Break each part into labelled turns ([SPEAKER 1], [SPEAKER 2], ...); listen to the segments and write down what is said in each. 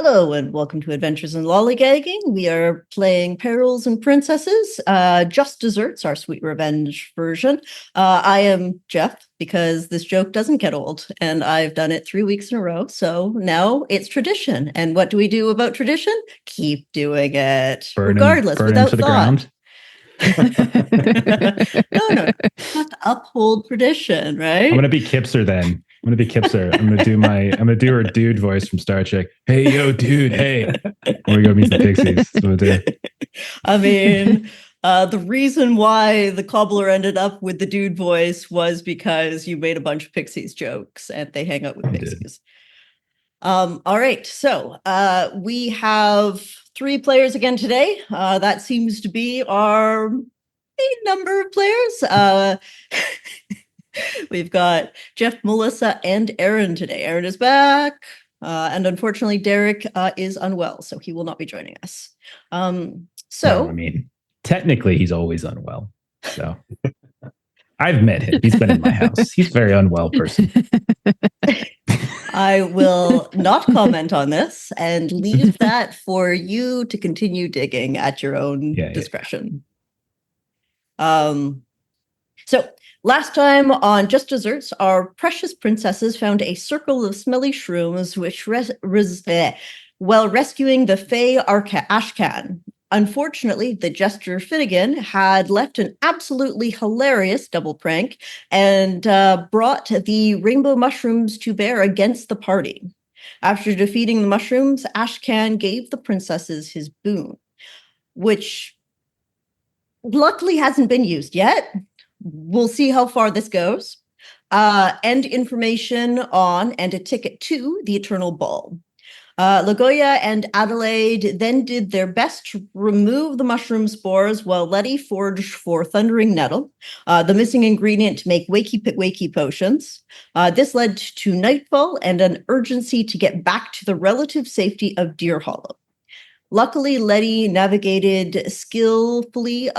[SPEAKER 1] Hello and welcome to Adventures in Lollygagging. We are playing Perils and Princesses, Just Desserts, our Sweet Revenge version. I am Jeff because this joke doesn't get old and I've done it 3 weeks in a row. So now it's tradition. And what do we do about tradition? Keep doing it regardless, without thought. No. Not to uphold tradition, right?
[SPEAKER 2] I'm gonna be Kipser then. I'm gonna do her dude voice from Star Trek. Hey, yo, dude. Hey, we're gonna meet the Pixies. That's what I do.
[SPEAKER 1] I mean, the reason why the cobbler ended up with the dude voice was because you made a bunch of Pixies jokes and they hang out with Pixies. All right, so we have 3 players again today. That seems to be our main number of players. We've got Jeff, Melissa, and Aaron today. Aaron is back, and unfortunately, Derek is unwell, so he will not be joining us.
[SPEAKER 2] I mean, technically, he's always unwell. So I've met him. He's been in my house. He's a very unwell person.
[SPEAKER 1] I will not comment on this and leave that for you to continue digging at your own discretion. So last time on Just Desserts, our precious princesses found a circle of smelly shrooms while rescuing the Fae Ashcan. Unfortunately, the Jester Finnegan had left an absolutely hilarious double prank and brought the rainbow mushrooms to bear against the party. After defeating the mushrooms, Ashcan gave the princesses his boon, which luckily hasn't been used yet. We'll see how far this goes. And information on and a ticket to the Eternal Ball. Lagolla and Adelaide then did their best to remove the mushroom spores while Letty forged for Thundering Nettle, the missing ingredient to make wakey potions. This led to nightfall and an urgency to get back to the relative safety of Deer Hollow. Luckily, Letty navigated skillfully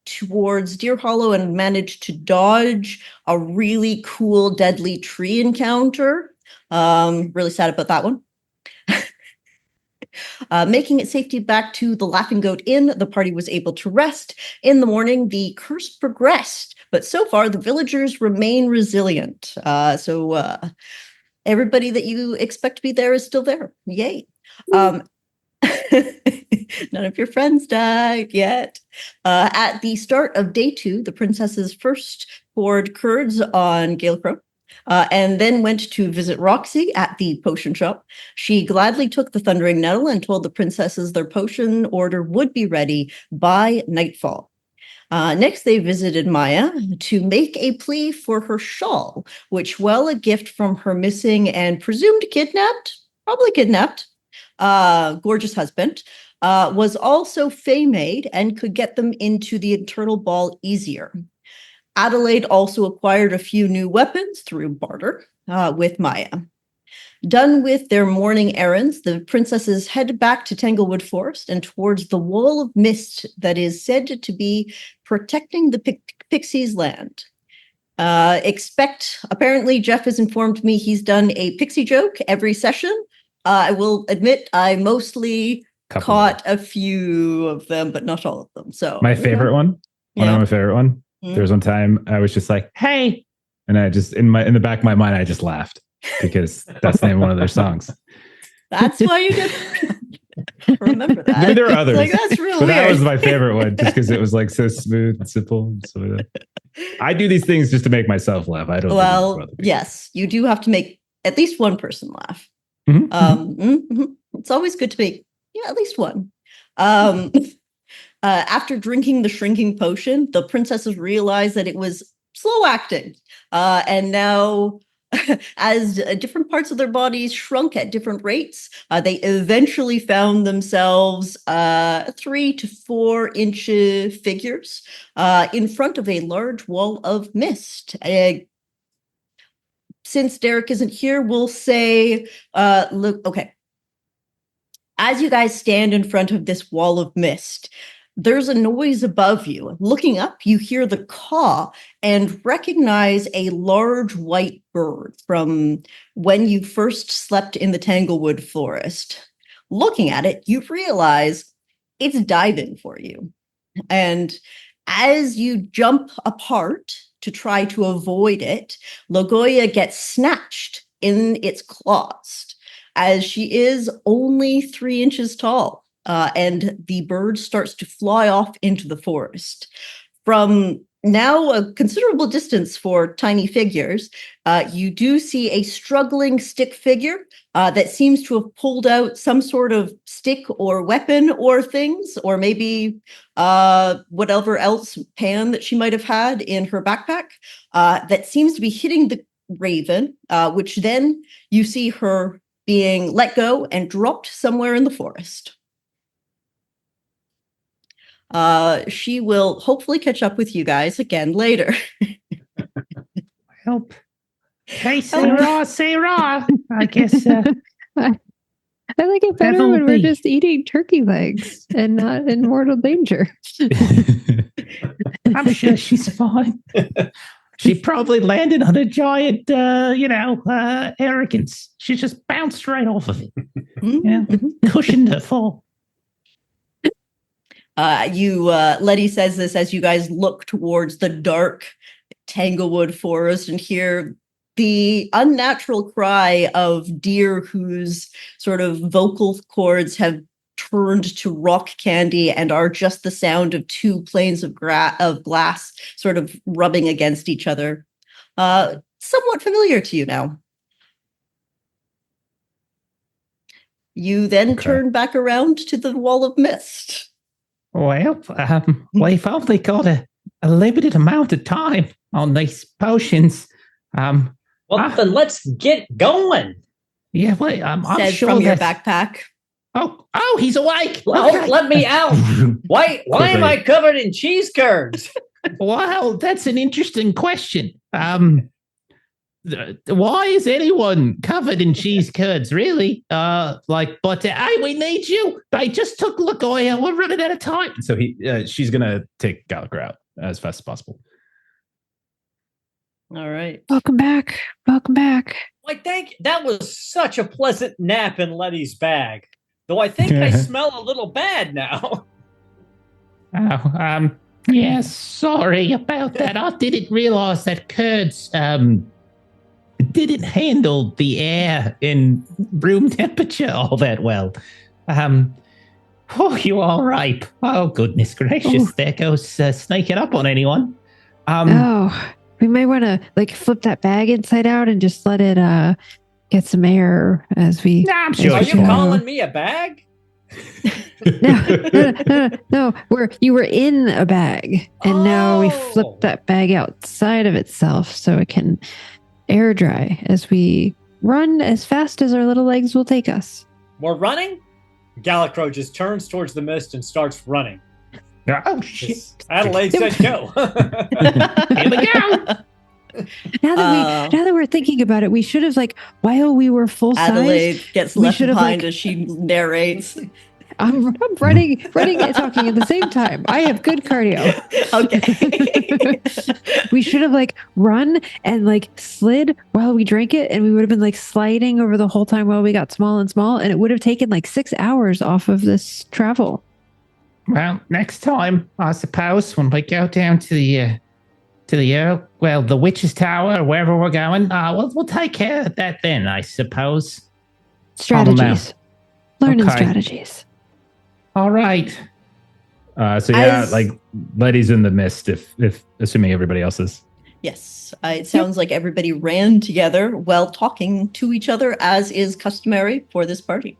[SPEAKER 1] towards Deer Hollow and managed to dodge a really cool, deadly tree encounter. Really sad about that one. Making it safety back to the Laughing Goat Inn, the party was able to rest. In the morning, the curse progressed, but so far the villagers remain resilient. So everybody that you expect to be there is still there. Yay. None of your friends died yet. At the start of day 2, the princesses first poured curds on Gallicrow, and then went to visit Roxy at the potion shop. She gladly took the Thundering Nettle and told the princesses their potion order would be ready by nightfall. Next, they visited Maya to make a plea for her shawl, which, while a gift from her missing and presumed probably kidnapped, gorgeous husband, was also Fae-made and could get them into the Eternal Ball easier. Adelaide also acquired a few new weapons through barter with Maya. Done with their morning errands, the princesses head back to Tanglewood Forest and towards the wall of mist that is said to be protecting the Pixies' land. Apparently, Jeff has informed me he's done a pixie joke every session. I will admit I mostly caught a few of them, but not all of them. So
[SPEAKER 2] my favorite one, one of my favorite one. There was one time I was just like, "Hey," and I just in the back of my mind I just laughed because that's the name of one of their songs.
[SPEAKER 1] That's why you did remember that.
[SPEAKER 2] Maybe there are others.
[SPEAKER 1] Like, that's real
[SPEAKER 2] but
[SPEAKER 1] weird.
[SPEAKER 2] That was my favorite one, just because it was like so smooth and simple. And so I do these things just to make myself laugh. I don't.
[SPEAKER 1] Well, yes, you do have to make at least one person laugh. It's always good to make at least one. After drinking the shrinking potion, the princesses realized that it was slow acting. And now, as different parts of their bodies shrunk at different rates, they eventually found themselves 3 to 4 inch figures in front of a large wall of mist. Since Derek isn't here, we'll say, look, okay. As you guys stand in front of this wall of mist, there's a noise above you. Looking up, you hear the caw and recognize a large white bird from when you first slept in the Tanglewood forest. Looking at it, you realize it's diving for you. And as you jump apart to try to avoid it, Lagolla gets snatched in its claws, as she is only 3 inches tall. And the bird starts to fly off into the forest. From now a considerable distance for tiny figures, you do see a struggling stick figure that seems to have pulled out some sort of stick or weapon or things, or maybe whatever else pan that she might have had in her backpack, that seems to be hitting the raven, which then you see her being let go and dropped somewhere in the forest. She will hopefully catch up with you guys again later.
[SPEAKER 2] Help. Hey, Sarah. I guess.
[SPEAKER 3] I like it better when we're just eating turkey legs and not in mortal danger.
[SPEAKER 2] I'm sure she's fine. She probably landed on a giant, arrogance. She just bounced right off of it. Cushioned her fall.
[SPEAKER 1] Letty says this as you guys look towards the dark Tanglewood forest and hear the unnatural cry of deer whose sort of vocal cords have turned to rock candy and are just the sound of 2 planes of glass sort of rubbing against each other. Somewhat familiar to you now. You then turn back around to the wall of mist.
[SPEAKER 2] Well, we've only got a limited amount of time on these potions.
[SPEAKER 4] Then let's get going.
[SPEAKER 2] Yeah, wait, I'm sure
[SPEAKER 1] from your backpack.
[SPEAKER 2] Oh, he's awake.
[SPEAKER 4] Okay. Let me out. Why am I covered in cheese curds?
[SPEAKER 2] Well, that's an interesting question. Why is anyone covered in cheese curds, really? Hey, we need you. I just took Lagolla. We're running out of time. So she's going to take Gallicrow out as fast as possible.
[SPEAKER 1] All right.
[SPEAKER 3] Welcome back.
[SPEAKER 4] Why, thank you. That was such a pleasant nap in Letty's bag. Though I think I smell a little bad now.
[SPEAKER 2] Yeah, sorry about that. I didn't realize that curds, didn't handle the air in room temperature all that well. You all right? Oh, goodness gracious. There goes sneaking up on anyone.
[SPEAKER 3] We may want to flip that bag inside out and just let it get some air as we...
[SPEAKER 2] Nah, I'm sure.
[SPEAKER 4] Are you calling me a bag?
[SPEAKER 3] No. You were in a bag, and now we flipped that bag outside of itself so it can air dry as we run as fast as our little legs will take us.
[SPEAKER 4] We're running? Gallicrow just turns towards the mist and starts running.
[SPEAKER 2] Oh, shit.
[SPEAKER 4] Adelaide said go.
[SPEAKER 2] Here we go.
[SPEAKER 3] Now that we're thinking about it, we should have while we were full size.
[SPEAKER 1] Adelaide gets left behind as she narrates.
[SPEAKER 3] I'm running and talking at the same time. I have good cardio.
[SPEAKER 1] Okay.
[SPEAKER 3] We should have run and slid while we drank it, and we would have been sliding over the whole time while we got small, and it would have taken 6 hours off of this travel.
[SPEAKER 2] Well, next time, I suppose, when we go down to the witch's tower or wherever we're going, we'll take care of that then, I suppose.
[SPEAKER 3] Strategies. Learning strategies.
[SPEAKER 2] All right. Letty's in the mist, if assuming everybody else is.
[SPEAKER 1] Yes. It sounds like everybody ran together while talking to each other, as is customary for this party.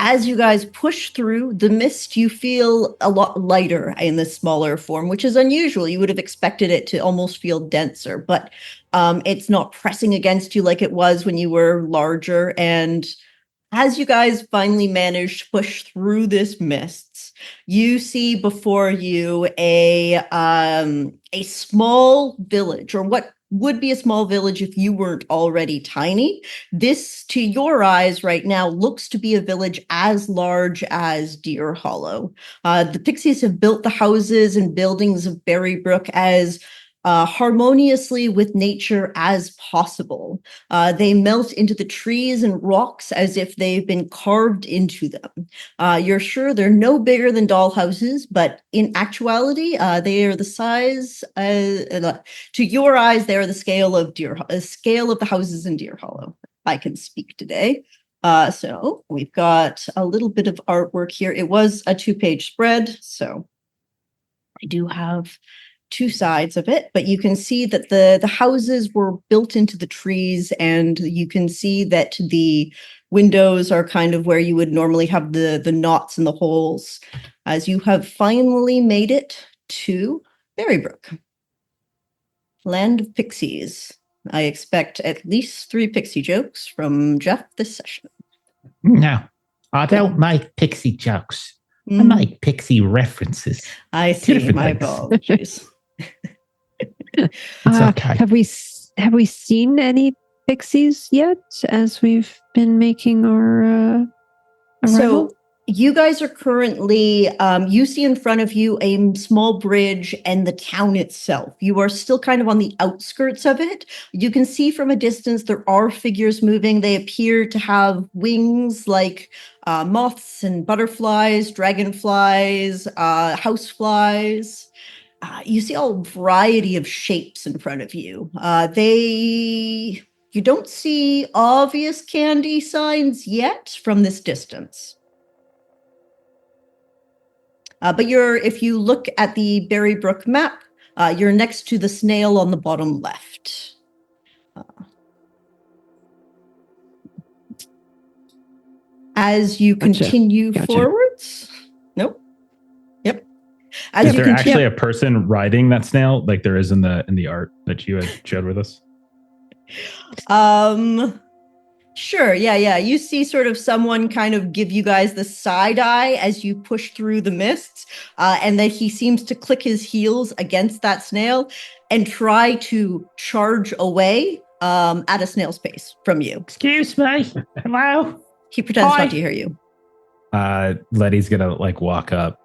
[SPEAKER 1] As you guys push through the mist, you feel a lot lighter in the smaller form, which is unusual. You would have expected it to almost feel denser, but it's not pressing against you like it was when you were larger. And as you guys finally manage to push through this mists, you see before you a small village, or what would be a small village if you weren't already tiny. This, to your eyes right now, looks to be a village as large as Deer Hollow. The pixies have built the houses and buildings of Berrybrook as harmoniously with nature as possible. They melt into the trees and rocks as if they've been carved into them. You're sure they're no bigger than doll houses, but in actuality, they are the size, to your eyes, they are the scale of the houses in Deer Hollow. I can speak today. So we've got a little bit of artwork here. It was a 2-page spread, so I do have 2 sides of it, but you can see that the houses were built into the trees, and you can see that the windows are kind of where you would normally have the knots and the holes, as you have finally made it to Berrybrook, land of pixies. I expect at least 3 pixie jokes from Jeff this session.
[SPEAKER 2] No, I don't make pixie jokes. I make pixie references.
[SPEAKER 1] I see. My apologies.
[SPEAKER 2] It's okay.
[SPEAKER 3] Have we seen any pixies yet as we've been making our arrival?
[SPEAKER 1] So you guys are currently, you see in front of you a small bridge and the town itself. You are still kind of on the outskirts of it. You can see from a distance there are figures moving. They appear to have wings like moths and butterflies, dragonflies, houseflies. You see a variety of shapes in front of you. You don't see obvious candy signs yet from this distance. But if you look at the Berrybrook map, you're next to the snail on the bottom left. As you continue forwards, nope. Yep.
[SPEAKER 2] Is there actually a person riding that snail, like there is in the art that you had shared with us?
[SPEAKER 1] Sure. Yeah. You see sort of someone kind of give you guys the side eye as you push through the mists, and then he seems to click his heels against that snail and try to charge away at a snail's pace from you.
[SPEAKER 2] Excuse me. Hello.
[SPEAKER 1] He pretends not to hear you.
[SPEAKER 2] Letty's gonna walk up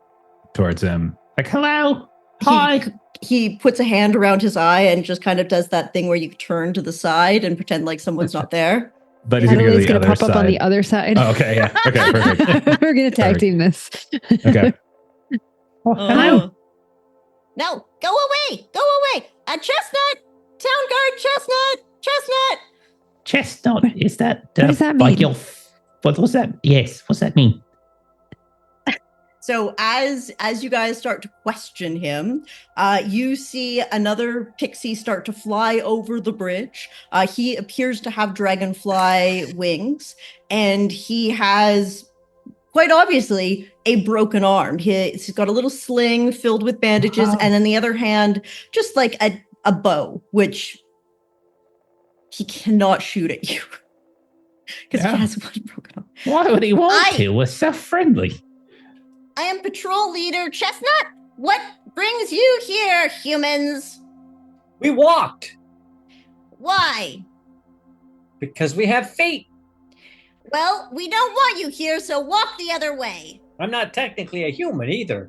[SPEAKER 2] towards him. Hello. Hi.
[SPEAKER 1] He puts a hand around his eye and just kind of does that thing where you turn to the side and pretend like somene's not there.
[SPEAKER 2] But he's going to
[SPEAKER 3] pop up on the other side.
[SPEAKER 2] Oh, okay, yeah. Okay, perfect.
[SPEAKER 3] We're going to tag team this.
[SPEAKER 2] Okay.
[SPEAKER 1] Hello. No, go away. Go away. Chestnut. Town guard, Chestnut.
[SPEAKER 2] Chestnut, is that...
[SPEAKER 3] what does that mean?
[SPEAKER 2] What was that? Yes, what's that mean?
[SPEAKER 1] So as you guys start to question him, you see another pixie start to fly over the bridge. He appears to have dragonfly wings, and he has, quite obviously, a broken arm. He's got a little sling filled with bandages, and in the other hand, just like a bow, which he cannot shoot at you. Because he has one broken arm.
[SPEAKER 2] Why would he want to? We're so friendly.
[SPEAKER 1] I am patrol leader Chestnut. What brings you here, humans?
[SPEAKER 4] We walked.
[SPEAKER 1] Why?
[SPEAKER 4] Because we have feet.
[SPEAKER 1] Well, we don't want you here, so walk the other way.
[SPEAKER 4] I'm not technically a human either.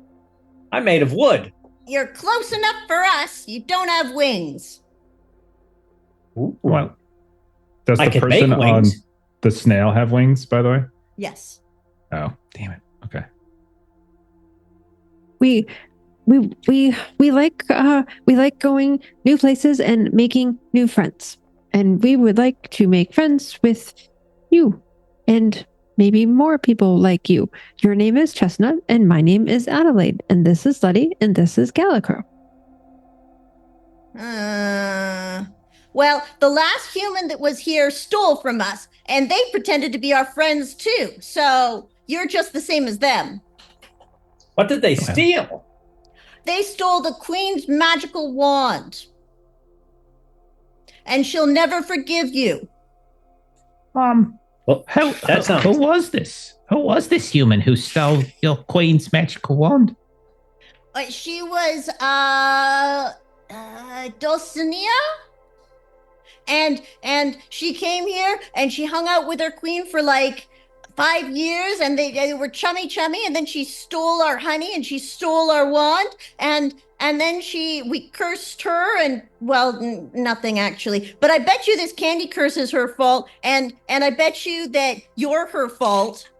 [SPEAKER 4] I'm made of wood.
[SPEAKER 1] You're close enough for us. You don't have wings.
[SPEAKER 4] Ooh.
[SPEAKER 2] Well, does
[SPEAKER 4] I
[SPEAKER 2] the
[SPEAKER 4] can make
[SPEAKER 2] person on
[SPEAKER 4] wings.
[SPEAKER 2] the snail have wings, by the way?
[SPEAKER 1] Yes.
[SPEAKER 2] Oh, damn it. Okay.
[SPEAKER 3] We like going new places and making new friends. And we would like to make friends with you and maybe more people like you. Your name is Chestnut and my name is Adelaide, and this is Letty and this is Gallicrow.
[SPEAKER 1] Well, the last human that was here stole from us, and they pretended to be our friends too. So you're just the same as them.
[SPEAKER 4] What did they steal?
[SPEAKER 1] They stole the Queen's magical wand. And she'll never forgive you.
[SPEAKER 4] Well,
[SPEAKER 2] Who was this? Who was this human who stole your Queen's magical wand?
[SPEAKER 1] She was, Dulcinea? and she came here and she hung out with her queen for like 5 years, and they were chummy, and then she stole our honey and she stole our wand, and then we cursed her, and well, nothing actually. But I bet you this candy curse is her fault, and I bet you that you're her fault.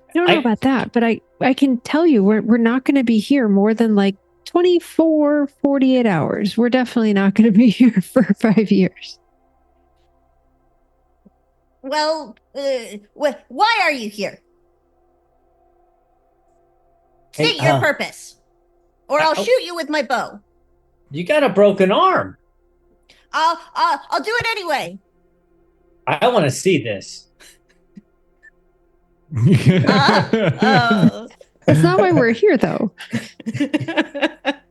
[SPEAKER 3] I don't know about that, but I can tell you we're not going to be here more than like 24, 48 hours. We're definitely not going to be here for 5 years.
[SPEAKER 1] Well, why are you here?
[SPEAKER 4] Hey,
[SPEAKER 1] State your purpose, or I'll shoot you with my bow.
[SPEAKER 4] You got a broken arm.
[SPEAKER 1] I'll do it anyway.
[SPEAKER 4] I want to see this.
[SPEAKER 3] That's not why we're here, though.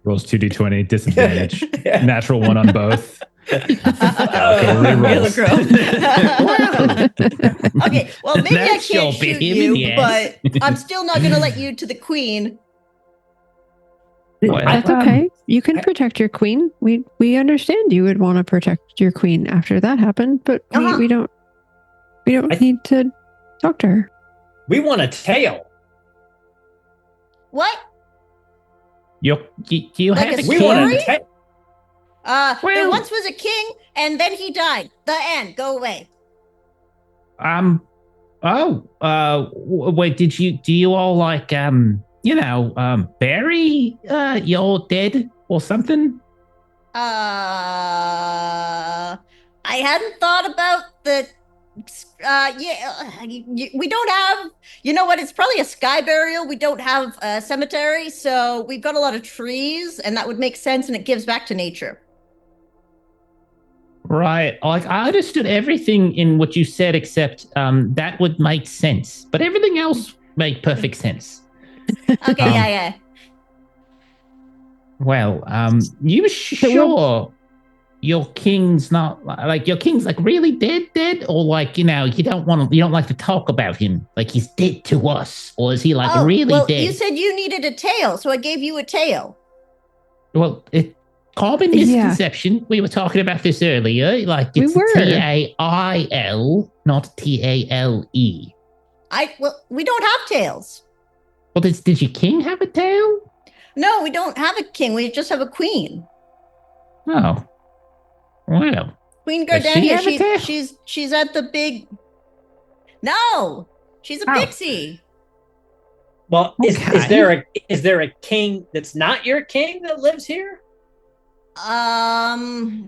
[SPEAKER 2] Rolls 2d20, disadvantage. Natural 1 on both.
[SPEAKER 1] Gallicrow. Okay, well, maybe I can't shoot you, but I'm still not going to let you to the queen.
[SPEAKER 3] That's okay. You can protect your queen. We understand you would want to protect your queen after that happened, but we don't need to talk to her.
[SPEAKER 4] We want a tail.
[SPEAKER 1] What?
[SPEAKER 2] Do you
[SPEAKER 1] Like
[SPEAKER 2] have
[SPEAKER 1] a
[SPEAKER 2] a
[SPEAKER 4] We
[SPEAKER 2] king?
[SPEAKER 4] want a tail.
[SPEAKER 1] There once was a king, and then he died. The end. Go away.
[SPEAKER 2] Wait, do you all like bury your dead or something?
[SPEAKER 1] I hadn't thought about the we don't have, you know what, it's probably a sky burial. We don't have a cemetery, so we've got a lot of trees, and that would make sense, and it gives back to nature.
[SPEAKER 2] Right. Like, I understood everything in what you said except that would make sense, but everything else made perfect sense.
[SPEAKER 1] Okay, yeah.
[SPEAKER 2] Well, you sure your king's not like really dead, or like, you don't like to talk about him like he's dead to us, or is he like really dead?
[SPEAKER 1] You said you needed a tail, so I gave you a tail.
[SPEAKER 2] Well, common misconception. We were talking about this earlier. Like, it's Tail, not Tale.
[SPEAKER 1] We don't have tails.
[SPEAKER 2] Well, did your king have a tail?
[SPEAKER 1] No, we don't have a king. We just have a queen.
[SPEAKER 2] Oh, well.
[SPEAKER 1] Queen
[SPEAKER 2] Does she
[SPEAKER 1] Gardenia.
[SPEAKER 2] have a tail?
[SPEAKER 1] She's at the big. No, she's a pixie.
[SPEAKER 4] Well,
[SPEAKER 2] Okay.
[SPEAKER 4] is there a king that's not your king that lives here?
[SPEAKER 1] And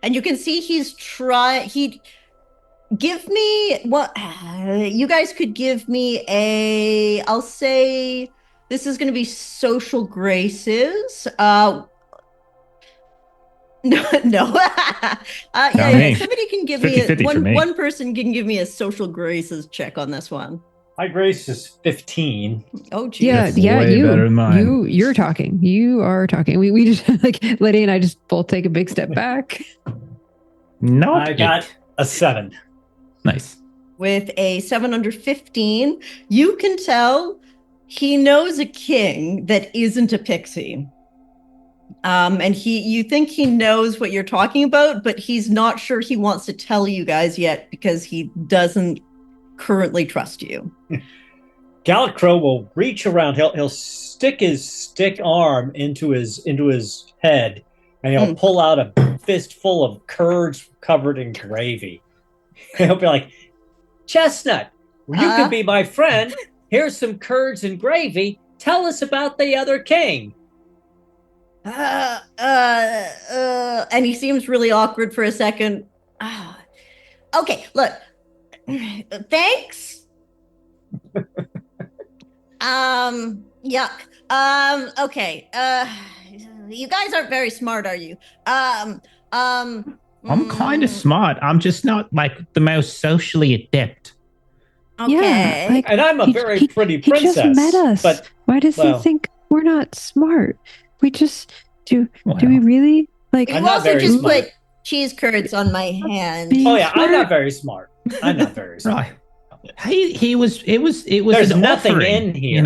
[SPEAKER 1] you can see he's he'd give me what you guys could give me I'll say this is going to be social graces. No. Somebody can give me one person can give me a social graces check on this one.
[SPEAKER 4] My grace is 15.
[SPEAKER 1] Oh, geez.
[SPEAKER 3] Yeah,
[SPEAKER 2] way better than mine.
[SPEAKER 3] You're talking. You are talking. We just like Letty and I just both take a big step back.
[SPEAKER 2] No,
[SPEAKER 4] I got a 7.
[SPEAKER 2] Nice.
[SPEAKER 1] With a 7 under 15, you can tell he knows a king that isn't a pixie. And you think he knows what you're talking about, but he's not sure he wants to tell you guys yet because he doesn't currently trust you.
[SPEAKER 4] Gallicrow will reach around. He'll stick his stick arm into his head, and he'll pull out a fistful of curds covered in gravy. He'll be like, "Chestnut, you could be my friend. Here's some curds and gravy. Tell us about the other king."
[SPEAKER 1] And he seems really awkward for a second. Okay, look. Thanks. Yuck. Okay. You guys aren't very smart, are you?
[SPEAKER 2] I'm kind of smart. I'm just not like the most socially adept.
[SPEAKER 1] Okay.
[SPEAKER 3] Yeah, like,
[SPEAKER 4] And I'm a very pretty princess.
[SPEAKER 3] He just met us.
[SPEAKER 4] But
[SPEAKER 3] why does he think we're not smart? We just do we really like?
[SPEAKER 1] You also just put cheese curds on my hand.
[SPEAKER 4] Oh yeah, I'm not very smart. I'm not very smart.
[SPEAKER 2] Right. It was.
[SPEAKER 4] There's
[SPEAKER 2] an
[SPEAKER 4] nothing
[SPEAKER 2] offering,
[SPEAKER 4] in here.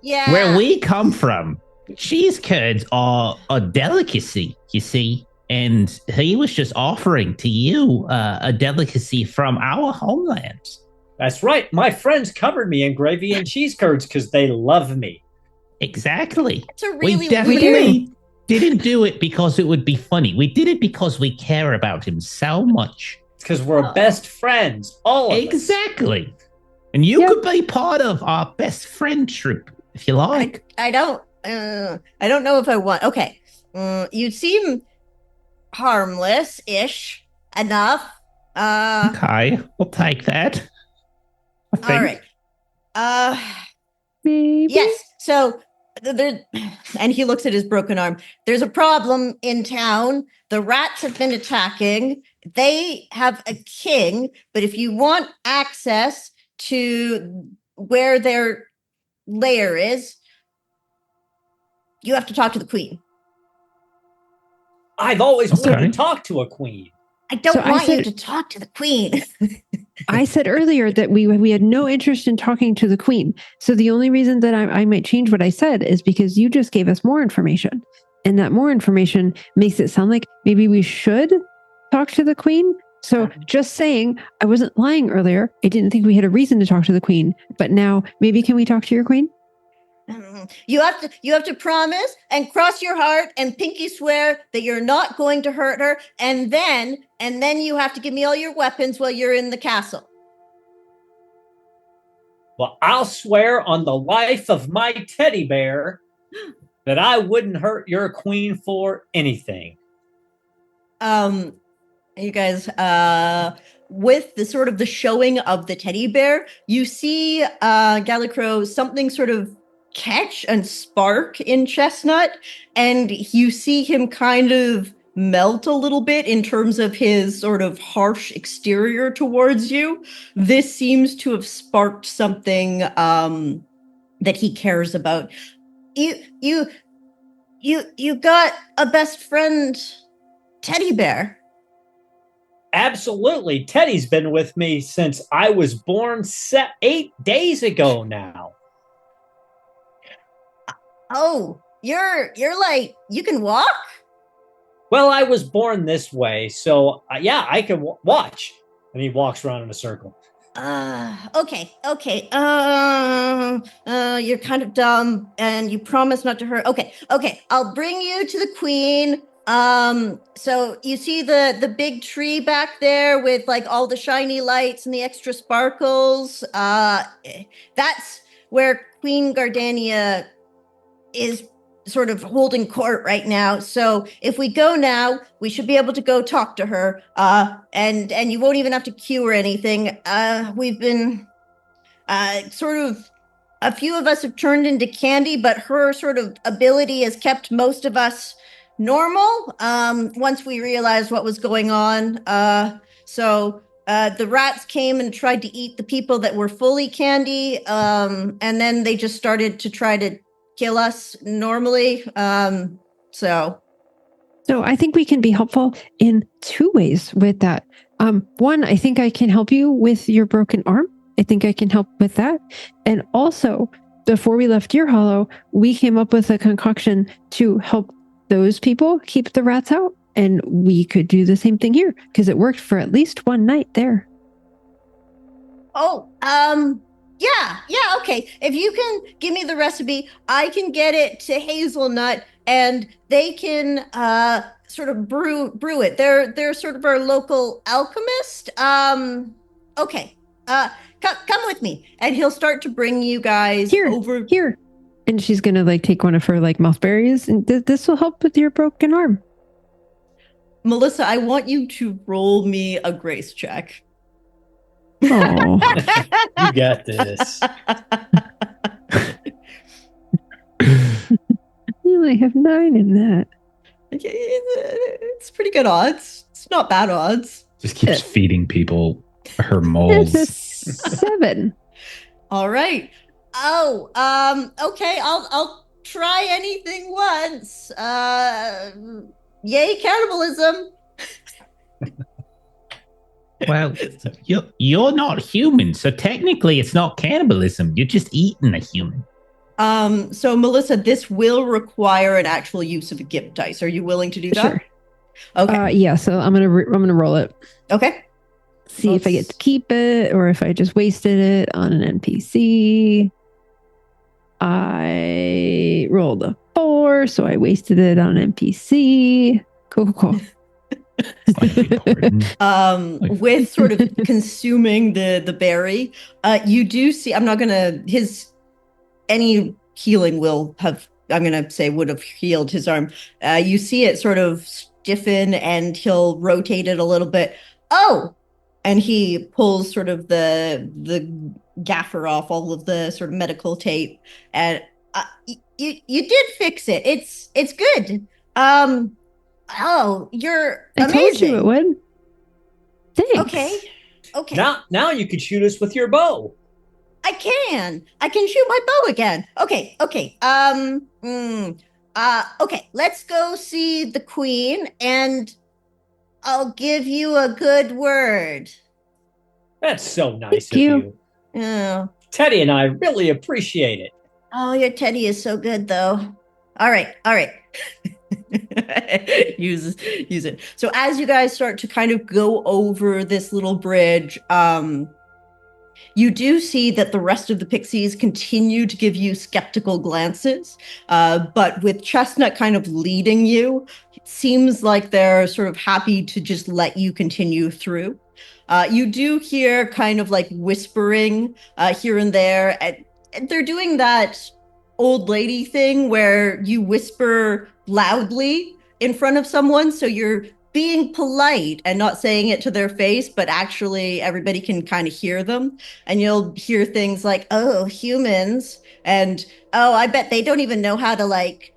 [SPEAKER 1] Yeah.
[SPEAKER 2] where we come from. cheese curds are a delicacy, you see. And he was just offering to you a delicacy from our homelands.
[SPEAKER 4] That's right. My friends covered me in gravy and cheese curds because they love me.
[SPEAKER 2] Exactly.
[SPEAKER 1] It's a
[SPEAKER 2] We
[SPEAKER 1] really
[SPEAKER 2] definitely didn't do it because it would be funny. We did it because we care about him so much.
[SPEAKER 4] It's because we're best friends, all of us.
[SPEAKER 2] Exactly. And you could be part of our best friend troop if you like.
[SPEAKER 1] I don't know if I want. Okay, you seem harmless-ish enough.
[SPEAKER 2] Okay, we'll take that. I think.
[SPEAKER 1] All right.
[SPEAKER 3] Maybe.
[SPEAKER 1] Yes. So there, and he looks at his broken arm. There's a problem in town. The rats have been attacking. They have a king, but if you want access to where their lair is, you have to talk to the queen.
[SPEAKER 4] I've always wanted to talk to a queen.
[SPEAKER 1] I don't want you to talk to the queen.
[SPEAKER 3] I said earlier that we had no interest in talking to the queen. So the only reason that I might change what I said is because you just gave us more information. And that more information makes it sound like maybe we should talk to the queen. So just saying, I wasn't lying earlier. I didn't think we had a reason to talk to the queen. But now, maybe can we talk to your queen?
[SPEAKER 1] You have to promise and cross your heart and pinky swear that you're not going to hurt her, and then you have to give me all your weapons while you're in the castle.
[SPEAKER 4] Well, I'll swear on the life of my teddy bear that I wouldn't hurt your queen for anything.
[SPEAKER 1] You guys, with the sort of the showing of the teddy bear, you see Gallicrow something sort of catch and spark in Chestnut, and you see him kind of melt a little bit in terms of his sort of harsh exterior towards you. This seems to have sparked something that he cares about. You got a best friend teddy bear.
[SPEAKER 4] Absolutely. Teddy's been with me since I was born 8 days ago now.
[SPEAKER 1] Oh, you're like, you can walk?
[SPEAKER 4] Well, I was born this way, so yeah, I can watch. And he walks around in a circle.
[SPEAKER 1] Okay. You're kind of dumb, and you promise not to hurt. Okay. I'll bring you to the queen. So you see the big tree back there with like all the shiny lights and the extra sparkles. That's where Queen Gardania is sort of holding court right now. So if we go now, we should be able to go talk to her. And you won't even have to queue or anything. We've been sort of, a few of us have turned into candy, but her sort of ability has kept most of us normal once we realized what was going on. So the rats came and tried to eat the people that were fully candy, and then they just started to try to kill us normally. So
[SPEAKER 3] I think we can be helpful in two ways with that. One, I think I can help you with your broken arm. I think I can help with that. And also, before we left Deer Hollow, we came up with a concoction to help those people keep the rats out. And we could do the same thing here because it worked for at least one night there.
[SPEAKER 1] Oh, yeah, okay. If you can give me the recipe, I can get it to Hazelnut, and they can sort of brew it. They're sort of our local alchemist. Okay. Come with me, and he'll start to bring you guys over
[SPEAKER 3] here. And she's gonna like take one of her like mothberries, and this will help with your broken arm.
[SPEAKER 1] Melissa, I want you to roll me a grace check.
[SPEAKER 3] Oh,
[SPEAKER 4] you got this.
[SPEAKER 3] You only have 9 in that.
[SPEAKER 1] It's pretty good odds. It's not bad odds.
[SPEAKER 2] Just keeps feeding people her moles.
[SPEAKER 3] It's a 7.
[SPEAKER 1] All right. Oh, okay. I'll try anything once. Yay, cannibalism.
[SPEAKER 2] Well, you're not human, so technically it's not cannibalism. You're just eating a human.
[SPEAKER 1] So Melissa, this will require an actual use of a gift dice. Are you willing to do that?
[SPEAKER 3] Sure.
[SPEAKER 1] Okay.
[SPEAKER 3] Yeah. So I'm gonna roll it.
[SPEAKER 1] Okay.
[SPEAKER 3] See if I get to keep it or if I just wasted it on an NPC. I rolled a 4, so I wasted it on an NPC. Cool.
[SPEAKER 1] With sort of consuming the berry, you do see. I'm not gonna any healing will have. I'm gonna say would have healed his arm. You see it sort of stiffen, and he'll rotate it a little bit. Oh, and he pulls sort of the gaffer off all of the sort of medical tape, and you did fix it. It's good. Oh, you're
[SPEAKER 3] I
[SPEAKER 1] amazing.
[SPEAKER 3] told you it would. Thanks.
[SPEAKER 1] Okay.
[SPEAKER 4] Now you can shoot us with your bow.
[SPEAKER 1] I can shoot my bow again. Okay. Okay, let's go see the queen, and I'll give you a good word.
[SPEAKER 4] That's so nice
[SPEAKER 3] Thank
[SPEAKER 4] of
[SPEAKER 3] you.
[SPEAKER 4] you.
[SPEAKER 1] Oh.
[SPEAKER 4] Teddy and I really appreciate it.
[SPEAKER 1] Oh, your Teddy is so good, though. All right. use it. So as you guys start to kind of go over this little bridge, you do see that the rest of the pixies continue to give you skeptical glances, but with Chestnut kind of leading you, it seems like they're sort of happy to just let you continue through. You do hear kind of like whispering here and there, and they're doing that old lady thing where you whisper loudly in front of someone, so you're being polite and not saying it to their face, but actually everybody can kind of hear them. And you'll hear things like, oh, humans, and oh, I bet they don't even know how to like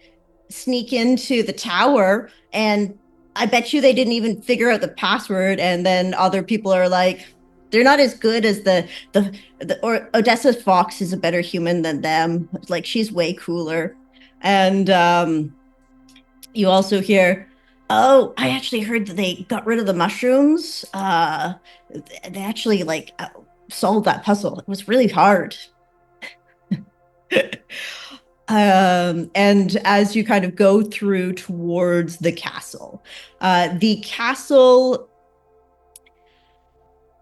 [SPEAKER 1] sneak into the tower, and I bet you they didn't even figure out the password. And then other people are like, they're not as good as or Odessa Fox is a better human than them. Like, she's way cooler. And you also hear, oh, I actually heard that they got rid of the mushrooms. They actually solved that puzzle. It was really hard. And as you kind of go through towards the castle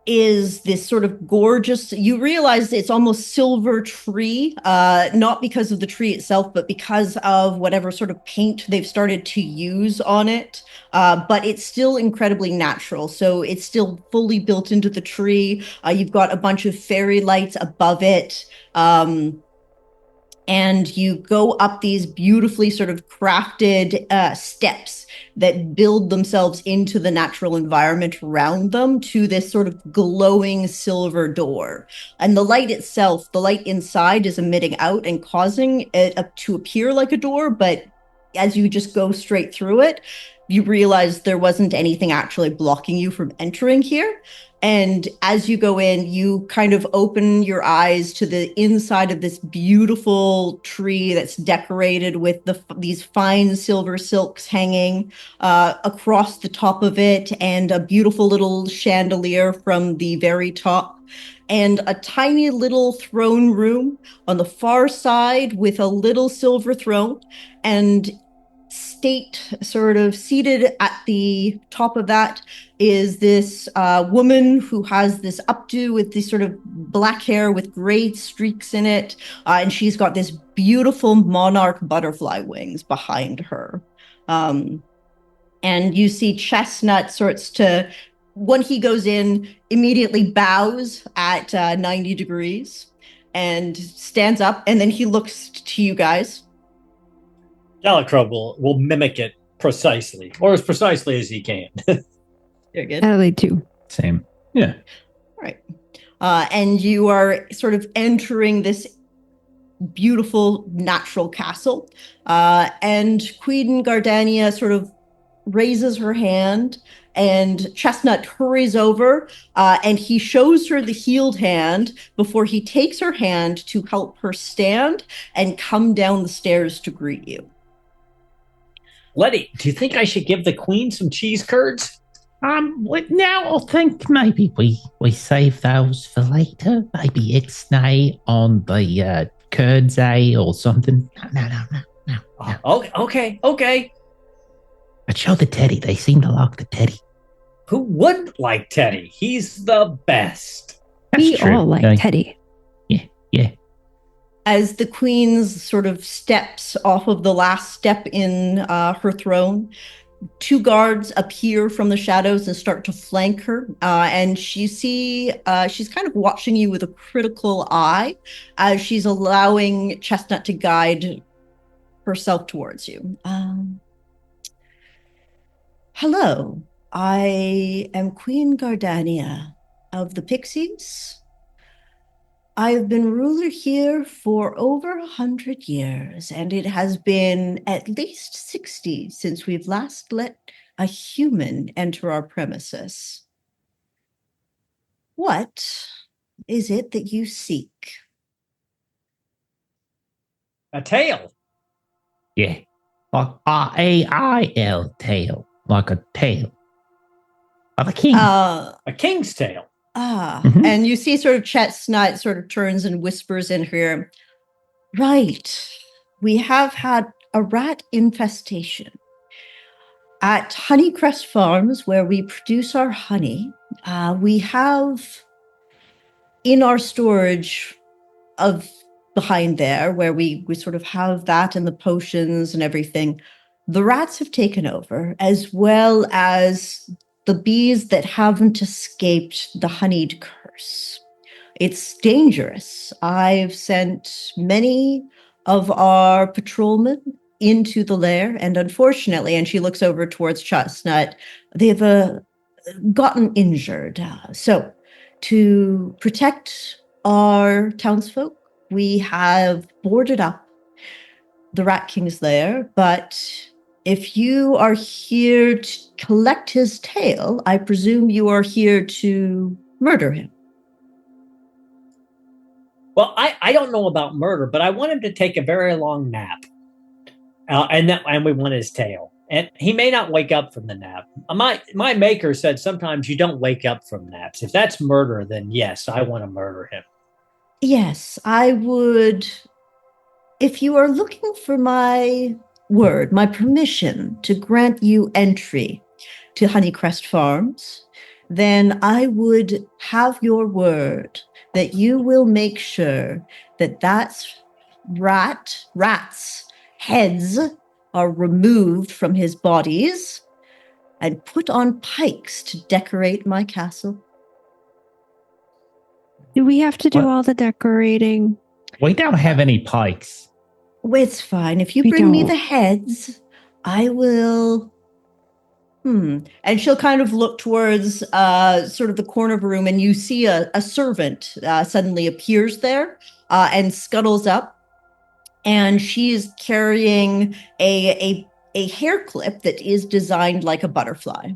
[SPEAKER 1] is this sort of gorgeous, you realize it's almost silver tree, not because of the tree itself, but because of whatever sort of paint they've started to use on it. But it's still incredibly natural. So it's still fully built into the tree. You've got a bunch of fairy lights above it. And you go up these beautifully sort of crafted steps that build themselves into the natural environment around them to this sort of glowing silver door. And the light itself, the light inside is emitting out and causing it to appear like a door, but as you just go straight through it, you realize there wasn't anything actually blocking you from entering here. And as you go in, you kind of open your eyes to the inside of this beautiful tree that's decorated with these fine silver silks hanging across the top of it, and a beautiful little chandelier from the very top, and a tiny little throne room on the far side with a little silver throne, and sort of seated at the top of that is this woman who has this updo with this sort of black hair with gray streaks in it, and she's got this beautiful monarch butterfly wings behind her. And you see Chestnut sorts to, when he goes in, immediately bows at 90 degrees and stands up, and then he looks to you guys.
[SPEAKER 4] Gallicrow will mimic it precisely, or as precisely as he can.
[SPEAKER 1] Very good.
[SPEAKER 3] Adelaide too.
[SPEAKER 2] Same. Yeah.
[SPEAKER 1] Right. And you are sort of entering this beautiful natural castle. And Queen Gardania sort of raises her hand, and Chestnut hurries over, and he shows her the healed hand before he takes her hand to help her stand and come down the stairs to greet you.
[SPEAKER 4] Letty, do you think I should give the queen some cheese curds?
[SPEAKER 2] Now I think maybe we save those for later. Maybe it's now on the curds, or something. No.
[SPEAKER 4] Okay.
[SPEAKER 2] But show the teddy. They seem to like the teddy.
[SPEAKER 4] Who wouldn't like Teddy? He's the best.
[SPEAKER 2] That's
[SPEAKER 3] We
[SPEAKER 2] true.
[SPEAKER 3] all like Teddy.
[SPEAKER 2] Yeah.
[SPEAKER 1] As the queen's sort of steps off of the last step in her throne, two guards appear from the shadows and start to flank her. And she's kind of watching you with a critical eye as she's allowing Chestnut to guide herself towards you. Hello, I am Queen Gardania of the Pixies. I have been ruler here for over 100 years, and it has been at least 60 since we've last let a human enter our premises. What is it that you seek?
[SPEAKER 4] A tail.
[SPEAKER 2] Yeah. Like R-A-I-L, tail. Like a tail. Of a king.
[SPEAKER 4] A king's tail.
[SPEAKER 1] And you see sort of Chestnut sort of turns and whispers in here. Right. We have had a rat infestation. At Honeycrest Farms, where we produce our honey, we have in our storage of behind there, where we sort of have that and the potions and everything, the rats have taken over, as well as the bees that haven't escaped the honeyed curse. It's dangerous. I've sent many of our patrolmen into the lair, and unfortunately, and she looks over towards Chestnut, they've gotten injured. So, to protect our townsfolk, we have boarded up the Rat King's lair, but if you are here to collect his tail, I presume you are here to murder him.
[SPEAKER 4] Well, I don't know about murder, but I want him to take a very long nap. And we want his tail. And he may not wake up from the nap. My maker said sometimes you don't wake up from naps. If that's murder, then yes, I want to murder him.
[SPEAKER 1] Yes, I would. If you are looking for my word, my permission to grant you entry to Honeycrest Farms, then I would have your word that you will make sure that rat's heads are removed from his bodies and put on pikes to decorate my castle.
[SPEAKER 3] Do we have to do all the decorating?
[SPEAKER 2] We don't have any pikes.
[SPEAKER 1] It's fine. If you
[SPEAKER 3] We
[SPEAKER 1] bring me
[SPEAKER 3] don't.
[SPEAKER 1] the heads, I will. And she'll kind of look towards sort of the corner of a room, and you see a servant suddenly appears there and scuttles up. And she is carrying a hair clip that is designed like a butterfly.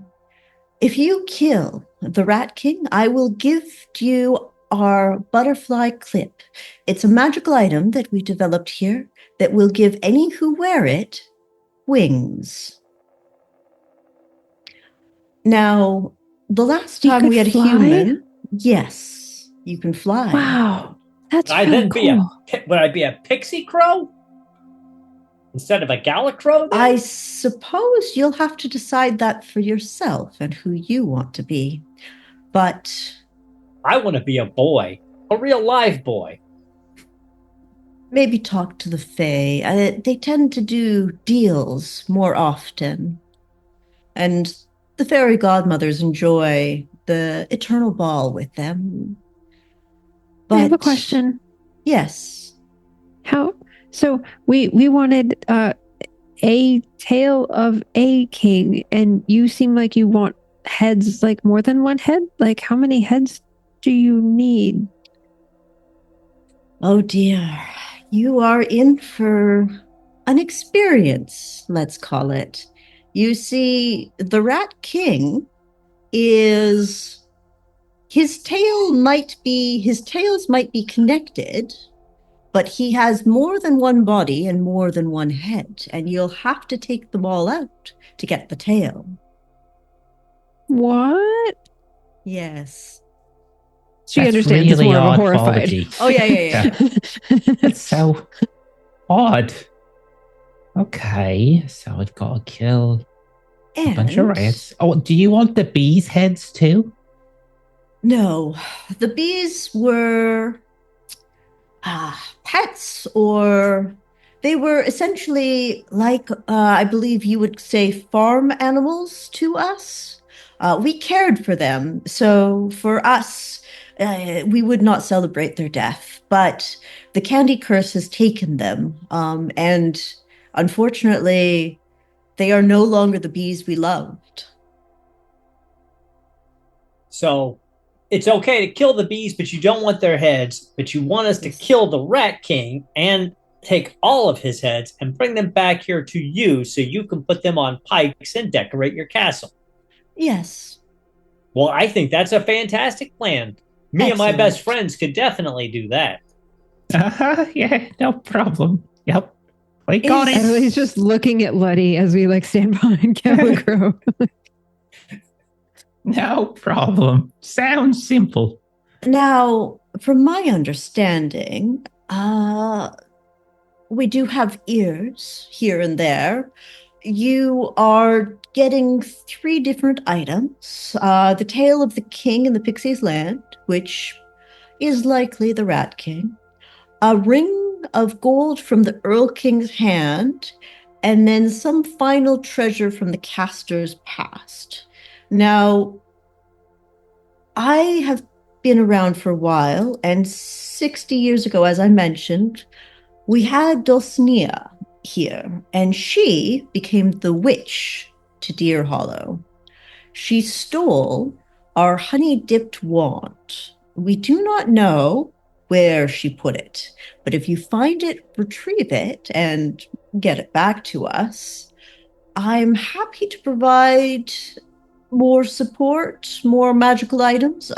[SPEAKER 1] If you kill the Rat King, I will give you our butterfly clip. It's a magical item that we developed here that will give any who wear it wings. Now, the last
[SPEAKER 3] You
[SPEAKER 1] time
[SPEAKER 3] could
[SPEAKER 1] we had a
[SPEAKER 3] fly?
[SPEAKER 1] human, yes, you can fly.
[SPEAKER 3] Wow. That's
[SPEAKER 4] Would I
[SPEAKER 3] really
[SPEAKER 4] then
[SPEAKER 3] cool.
[SPEAKER 4] would I be a pixie crow instead of a Gallicrow? Then?
[SPEAKER 1] I suppose you'll have to decide that for yourself and who you want to be. But
[SPEAKER 4] I want to be a boy, a real live boy.
[SPEAKER 1] maybe talk to the Fae. They tend to do deals more often. And the fairy godmothers enjoy the eternal ball with them. But
[SPEAKER 3] I have a question.
[SPEAKER 1] Yes.
[SPEAKER 3] How? So we wanted a tail of a king, and you seem like you want heads, like more than one head. Like, how many heads do you need?
[SPEAKER 1] Oh dear. You are in for an experience, let's call it. You see, the Rat King is his tails might be connected, but he has more than one body and more than one head, and you'll have to take them all out to get the tail.
[SPEAKER 3] What?
[SPEAKER 1] Yes.
[SPEAKER 3] She
[SPEAKER 2] That's
[SPEAKER 3] understands. It's
[SPEAKER 2] really
[SPEAKER 3] more of a
[SPEAKER 2] odd
[SPEAKER 3] horrified.
[SPEAKER 2] apology.
[SPEAKER 1] Oh, yeah.
[SPEAKER 2] That's so odd. Okay, so we've got to kill a bunch of
[SPEAKER 1] And
[SPEAKER 2] rats. Oh, do you want the bees' heads too?
[SPEAKER 1] no, the bees were pets, or they were essentially like, I believe you would say, farm animals to us. We cared for them. So for us, we would not celebrate their death. But the candy curse has taken them. And unfortunately, they are no longer the bees we loved.
[SPEAKER 4] So it's okay to kill the bees, but you don't want their heads. But you want us to kill the Rat King and take all of his heads and bring them back here to you so you can put them on pikes and decorate your castle.
[SPEAKER 1] Yes.
[SPEAKER 4] Well, I think that's a fantastic plan. Me and my best
[SPEAKER 1] Excellent.
[SPEAKER 4] friends could definitely do that.
[SPEAKER 2] Yeah, no problem. Yep. We got
[SPEAKER 1] Is-
[SPEAKER 2] it.
[SPEAKER 3] Adelaide's just looking at Luddy as we like stand behind Gallicrow.
[SPEAKER 2] No problem. Sounds simple.
[SPEAKER 1] Now, from my understanding, we do have ears here and there. You are getting 3 different items. The tail of the king in the Pixie's land, which is likely the Rat King. A ring of gold from the Earl King's hand, and then some final treasure from the caster's past. Now, I have been around for a while, and 60 years ago, as I mentioned, we had Dulcinea here, and she became the witch to Deer Hollow. She stole our honey-dipped wand. We do not know where she put it, but if you find it, retrieve it, and get it back to us, I'm happy to provide more support, more magical items.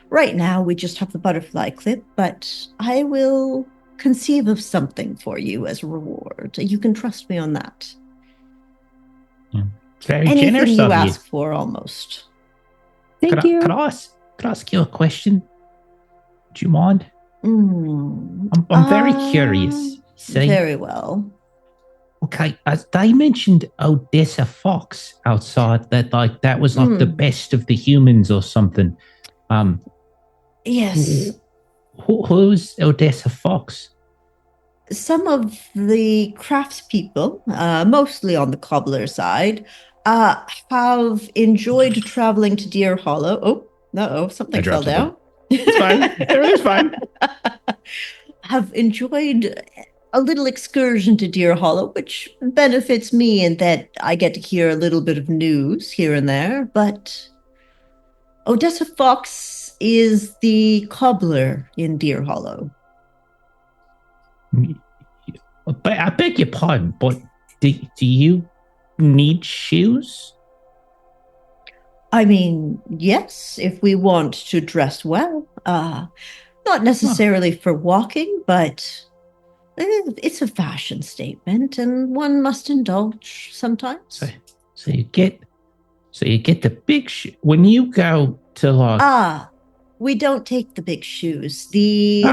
[SPEAKER 1] Right now we just have the butterfly clip, but I will conceive of something for you as a reward. You can trust me on that.
[SPEAKER 2] Very
[SPEAKER 1] Anything
[SPEAKER 2] generous
[SPEAKER 1] you
[SPEAKER 2] of
[SPEAKER 1] ask for, almost.
[SPEAKER 3] Thank you.
[SPEAKER 2] Could I ask you a question? Do you mind? I'm very curious. See?
[SPEAKER 1] Very well.
[SPEAKER 2] Okay, as they mentioned Odessa Fox outside, that was like the best of the humans or something.
[SPEAKER 1] Yes.
[SPEAKER 2] Who's Odessa Fox?
[SPEAKER 1] Some of the craftspeople, mostly on the cobbler side, have enjoyed traveling to Deer Hollow. Oh, no, something fell down.
[SPEAKER 2] It's fine. Everything's fine.
[SPEAKER 1] Have enjoyed a little excursion to Deer Hollow, which benefits me in that I get to hear a little bit of news here and there. But Odessa Fox is the cobbler in Deer Hollow.
[SPEAKER 2] But I beg your pardon, but do you need shoes?
[SPEAKER 1] I mean, yes, if we want to dress well. Not necessarily for walking, but it's a fashion statement, and one must indulge sometimes.
[SPEAKER 2] So you get the big shoe when you go to like.
[SPEAKER 1] We don't take the big shoes. The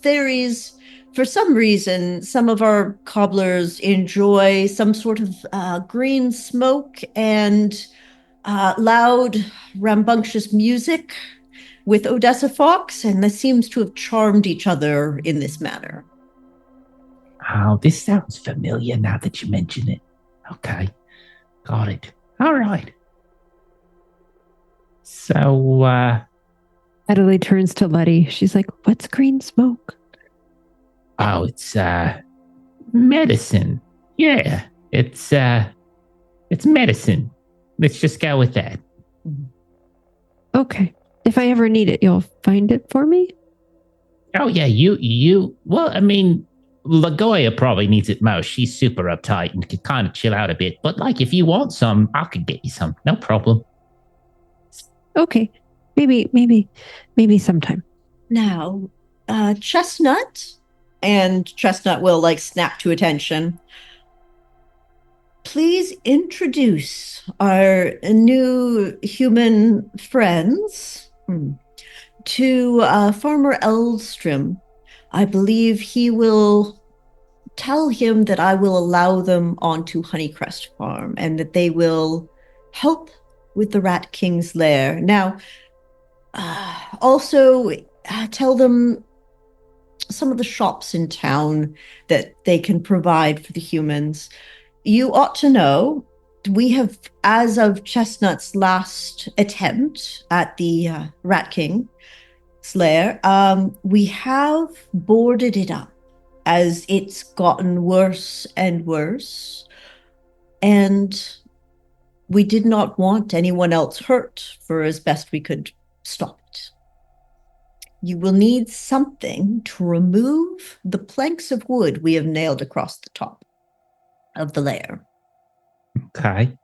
[SPEAKER 1] fairies, for some reason, some of our cobblers enjoy some sort of green smoke and loud, rambunctious music with Odessa Fox, and this seems to have charmed each other in this manner.
[SPEAKER 2] Oh, this sounds familiar now that you mention it. Okay, got it. All right. So,
[SPEAKER 3] Adelaide turns to Letty. She's like, "What's green smoke?"
[SPEAKER 2] Oh, it's medicine. Yeah, it's medicine. Let's just go with that.
[SPEAKER 3] Okay. If I ever need it, you'll find it for me?
[SPEAKER 2] Oh yeah, you. Well, I mean, Lagolla probably needs it most. She's super uptight and can kind of chill out a bit. But like, if you want some, I could get you some. No problem.
[SPEAKER 3] Okay. Maybe sometime.
[SPEAKER 1] Now, Chestnut, and Chestnut will like snap to attention. Please introduce our new human friends. To Farmer Eldstrom, I believe he will tell him that I will allow them onto Honeycrest Farm and that they will help with the Rat King's lair. Now, also tell them some of the shops in town that they can provide for the humans. You ought to know, we have, as of Chestnut's last attempt at the Rat King's lair, we have boarded it up as it's gotten worse and worse. And we did not want anyone else hurt for as best we could stop it. You will need something to remove the planks of wood we have nailed across the top of the lair.
[SPEAKER 2] Okay.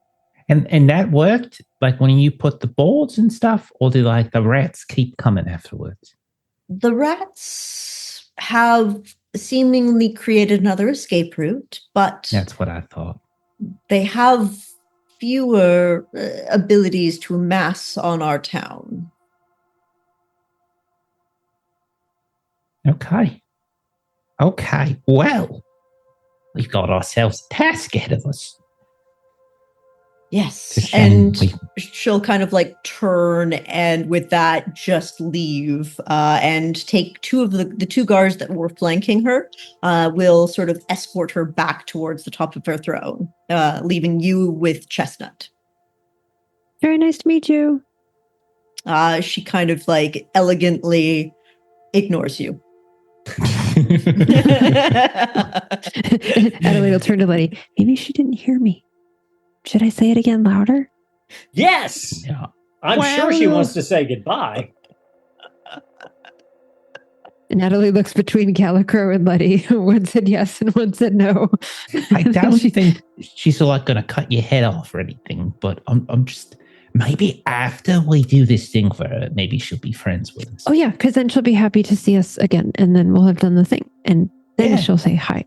[SPEAKER 2] And that worked? Like when you put the boards and stuff, or do like the rats keep coming afterwards?
[SPEAKER 1] The rats have seemingly created another escape route, but
[SPEAKER 2] That's what I thought.
[SPEAKER 1] they have fewer abilities to amass on our town.
[SPEAKER 2] Okay. Okay. Well, we've got ourselves a task ahead of us.
[SPEAKER 1] Yes, and she'll kind of like turn and with that just leave and take two of the two guards that were flanking her, will sort of escort her back towards the top of her throne, leaving you with Chestnut.
[SPEAKER 3] Very nice to meet you.
[SPEAKER 1] She kind of like elegantly ignores you.
[SPEAKER 3] Adelaide will turn to Letty. Maybe she didn't hear me. Should I say it again louder?
[SPEAKER 4] Yes!
[SPEAKER 2] Yeah.
[SPEAKER 4] I'm sure she wants to say goodbye.
[SPEAKER 3] Natalie looks between Gallicrow and Letty. One said yes and one said no.
[SPEAKER 2] I don't think she's like going to cut your head off or anything, but I'm just, maybe after we do this thing for her, maybe she'll be friends with us.
[SPEAKER 3] Oh yeah, because then she'll be happy to see us again, and then we'll have done the thing, and then she'll say hi.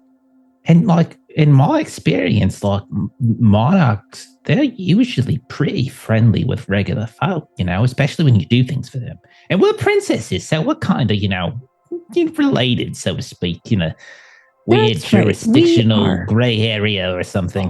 [SPEAKER 2] And like in my experience, like monarchs, they're usually pretty friendly with regular folk, you know, especially when you do things for them. And we're princesses, so we're kind of, you know, related, so to speak, you know, weird
[SPEAKER 3] That's right.
[SPEAKER 2] jurisdictional gray area or something.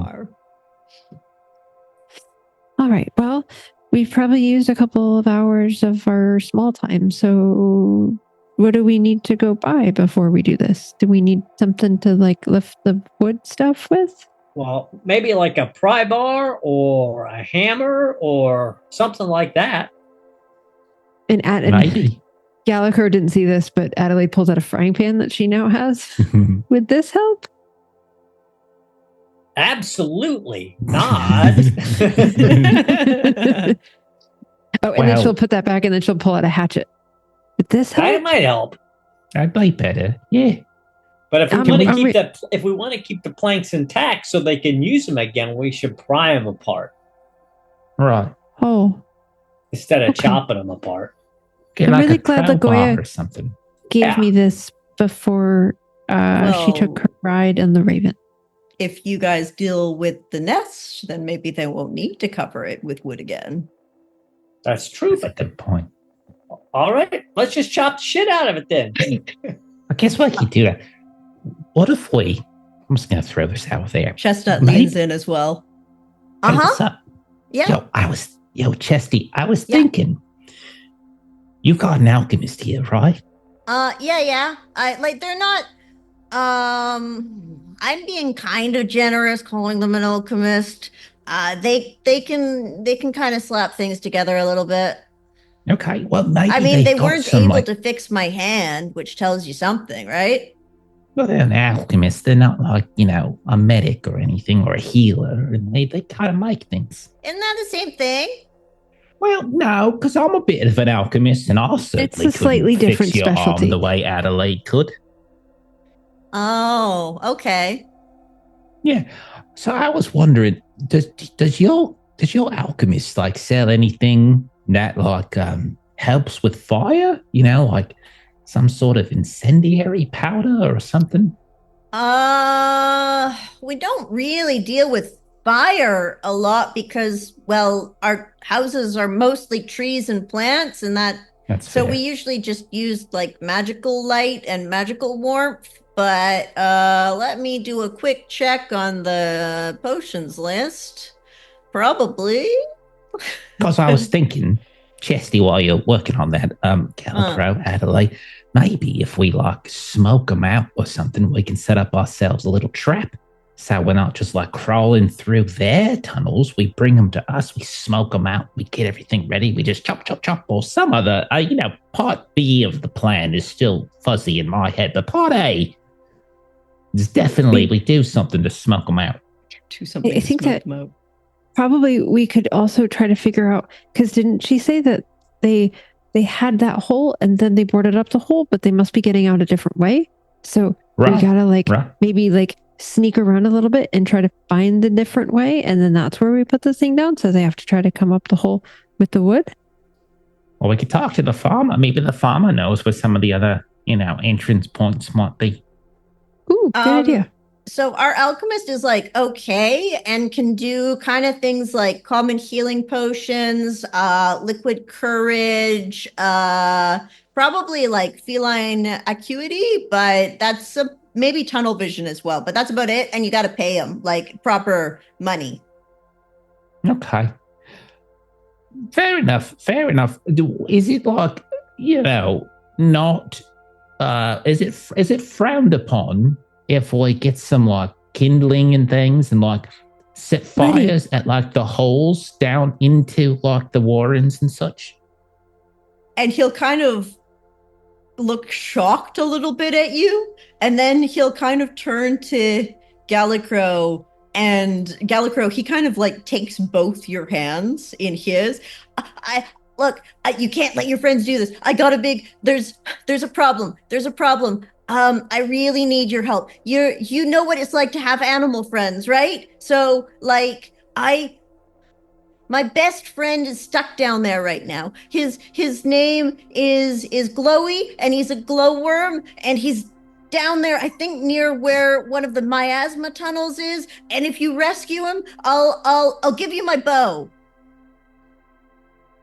[SPEAKER 3] All right. Well, we've probably used a couple of hours of our small time. So what do we need to go buy before we do this? Do we need something to like lift the wood stuff with?
[SPEAKER 4] Well, maybe like a pry bar or a hammer or something like that.
[SPEAKER 3] And
[SPEAKER 2] Maybe.
[SPEAKER 3] Gallicrow didn't see this, but Adelaide pulls out a frying pan that she now has. Would this help?
[SPEAKER 4] Absolutely not.
[SPEAKER 3] Then she'll put that back and then she'll pull out a hatchet. Would this help?
[SPEAKER 4] That might help.
[SPEAKER 2] That'd be better. Yeah.
[SPEAKER 4] But if we want to keep the planks intact so they can use them again, we should pry them apart.
[SPEAKER 2] Right.
[SPEAKER 3] Oh.
[SPEAKER 4] Instead of chopping them apart.
[SPEAKER 2] Get
[SPEAKER 3] I'm
[SPEAKER 2] like
[SPEAKER 3] really
[SPEAKER 2] a
[SPEAKER 3] glad
[SPEAKER 2] crowbar
[SPEAKER 3] Lagolla
[SPEAKER 2] or something.
[SPEAKER 3] gave me this before she took her ride in the Raven.
[SPEAKER 1] If you guys deal with the nest, then maybe they won't need to cover it with wood again.
[SPEAKER 4] That's true.
[SPEAKER 2] That's a good point.
[SPEAKER 4] All right, let's just chop the shit out of it then.
[SPEAKER 2] I guess we could do that. What if we? I'm just going to throw this out there.
[SPEAKER 1] Chestnut leans in as well.
[SPEAKER 2] Hey, what's up?
[SPEAKER 1] Yeah.
[SPEAKER 2] Chesty, I was thinking. You got an alchemist here, right?
[SPEAKER 1] Yeah. They're not. I'm being kind of generous calling them an alchemist. They can kind of slap things together a little bit.
[SPEAKER 2] Okay, well, maybe
[SPEAKER 1] I mean, they weren't able to fix my hand, which tells you something, right?
[SPEAKER 2] Well, they're an alchemist. They're not like, you know, a medic or anything or a healer. And they kind of make things.
[SPEAKER 1] Isn't that the same thing?
[SPEAKER 2] Well, no, because I'm a bit of an alchemist and I certainly
[SPEAKER 3] it's a slightly
[SPEAKER 2] couldn't
[SPEAKER 3] different
[SPEAKER 2] fix your
[SPEAKER 3] specialty.
[SPEAKER 2] arm the way Adelaide could.
[SPEAKER 1] Oh, okay.
[SPEAKER 2] Yeah. So I was wondering, does your alchemist like sell anything that like helps with fire? You know, like some sort of incendiary powder or something?
[SPEAKER 1] We don't really deal with fire a lot because, well, our houses are mostly trees and plants, and that
[SPEAKER 2] That's
[SPEAKER 1] So
[SPEAKER 2] fair.
[SPEAKER 1] we usually just use like magical light and magical warmth, but let me do a quick check on the potions list. Probably.
[SPEAKER 2] Because I was thinking, Chesty, while you're working on that, Gallicrow, Adelaide, maybe if we like smoke them out or something, we can set up ourselves a little trap. So we're not just like crawling through their tunnels. We bring them to us. We smoke them out. We get everything ready. We just chop, chop, chop. Or some other, part B of the plan is still fuzzy in my head. But part A is definitely we do something to smoke them out.
[SPEAKER 1] Do something.
[SPEAKER 3] I think that probably we could also try to figure out, because didn't she say that they had that hole and then they boarded up the hole, but they must be getting out a different way. So we gotta maybe sneak around a little bit and try to find a different way, and then that's where we put the thing down. So they have to try to come up the hole with the wood.
[SPEAKER 2] Or we could talk to the farmer. Maybe the farmer knows where some of the other, entrance points might be.
[SPEAKER 3] Ooh, good idea.
[SPEAKER 1] So our alchemist is okay and can do kind of things like common healing potions, liquid courage, probably feline acuity, but that's maybe tunnel vision as well. But that's about it, and you got to pay him proper money.
[SPEAKER 2] Okay. Fair enough. Is it not? Is it frowned upon if we get some kindling and things and set fires at the holes down into the warrens and such?
[SPEAKER 1] And he'll kind of look shocked a little bit at you, and then he'll kind of turn to Gallicrow, and Gallicrow, he kind of takes both your hands in his. You can't let your friends do this. There's a problem. I really need your help. You know what it's like to have animal friends, right? So my best friend is stuck down there right now. His name is Glowy, and he's a glowworm, and he's down there, I think near where one of the miasma tunnels is. And if you rescue him, I'll give you my bow.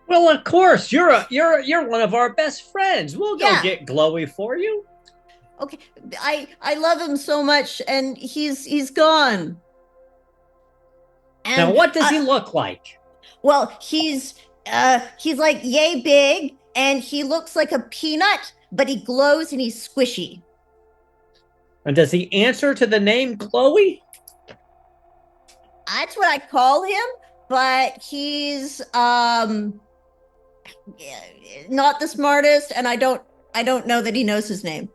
[SPEAKER 4] Well, of course, you're one of our best friends. We'll go get Glowy for you.
[SPEAKER 1] Okay, I love him so much, and he's gone. And,
[SPEAKER 4] now, what does he look like?
[SPEAKER 1] Well, he's yay big, and he looks like a peanut, but he glows and he's squishy.
[SPEAKER 4] And does he answer to the name Glowy?
[SPEAKER 1] That's what I call him, but he's not the smartest, and I don't know that he knows his name.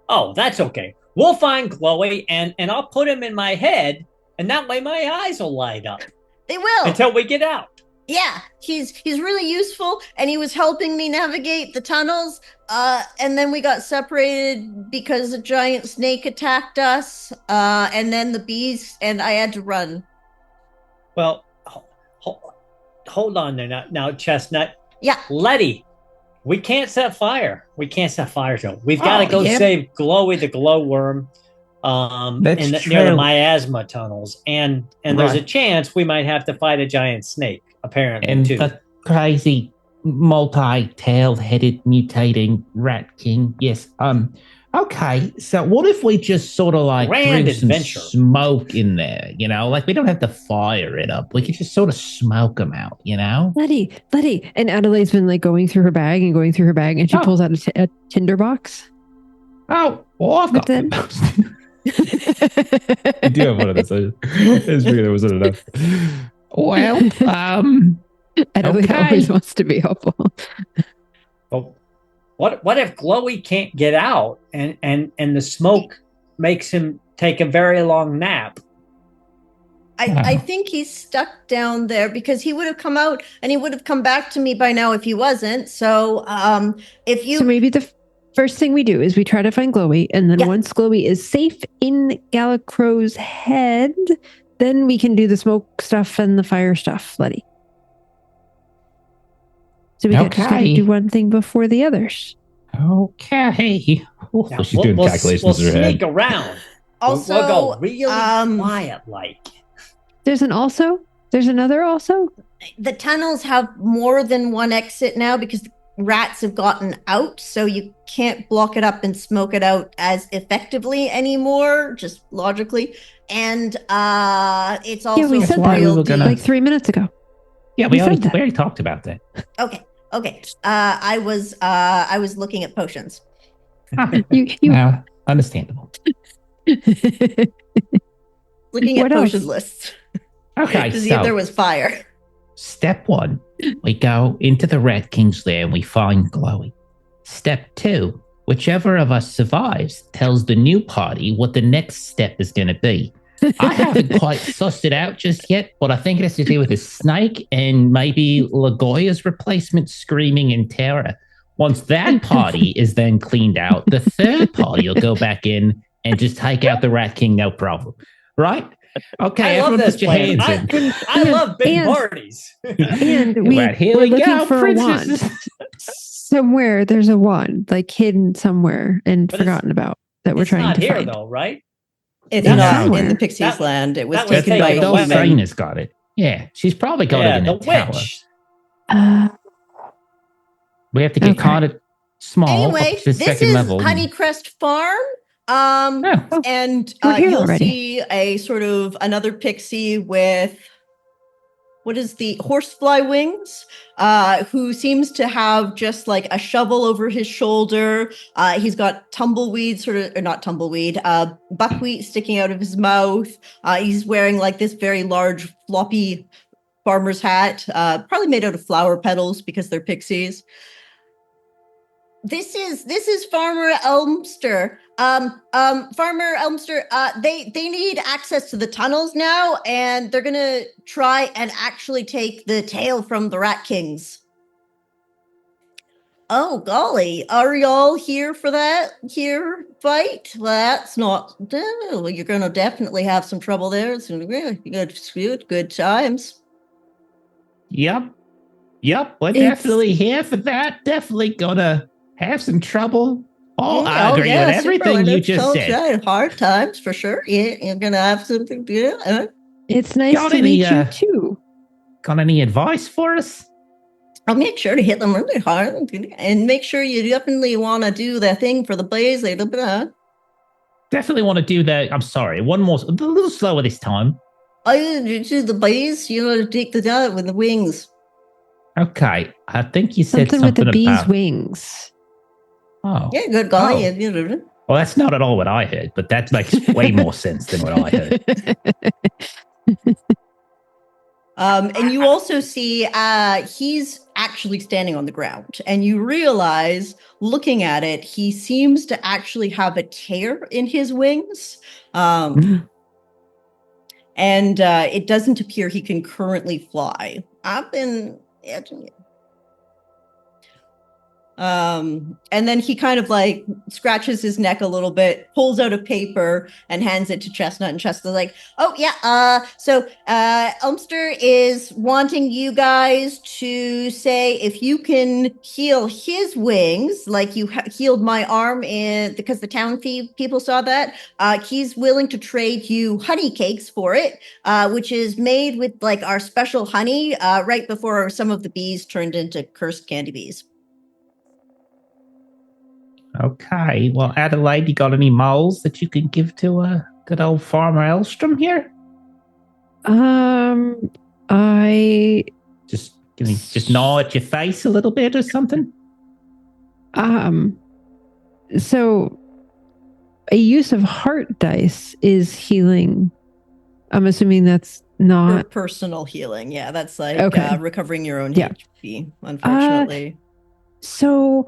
[SPEAKER 4] Oh, that's okay. We'll find Glowy, and I'll put him in my head, and that way my eyes will light up.
[SPEAKER 1] They will.
[SPEAKER 4] Until we get out.
[SPEAKER 1] Yeah, he's really useful, and he was helping me navigate the tunnels, and then we got separated because a giant snake attacked us, and then the bees, and I had to run.
[SPEAKER 4] Well, hold on there now, Chestnut.
[SPEAKER 1] Yeah.
[SPEAKER 4] Letty, we can't set fire. We can't set fire to him. We've got to go save Glowy the glowworm near the miasma tunnels. And there's a chance we might have to fight a giant snake, apparently,
[SPEAKER 2] and
[SPEAKER 4] too.
[SPEAKER 2] The crazy multi-tailed headed mutating rat king. Yes. Okay, so what if we just sort of threw some smoke in there, we don't have to fire it up. We could just sort of smoke them out,
[SPEAKER 3] Letty. And Adelaide's been going through her bag, and she pulls out a tinder box.
[SPEAKER 2] Oh, well, I've got those. I do have one of those. I just figured it wasn't enough. Well,
[SPEAKER 3] Adelaide always wants to be helpful.
[SPEAKER 4] Oh. What if Glowy can't get out and the smoke makes him take a very long nap?
[SPEAKER 1] I think he's stuck down there because he would have come out and he would have come back to me by now if he wasn't. So So
[SPEAKER 3] maybe the first thing we do is we try to find Glowy, and then once Glowy is safe in Gallicrow's head, then we can do the smoke stuff and the fire stuff, Letty. So we just got to do one thing before the others.
[SPEAKER 2] Okay.
[SPEAKER 4] Now,
[SPEAKER 2] she's doing calculations in her head.
[SPEAKER 4] Sneak around.
[SPEAKER 1] Also,
[SPEAKER 4] we'll go really quiet like.
[SPEAKER 3] There's another also?
[SPEAKER 1] The tunnels have more than one exit now because rats have gotten out, so you can't block it up and smoke it out as effectively anymore, just logically. And it's also
[SPEAKER 3] we said that.
[SPEAKER 1] real deep.
[SPEAKER 3] Like 3 minutes ago.
[SPEAKER 2] Yeah, we already talked about that.
[SPEAKER 1] Okay. I was looking at potions.
[SPEAKER 2] Well, understandable.
[SPEAKER 1] Looking at
[SPEAKER 3] What
[SPEAKER 1] potion
[SPEAKER 3] else?
[SPEAKER 1] lists.
[SPEAKER 2] Okay,
[SPEAKER 1] To see if
[SPEAKER 2] so
[SPEAKER 1] there was fire.
[SPEAKER 2] step 1, we go into the Rat King's lair and we find Glowy. Step 2, whichever of us survives tells the new party what the next step is going to be. I haven't quite sussed it out just yet, but I think it has to do with a snake and maybe Lagolla's replacement screaming in terror. Once that party is then cleaned out, the third party will go back in and just take out the Rat King, no problem. Right? Okay,
[SPEAKER 4] I love
[SPEAKER 2] everyone
[SPEAKER 4] this
[SPEAKER 2] put your
[SPEAKER 4] plan.
[SPEAKER 2] hands in.
[SPEAKER 4] I love big
[SPEAKER 3] And-
[SPEAKER 4] parties.
[SPEAKER 3] And
[SPEAKER 2] Right, here
[SPEAKER 3] we're
[SPEAKER 2] we
[SPEAKER 3] looking
[SPEAKER 2] go,
[SPEAKER 3] for
[SPEAKER 2] princesses.
[SPEAKER 3] a wand. Somewhere there's a wand, like hidden somewhere and
[SPEAKER 4] But it's-
[SPEAKER 3] forgotten about that we're
[SPEAKER 4] It's
[SPEAKER 3] trying
[SPEAKER 4] not
[SPEAKER 3] to
[SPEAKER 4] here,
[SPEAKER 3] find.
[SPEAKER 4] though, right?
[SPEAKER 1] It's
[SPEAKER 2] Yeah,
[SPEAKER 1] not
[SPEAKER 3] somewhere.
[SPEAKER 1] in the Pixies
[SPEAKER 4] That-
[SPEAKER 1] land. It was
[SPEAKER 4] that was
[SPEAKER 1] taken by
[SPEAKER 4] taken
[SPEAKER 1] a
[SPEAKER 4] away.
[SPEAKER 1] human.
[SPEAKER 2] Raina's got it. Yeah, she's probably got it in
[SPEAKER 4] the
[SPEAKER 2] a tower.
[SPEAKER 4] witch.
[SPEAKER 2] We have to get
[SPEAKER 3] Okay.
[SPEAKER 2] kind of small
[SPEAKER 1] Anyway,
[SPEAKER 2] up to the
[SPEAKER 1] this
[SPEAKER 2] second
[SPEAKER 1] is
[SPEAKER 2] level.
[SPEAKER 1] Honeycrest Farm.
[SPEAKER 2] Yeah.
[SPEAKER 1] And
[SPEAKER 3] We're here
[SPEAKER 1] you'll
[SPEAKER 3] already.
[SPEAKER 1] see a sort of another pixie with what is the horsefly wings, who seems to have just like a shovel over his shoulder. He's got tumbleweed, or not tumbleweed, buckwheat sticking out of his mouth. He's wearing like this very large floppy farmer's hat, probably made out of flower petals because they're pixies. This is Farmer Elmster. Farmer Elmster, they need access to the tunnels now, and they're gonna try and actually take the tail from the Rat Kings. Oh golly, are y'all here for that here fight? Well, that's not. Oh, you're gonna definitely have some trouble there. It's gonna be good times.
[SPEAKER 2] Yep. We're
[SPEAKER 3] It's-
[SPEAKER 2] definitely here for that. Definitely gonna have some trouble. Oh, I agree with
[SPEAKER 1] super.
[SPEAKER 2] everything you just said.
[SPEAKER 1] Yeah, hard times for sure. Yeah, you're gonna have something to do.
[SPEAKER 3] It's nice
[SPEAKER 2] Got
[SPEAKER 3] to
[SPEAKER 2] any,
[SPEAKER 3] meet you too.
[SPEAKER 2] Got any advice for us?
[SPEAKER 1] I'll make sure to hit them really hard and make sure you definitely want to do the thing for the blaze.
[SPEAKER 2] Definitely want to do that. I'm sorry. One more, a little slower this time.
[SPEAKER 1] I do the blaze. You know, to take the dot with the wings.
[SPEAKER 2] Okay. I think you said
[SPEAKER 3] Something with the bee's
[SPEAKER 2] about.
[SPEAKER 3] wings.
[SPEAKER 2] Oh.
[SPEAKER 1] Yeah, good guy.
[SPEAKER 2] Oh.
[SPEAKER 1] Yeah, you know.
[SPEAKER 2] Well, that's not at all what I heard, but that makes way more sense than what I heard.
[SPEAKER 1] And you also see he's actually standing on the ground, and you realize, looking at it, he seems to actually have a tear in his wings. And it doesn't appear he can currently fly. And then he kind of like scratches his neck a little bit, pulls out a paper and hands it to Chestnut, and Chestnut's like, oh yeah, so Elmster is wanting you guys to say if you can heal his wings, like you healed my arm because the town people saw that, he's willing to trade you honey cakes for it, which is made with like our special honey right before some of the bees turned into cursed candy bees.
[SPEAKER 2] Okay. Well, Adelaide, you got any moles that you can give to good old Farmer Elstrom here?
[SPEAKER 3] I
[SPEAKER 2] Just gnaw at your face a little bit or something?
[SPEAKER 3] So a use of heart dice is healing. I'm assuming that's
[SPEAKER 1] For
[SPEAKER 3] not
[SPEAKER 1] personal healing, yeah, that's like
[SPEAKER 3] Okay.
[SPEAKER 1] recovering your own
[SPEAKER 3] Yeah.
[SPEAKER 1] HP, unfortunately.
[SPEAKER 3] so.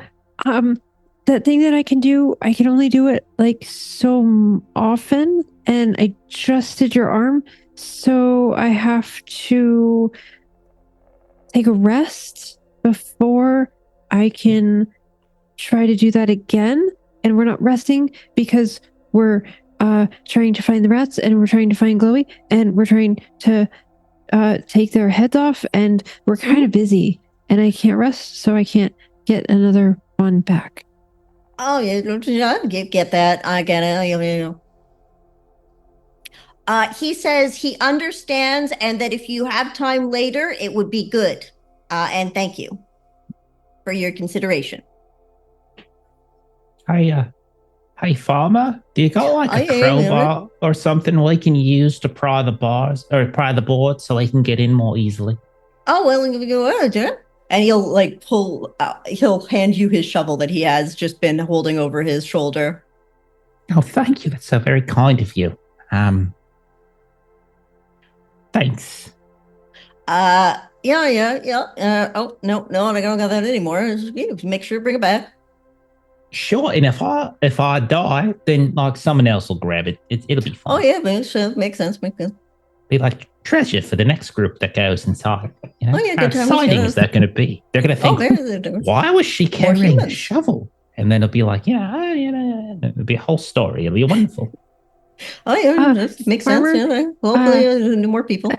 [SPEAKER 3] That thing that I can do, I can only do it like so often, and I just did your arm, so I have to take a rest before I can try to do that again. And we're not resting because we're trying to find the rats, and we're trying to find Glowy, and we're trying to take their heads off, and we're kind of busy, and I can't rest, so I can't get another one back.
[SPEAKER 1] Oh yeah, I get that. I get it. You know. He says he understands, and that if you have time later, it would be good. And thank you. for your consideration.
[SPEAKER 2] Hey, farmer, do you got like a
[SPEAKER 1] Aye, aye,
[SPEAKER 2] crowbar or something we can use to pry the bars or pry the board so they can get in more easily?
[SPEAKER 1] Oh, well, and he'll like pull, he'll hand you his shovel that he has just been holding over his shoulder.
[SPEAKER 2] Oh, thank you. That's so very kind of you. Thanks.
[SPEAKER 1] Yeah. Oh, no, I don't got that anymore. Make sure to bring it back.
[SPEAKER 2] Sure, and if I die, then like someone else will grab it. It'll be fine.
[SPEAKER 1] Oh, yeah, makes sense.
[SPEAKER 2] Be like treasure for the next group that goes inside. You know?
[SPEAKER 1] Oh, yeah,
[SPEAKER 2] How
[SPEAKER 1] good times,
[SPEAKER 2] exciting
[SPEAKER 1] yeah.
[SPEAKER 2] is that going to be? They're going to think, why was she carrying a
[SPEAKER 1] humans.
[SPEAKER 2] shovel? And then it'll be like, it'll be a whole story. It'll be wonderful.
[SPEAKER 1] Oh, yeah, that makes sense.
[SPEAKER 3] Farmer,
[SPEAKER 1] Yeah, hopefully, more people.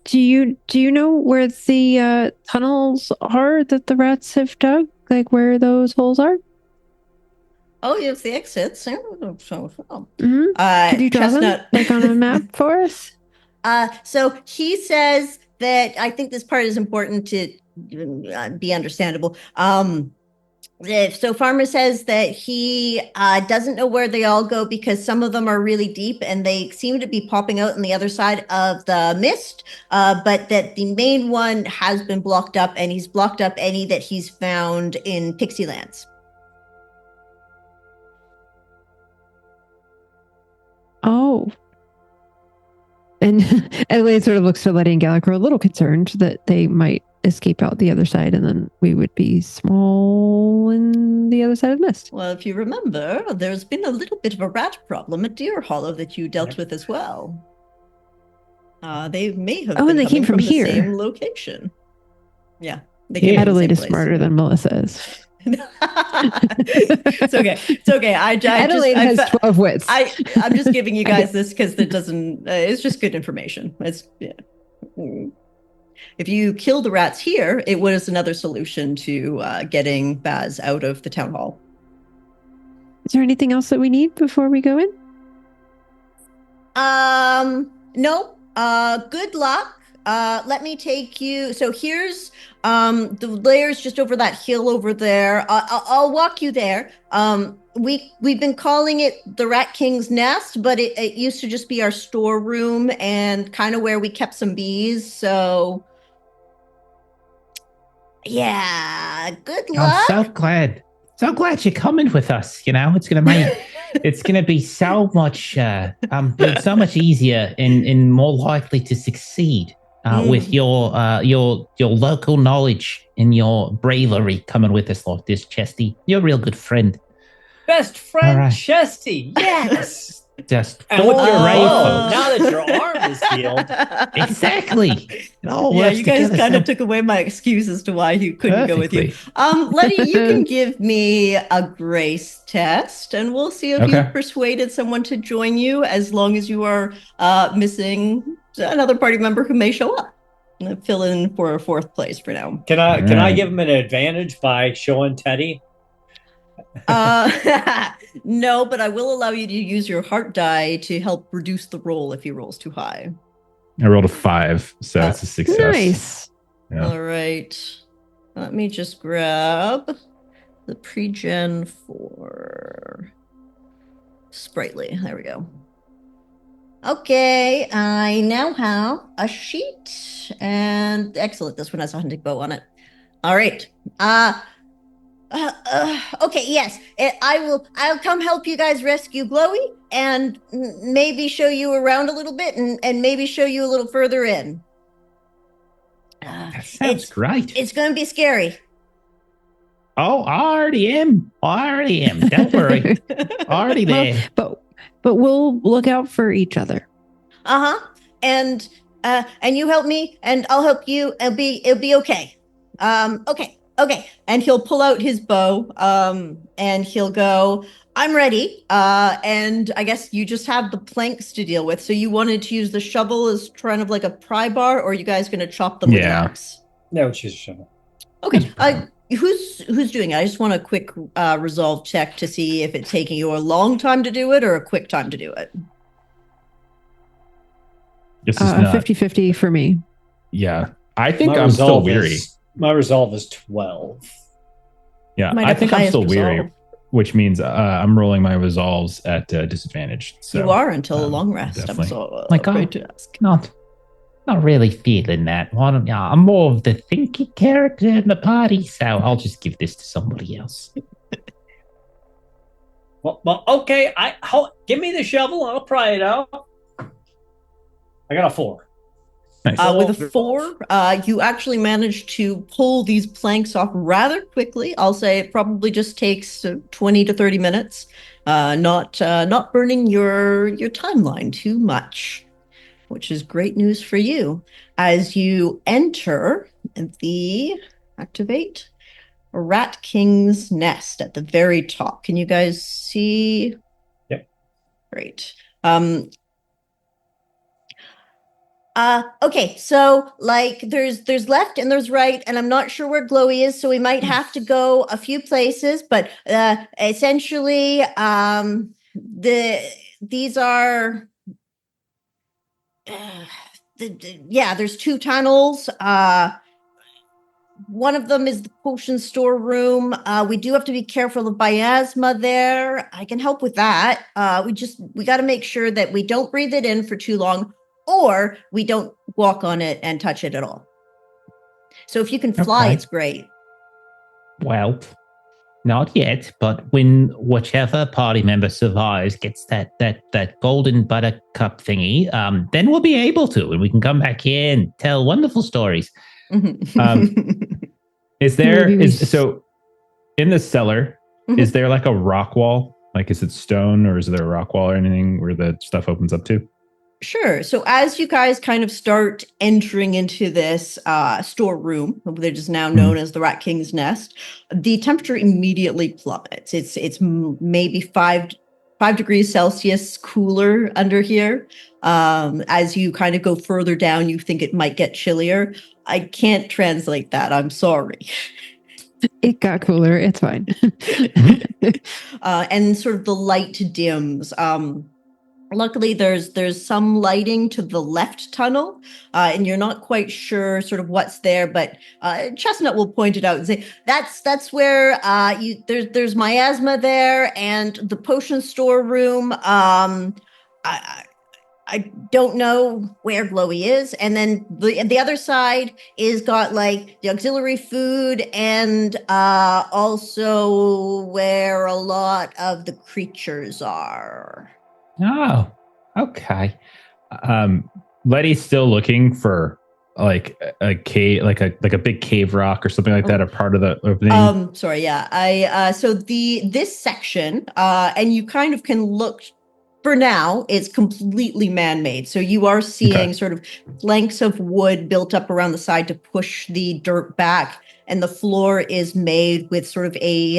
[SPEAKER 3] Do you know where the tunnels are that the rats have dug? Like where those holes are?
[SPEAKER 1] Oh, yes, the exits.
[SPEAKER 3] Mm-hmm. Could you draw
[SPEAKER 1] Chestnut.
[SPEAKER 3] them like on a map for us?
[SPEAKER 1] So he says that I think this part is important to be understandable. So Farmer says that he doesn't know where they all go because some of them are really deep and they seem to be popping out on the other side of the mist, but that the main one has been blocked up and he's blocked up any that he's found in Pixie Lands.
[SPEAKER 3] Oh. And Elaine sort of looks to Letty and Gallicrow a little concerned that they might escape out the other side and then we would be small in the other side of the mist.
[SPEAKER 1] Well, if you remember, there's been a little bit of a rat problem at Deer Hollow that you dealt with as well. They may have been
[SPEAKER 3] and they came from
[SPEAKER 1] the
[SPEAKER 3] here.
[SPEAKER 1] Same location. Yeah.
[SPEAKER 3] Adelaide is smarter than Melissa is.
[SPEAKER 1] It's okay.
[SPEAKER 3] Adelaide has 12 wits.
[SPEAKER 1] I'm just giving you guys this because it doesn't. It's just good information. If you kill the rats here, it was another solution to getting Baz out of the town hall.
[SPEAKER 3] Is there anything else that we need before we go in?
[SPEAKER 1] No. Good luck. Let me take you. So here's the layers just over that hill over there. I'll walk you there. We've been calling it the Rat King's Nest, but it used to just be our storeroom and kind of where we kept some bees. So yeah, good luck.
[SPEAKER 2] I'm so glad you're coming with us. You know, it's gonna be so much so much easier and more likely to succeed with your local knowledge and your bravery coming with us like this, Chesty. You're a real good friend.
[SPEAKER 4] Best friend,
[SPEAKER 2] right.
[SPEAKER 4] Chesty. Yes.
[SPEAKER 2] Just
[SPEAKER 4] and with your
[SPEAKER 2] now
[SPEAKER 4] that your arm is healed.
[SPEAKER 2] Exactly.
[SPEAKER 1] Yeah, you guys kind of took away my excuse as to why he couldn't go with you. Letty, you can give me a grace test, and we'll see if you've persuaded someone to join you, as long as you are missing another party member who may show up. I'm gonna fill in for a fourth place for now.
[SPEAKER 4] Can I give him an advantage by showing Teddy?
[SPEAKER 1] No, but I will allow you to use your heart die to help reduce the roll if he rolls too high.
[SPEAKER 2] I rolled a 5, so it's a success.
[SPEAKER 3] Nice.
[SPEAKER 2] Yeah.
[SPEAKER 1] All right. Let me just grab the pre-gen for Sprightly. There we go. Okay, I now have a sheet, and excellent. This one has a hunting bow on it. All right. Okay, yes. I'll come help you guys rescue Glowy and maybe show you around a little bit and maybe show you a little further in.
[SPEAKER 2] That sounds great.
[SPEAKER 1] It's going to be scary.
[SPEAKER 2] Oh, I already am. Don't worry. Already there.
[SPEAKER 3] But we'll look out for each other.
[SPEAKER 1] And you help me and I'll help you. It'll be okay. Okay. And he'll pull out his bow, and he'll go, I'm ready. And I guess you just have the planks to deal with. So you wanted to use the shovel as kind of like a pry bar, or are you guys going to chop them with an axe?
[SPEAKER 4] No, it's just a shovel.
[SPEAKER 1] Okay. Who's doing it? I just want a quick resolve check to see if it's taking you a long time to do it or a quick time to do it.
[SPEAKER 2] This is not
[SPEAKER 3] 50-50 for me.
[SPEAKER 2] Yeah. I think I'm still weary.
[SPEAKER 4] My resolve is 12.
[SPEAKER 2] Yeah,
[SPEAKER 1] Might
[SPEAKER 2] I
[SPEAKER 1] have the
[SPEAKER 2] think I'm still
[SPEAKER 1] highest
[SPEAKER 2] weary,
[SPEAKER 1] resolve.
[SPEAKER 2] which means I'm rolling my resolves at disadvantage. So
[SPEAKER 1] You are until a long rest. I'm
[SPEAKER 2] definitely.
[SPEAKER 1] so
[SPEAKER 2] My God.
[SPEAKER 1] afraid to ask.
[SPEAKER 2] Not really feeling that one. Yeah, I'm more of the thinking character in the party, so I'll just give this to somebody else.
[SPEAKER 4] Well, okay. Give me the shovel. I'll pry it out. I got a 4.
[SPEAKER 2] Nice.
[SPEAKER 1] With a 4, you actually manage to pull these planks off rather quickly. I'll say it probably just takes 20 to 30 minutes, not burning your timeline too much, which is great news for you. As you enter the activate Rat King's nest at the very top. Can you guys see?
[SPEAKER 4] Yep.
[SPEAKER 1] Great. Okay, so like there's left and there's right, and I'm not sure where Glowy is, so we might have to go a few places, but essentially these are there's 2 tunnels. One of them is the potion storeroom. We do have to be careful of miasma there. I can help with that. We got to make sure that we don't breathe it in for too long, or we don't walk on it and touch it at all. So if you can fly,
[SPEAKER 2] Okay.
[SPEAKER 1] it's great.
[SPEAKER 2] Well, not yet, but when whichever party member survives gets that golden buttercup thingy, then we'll be able to, and we can come back here and tell wonderful stories. So in the cellar, is there like a rock wall? Like, is it stone, or is there a rock wall or anything where the stuff opens up to?
[SPEAKER 1] Sure. So as you guys kind of start entering into this storeroom, that is now known as the Rat King's Nest, the temperature immediately plummets. It's maybe 5 degrees Celsius cooler under here. As you kind of go further down, you think it might get chillier. I can't translate that. I'm sorry.
[SPEAKER 3] It got cooler. It's fine.
[SPEAKER 1] And sort of the light dims. Luckily, there's some lighting to the left tunnel, and you're not quite sure sort of what's there, but Chestnut will point it out and say that's where there's miasma there, and the potion storeroom. I don't know where Glowy is, and then the other side is got like the auxiliary food, and also where a lot of the creatures are.
[SPEAKER 2] Oh, okay. Letty's still looking for like a cave, like a big cave rock or something like that, or part of the opening.
[SPEAKER 1] Sorry, yeah. So this section, and you kind of can look. For now, it's completely man-made. So you are seeing sort of planks of wood built up around the side to push the dirt back, and the floor is made with sort of a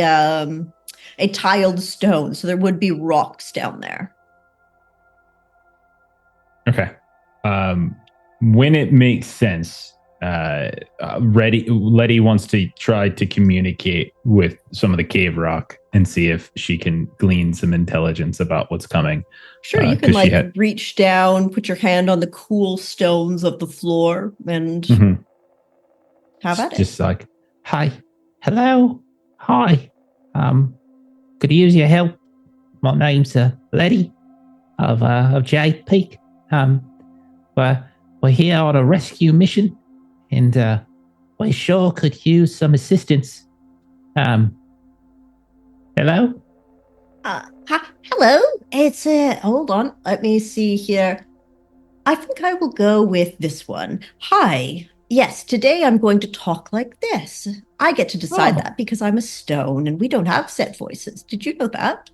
[SPEAKER 1] tiled stone. So there would be rocks down there.
[SPEAKER 2] Okay. When it makes sense, Letty wants to try to communicate with some of the cave rock and see if she can glean some intelligence about what's coming.
[SPEAKER 1] Sure, you can reach down, put your hand on the cool stones of the floor, and have at it.
[SPEAKER 2] Just like, hi, hello, hi. Could use your help. My name's Letty of Jade Peak. We're here on a rescue mission, and we sure could use some assistance. Hello?
[SPEAKER 1] Hello. It's hold on. Let me see here. I think I will go with this one. Hi. Yes, today I'm going to talk like this. I get to decide that because I'm a stone and we don't have set voices. Did you know that?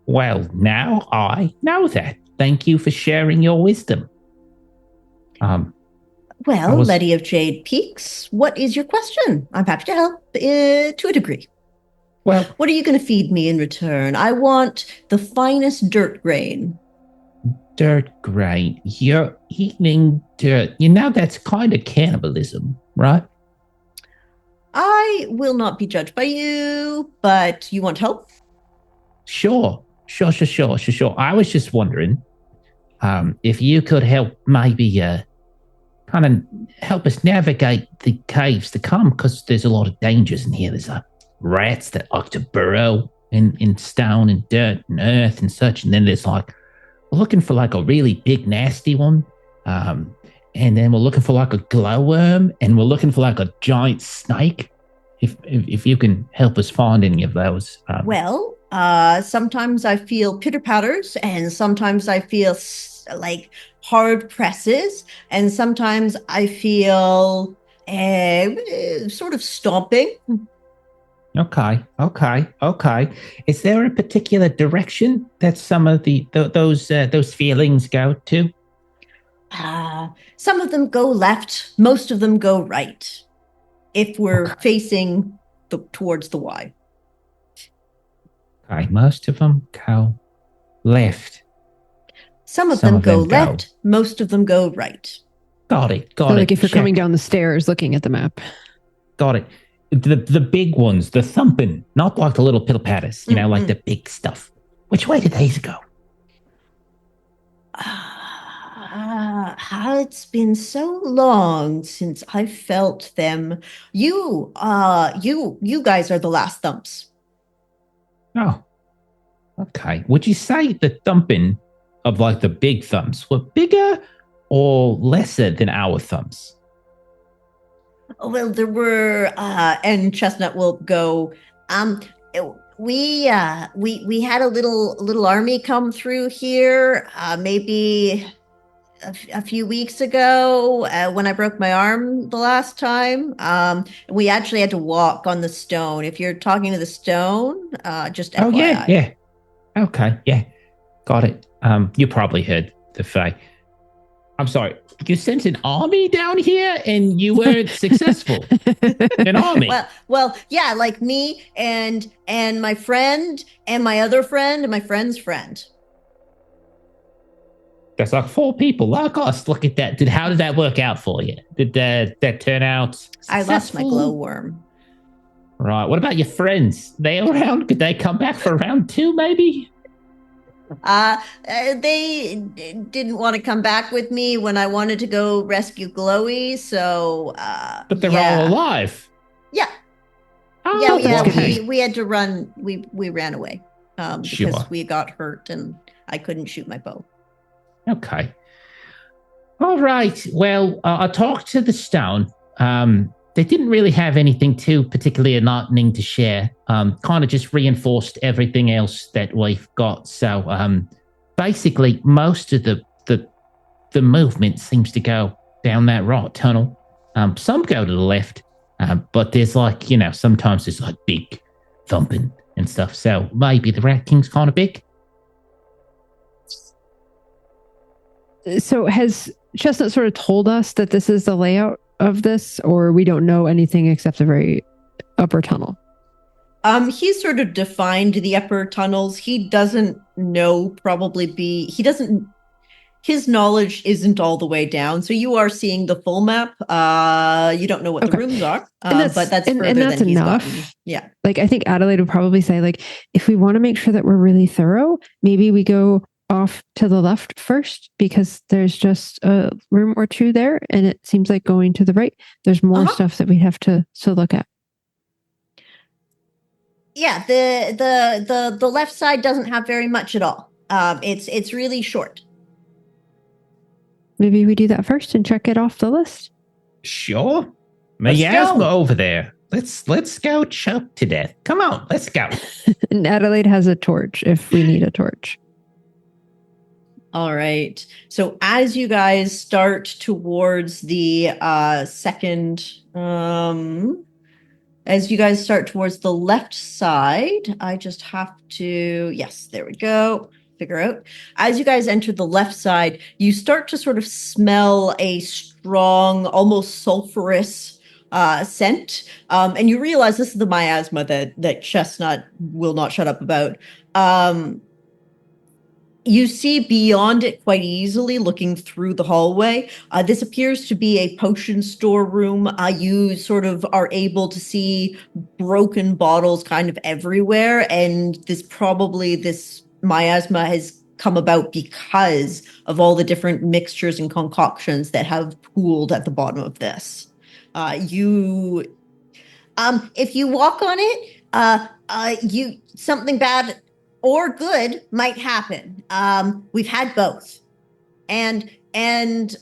[SPEAKER 2] Well, now I know that. Thank you for sharing your wisdom.
[SPEAKER 1] Letty of Jade Peaks, what is your question? I'm happy to help to a degree.
[SPEAKER 2] Well,
[SPEAKER 1] what are you going to feed me in return? I want the finest dirt grain.
[SPEAKER 2] Dirt grain? You're eating dirt. You know, that's kind of cannibalism, right?
[SPEAKER 1] I will not be judged by you, but you want help?
[SPEAKER 2] Sure. I was just wondering if you could help maybe kind of help us navigate the caves to come, because there's a lot of dangers in here. There's rats that like to burrow in stone and dirt and earth and such. And then there's like, we're looking for like a really big, nasty one. And then we're looking for like a glowworm, and we're looking for like a giant snake. If you can help us find any of those.
[SPEAKER 1] Well, sometimes I feel pitter patters, and sometimes I feel like hard presses, and sometimes I feel sort of stomping.
[SPEAKER 2] Okay. Is there a particular direction that some of those feelings go to?
[SPEAKER 1] Some of them go left, most of them go right. If we're facing towards the Y.
[SPEAKER 2] Okay, most of them go left.
[SPEAKER 1] Some of them go left, most of them go right.
[SPEAKER 2] Got it.
[SPEAKER 3] So like if you're coming down the stairs looking at the map.
[SPEAKER 2] Got it. The big ones, the thumping, not like the little pitter patters, like the big stuff. Which way did these go?
[SPEAKER 1] It's been so long since I felt them. You guys are the last thumps.
[SPEAKER 2] Oh, okay. Would you say the thumping of like the big thumps were bigger or lesser than our thumps?
[SPEAKER 1] Well, there were, and Chestnut will go. We had a little army come through here, maybe a few weeks ago when I broke my arm the last time. We actually had to walk on the stone. If you're talking to the stone, just FYI.
[SPEAKER 2] Oh yeah. Okay, yeah, got it. You probably heard the Fae. I'm sorry. You sent an army down here and you weren't successful. An army.
[SPEAKER 1] Well, yeah, like me and my friend and my other friend and my friend's friend.
[SPEAKER 2] That's like 4 people like us. Look at that. How did that work out for you? Did that turn out successful?
[SPEAKER 1] I lost my glowworm.
[SPEAKER 2] Right. What about your friends? They around? Could they come back for round 2, maybe?
[SPEAKER 1] They didn't want to come back with me when I wanted to go rescue Glowy, so
[SPEAKER 2] but they're all alive.
[SPEAKER 1] Yeah.
[SPEAKER 2] Oh,
[SPEAKER 1] yeah. We had to run. We ran away because we got hurt and I couldn't shoot my bow.
[SPEAKER 2] Okay. All right. Well, I talked to the stone. They didn't really have anything too particularly enlightening to share. Kind of just reinforced everything else that we've got. So basically, most of the movement seems to go down that right tunnel. Some go to the left, but there's like, sometimes there's like big thumping and stuff. So maybe the Rat King's kind of big.
[SPEAKER 3] So has Chestnut sort of told us that this is the layout of this, or we don't know anything except the very upper tunnel?
[SPEAKER 1] He's sort of defined the upper tunnels. He doesn't know his knowledge isn't all the way down. So you are seeing the full map. You don't know what the rooms are, but that's further than he's gotten. Yeah.
[SPEAKER 3] Like, I think Adelaide would probably say, like, if we want to make sure that we're really thorough, maybe we go off to the left first, because there's just a room or two there, and it seems like going to the right, there's more stuff that we have to look at.
[SPEAKER 1] Yeah, the left side doesn't have very much at all. It's really short.
[SPEAKER 3] Maybe we do that first and check it off the list.
[SPEAKER 2] Sure. Miasma over there. Let's go choke to death. Come on, let's go.
[SPEAKER 3] And Adelaide has a torch if we need a torch.
[SPEAKER 1] All right. So as you guys start towards the second, as you guys start towards the left side, I just have to, yes, there we go. Figure out. As you guys enter the left side, you start to sort of smell a strong, almost sulfurous scent. And you realize this is the miasma that Chestnut will not shut up about. You see beyond it quite easily, looking through the hallway. This appears to be a potion storeroom. You sort of are able to see broken bottles kind of everywhere, and this miasma has come about because of all the different mixtures and concoctions that have pooled at the bottom of this. If you walk on it, something bad or good might happen. We've had both, and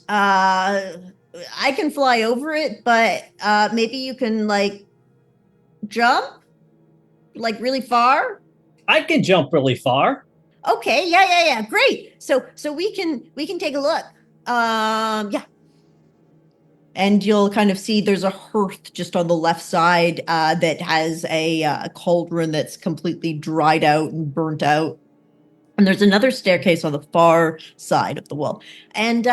[SPEAKER 1] I can fly over it, but maybe you can like jump like really far.
[SPEAKER 4] I can jump really far.
[SPEAKER 1] Okay, yeah, great. So we can take a look. Yeah. And you'll kind of see there's a hearth just on the left side that has a cauldron that's completely dried out and burnt out. And there's another staircase on the far side of the wall. And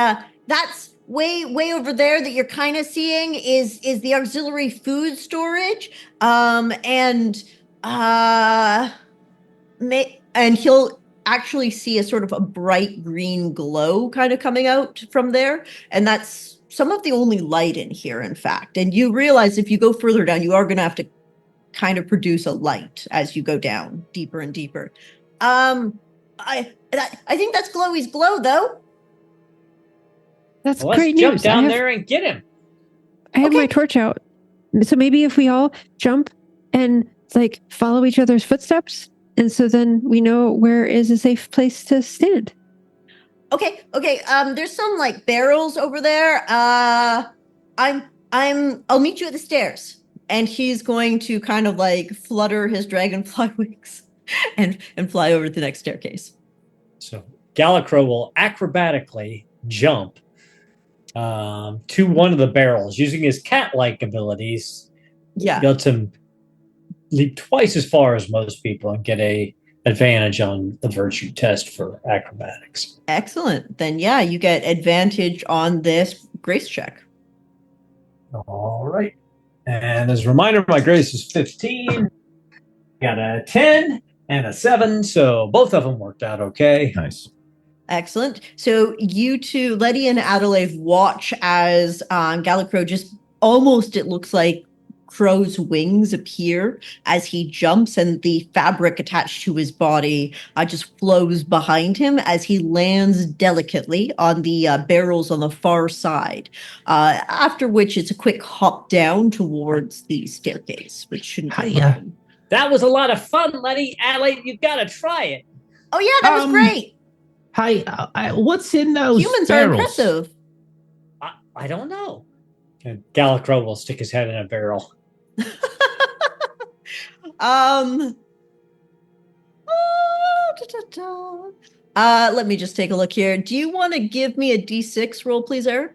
[SPEAKER 1] that's way over there that you're kind of seeing is the auxiliary food storage. And he'll actually see a sort of a bright green glow kind of coming out from there. And that's some of the only light in here, in fact. And you realize if you go further down, you are going to have to kind of produce a light as you go down deeper and deeper. I think that's Glowy's glow, though.
[SPEAKER 3] That's
[SPEAKER 4] Well,
[SPEAKER 3] great
[SPEAKER 4] let's jump
[SPEAKER 3] news.
[SPEAKER 4] down there and get him.
[SPEAKER 3] I have
[SPEAKER 1] Okay.
[SPEAKER 3] my torch out. So maybe if we all jump and like follow each other's footsteps, and so then we know where is a safe place to stand.
[SPEAKER 1] Okay. There's some like barrels over there. I'll meet you at the stairs. And he's going to kind of like flutter his dragonfly wings and fly over to the next staircase.
[SPEAKER 4] So Gallicrow will acrobatically jump to one of the barrels using his cat-like abilities.
[SPEAKER 1] Yeah.
[SPEAKER 4] Lets him leap twice as far as most people and get a advantage on the virtue test for acrobatics.
[SPEAKER 1] Excellent. Then yeah, you get advantage on this grace check.
[SPEAKER 4] All right. And as a reminder, my grace is 15. Got a 10 and a 7, so both of them worked out okay.
[SPEAKER 2] Nice.
[SPEAKER 1] Excellent. So you two, Letty and Adelaide, watch as Gallicrow just almost, it looks like, Crow's wings appear as he jumps, and the fabric attached to his body just flows behind him as he lands delicately on the barrels on the far side. After which, it's a quick hop down towards the staircase, which shouldn't be
[SPEAKER 2] Hiya.
[SPEAKER 1] fun.
[SPEAKER 4] That was a lot of fun, Letty. Adelaide, you've got to try it.
[SPEAKER 1] Oh yeah, that was great.
[SPEAKER 2] Hi, what's in those
[SPEAKER 1] Humans
[SPEAKER 2] barrels?
[SPEAKER 1] are impressive.
[SPEAKER 4] I don't know. And Gallicrow will stick his head in a barrel.
[SPEAKER 1] Let me just take a look here. Do you want to give me a D6 roll, please, Eric?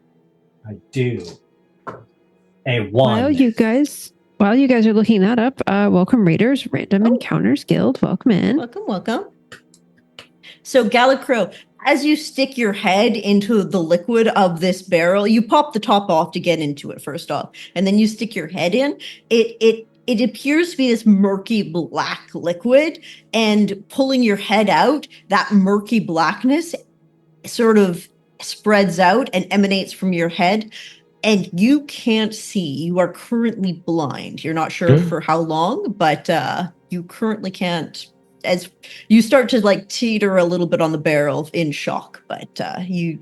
[SPEAKER 4] I do. A 1.
[SPEAKER 3] While you guys are looking that up, welcome Raiders, Random Encounters Guild. Welcome in.
[SPEAKER 1] Welcome. So Gallicrow, as you stick your head into the liquid of this barrel, you pop the top off to get into it first off, and then you stick your head in. It appears to be this murky black liquid, and pulling your head out, that murky blackness sort of spreads out and emanates from your head, and you can't see. You are currently blind. You're not sure for how long, but you currently can't. As you start to like teeter a little bit on the barrel in shock, but you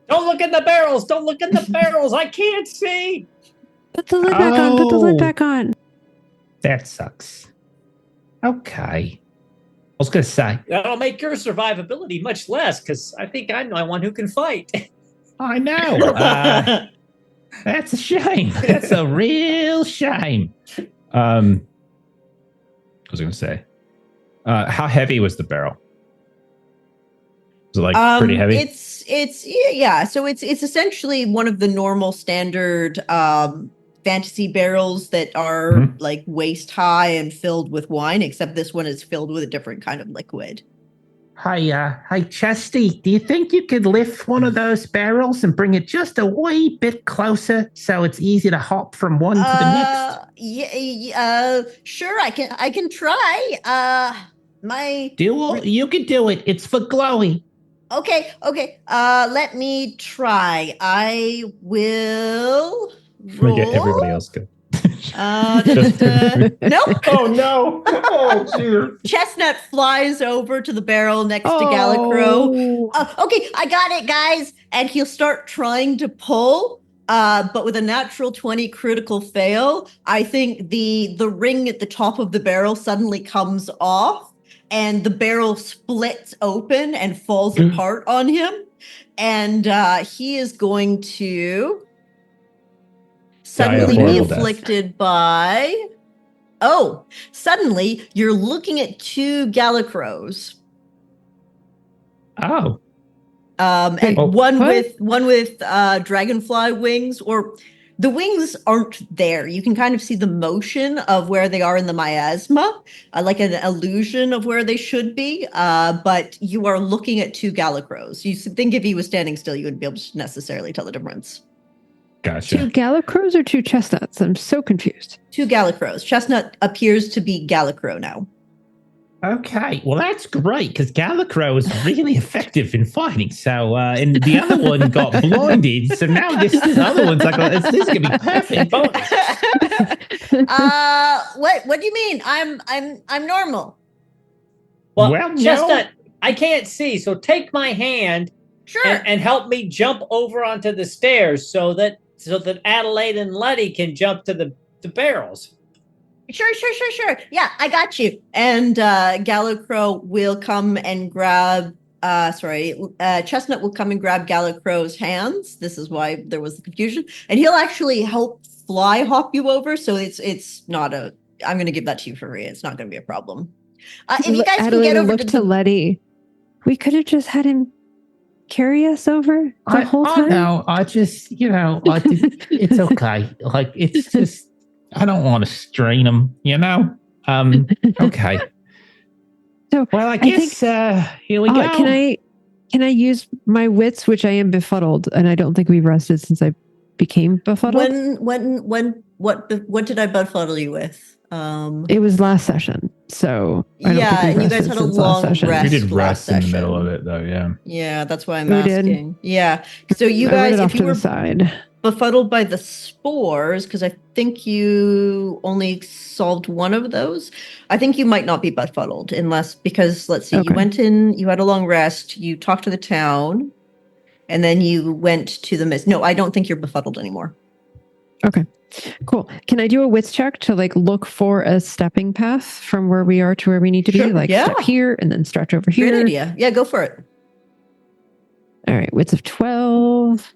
[SPEAKER 4] Don't look in the barrels. Don't look in the barrels. I can't see.
[SPEAKER 3] Put the lid back on. Put the lid back on.
[SPEAKER 2] That sucks. Okay. I was going to say.
[SPEAKER 4] That'll make your survivability much less, because I think I'm the one who can fight.
[SPEAKER 2] I know. That's a shame. That's a real shame. I was going to say. How heavy was the barrel? Was it like pretty heavy?
[SPEAKER 1] It's yeah. So it's essentially one of the normal standard fantasy barrels that are like waist high and filled with wine, except this one is filled with a different kind of liquid.
[SPEAKER 2] Hi, Chesty. Do you think you could lift one of those barrels and bring it just a wee bit closer so it's easy to hop from one to the next?
[SPEAKER 1] Yeah, sure. I can try.
[SPEAKER 2] You can do it. It's for Glowy.
[SPEAKER 1] Okay. Let me try. I will roll.
[SPEAKER 2] Everybody else go.
[SPEAKER 1] Nope.
[SPEAKER 2] Oh no! Oh dear.
[SPEAKER 1] Chestnut flies over to the barrel next to
[SPEAKER 3] Oh.
[SPEAKER 1] Gallicrow. Okay, I got it, guys. And he'll start trying to pull. But with a natural 20 critical fail, I think the ring at the top of the barrel suddenly comes off, and the barrel splits open and falls apart on him. And he is going to suddenly be
[SPEAKER 2] horrible death.
[SPEAKER 1] afflicted by. Oh, suddenly you're looking at two Gallicrows.
[SPEAKER 2] Oh.
[SPEAKER 1] And
[SPEAKER 3] Oh,
[SPEAKER 1] one
[SPEAKER 3] what?
[SPEAKER 1] with dragonfly wings, or the wings aren't there. You can kind of see the motion of where they are in the miasma, like an illusion of where they should be. But you are looking at two Gallicrows. You think if he was standing still, you wouldn't be able to necessarily tell the difference.
[SPEAKER 2] Gotcha.
[SPEAKER 3] Two Gallicrows or two chestnuts? I'm so confused.
[SPEAKER 1] Two Gallicrows. Chestnut appears to be Gallicrow now.
[SPEAKER 2] Okay, well that's great because Gallicrow is really effective in fighting. So, and the other one got blinded. So now this other one's like, this is gonna be perfect bonus.
[SPEAKER 1] What do you mean? I'm normal.
[SPEAKER 4] Well,
[SPEAKER 2] Well, no.
[SPEAKER 4] Chestnut, I can't see, so take my hand
[SPEAKER 1] Sure.
[SPEAKER 4] and help me jump over onto the stairs so that Adelaide and Letty can jump to the barrels.
[SPEAKER 1] Sure. Yeah, I got you. And Gallicrow will come and grab. Chestnut will come and grab Gallicrow's hands. This is why there was the confusion, and he'll actually help fly hop you over. So it's not a. I'm going to give that to you for free. It's not going to be a problem. If you guys
[SPEAKER 3] Adelaide
[SPEAKER 1] can get over
[SPEAKER 3] looked to Letty. We could have just had him carry us over the whole time.
[SPEAKER 2] No, I just, it's okay. Like, it's just, I don't want to strain them, Okay.
[SPEAKER 3] So
[SPEAKER 2] well, I guess here we go.
[SPEAKER 3] Can I use my wits, which I am befuddled, and I don't think we've rested since I became befuddled.
[SPEAKER 1] What did I befuddle you with?
[SPEAKER 3] It was last session, so I don't think
[SPEAKER 1] and
[SPEAKER 3] we
[SPEAKER 1] you guys
[SPEAKER 3] rested
[SPEAKER 1] had a
[SPEAKER 3] since last
[SPEAKER 1] long
[SPEAKER 3] session.
[SPEAKER 1] rest.
[SPEAKER 2] We did rest in the
[SPEAKER 1] session.
[SPEAKER 2] middle of it, though. Yeah.
[SPEAKER 1] Yeah, that's why I'm
[SPEAKER 3] We did.
[SPEAKER 1] asking. Yeah, so you
[SPEAKER 3] I read
[SPEAKER 1] guys,
[SPEAKER 3] it off
[SPEAKER 1] if you
[SPEAKER 3] to
[SPEAKER 1] were
[SPEAKER 3] the side.
[SPEAKER 1] befuddled by the spores, because I think you only solved one of those. I think you might not be befuddled because let's see,
[SPEAKER 3] Okay.
[SPEAKER 1] you went in, you had a long rest, you talked to the town, and then you went to the mist. No, I don't think you're befuddled anymore.
[SPEAKER 3] Okay, cool. Can I do a wits check to look for a stepping path from where we are to where we need to be?
[SPEAKER 1] Sure, yeah.
[SPEAKER 3] Step here and then stretch over here.
[SPEAKER 1] Great idea. Yeah, go for it.
[SPEAKER 3] All right, wits of 12.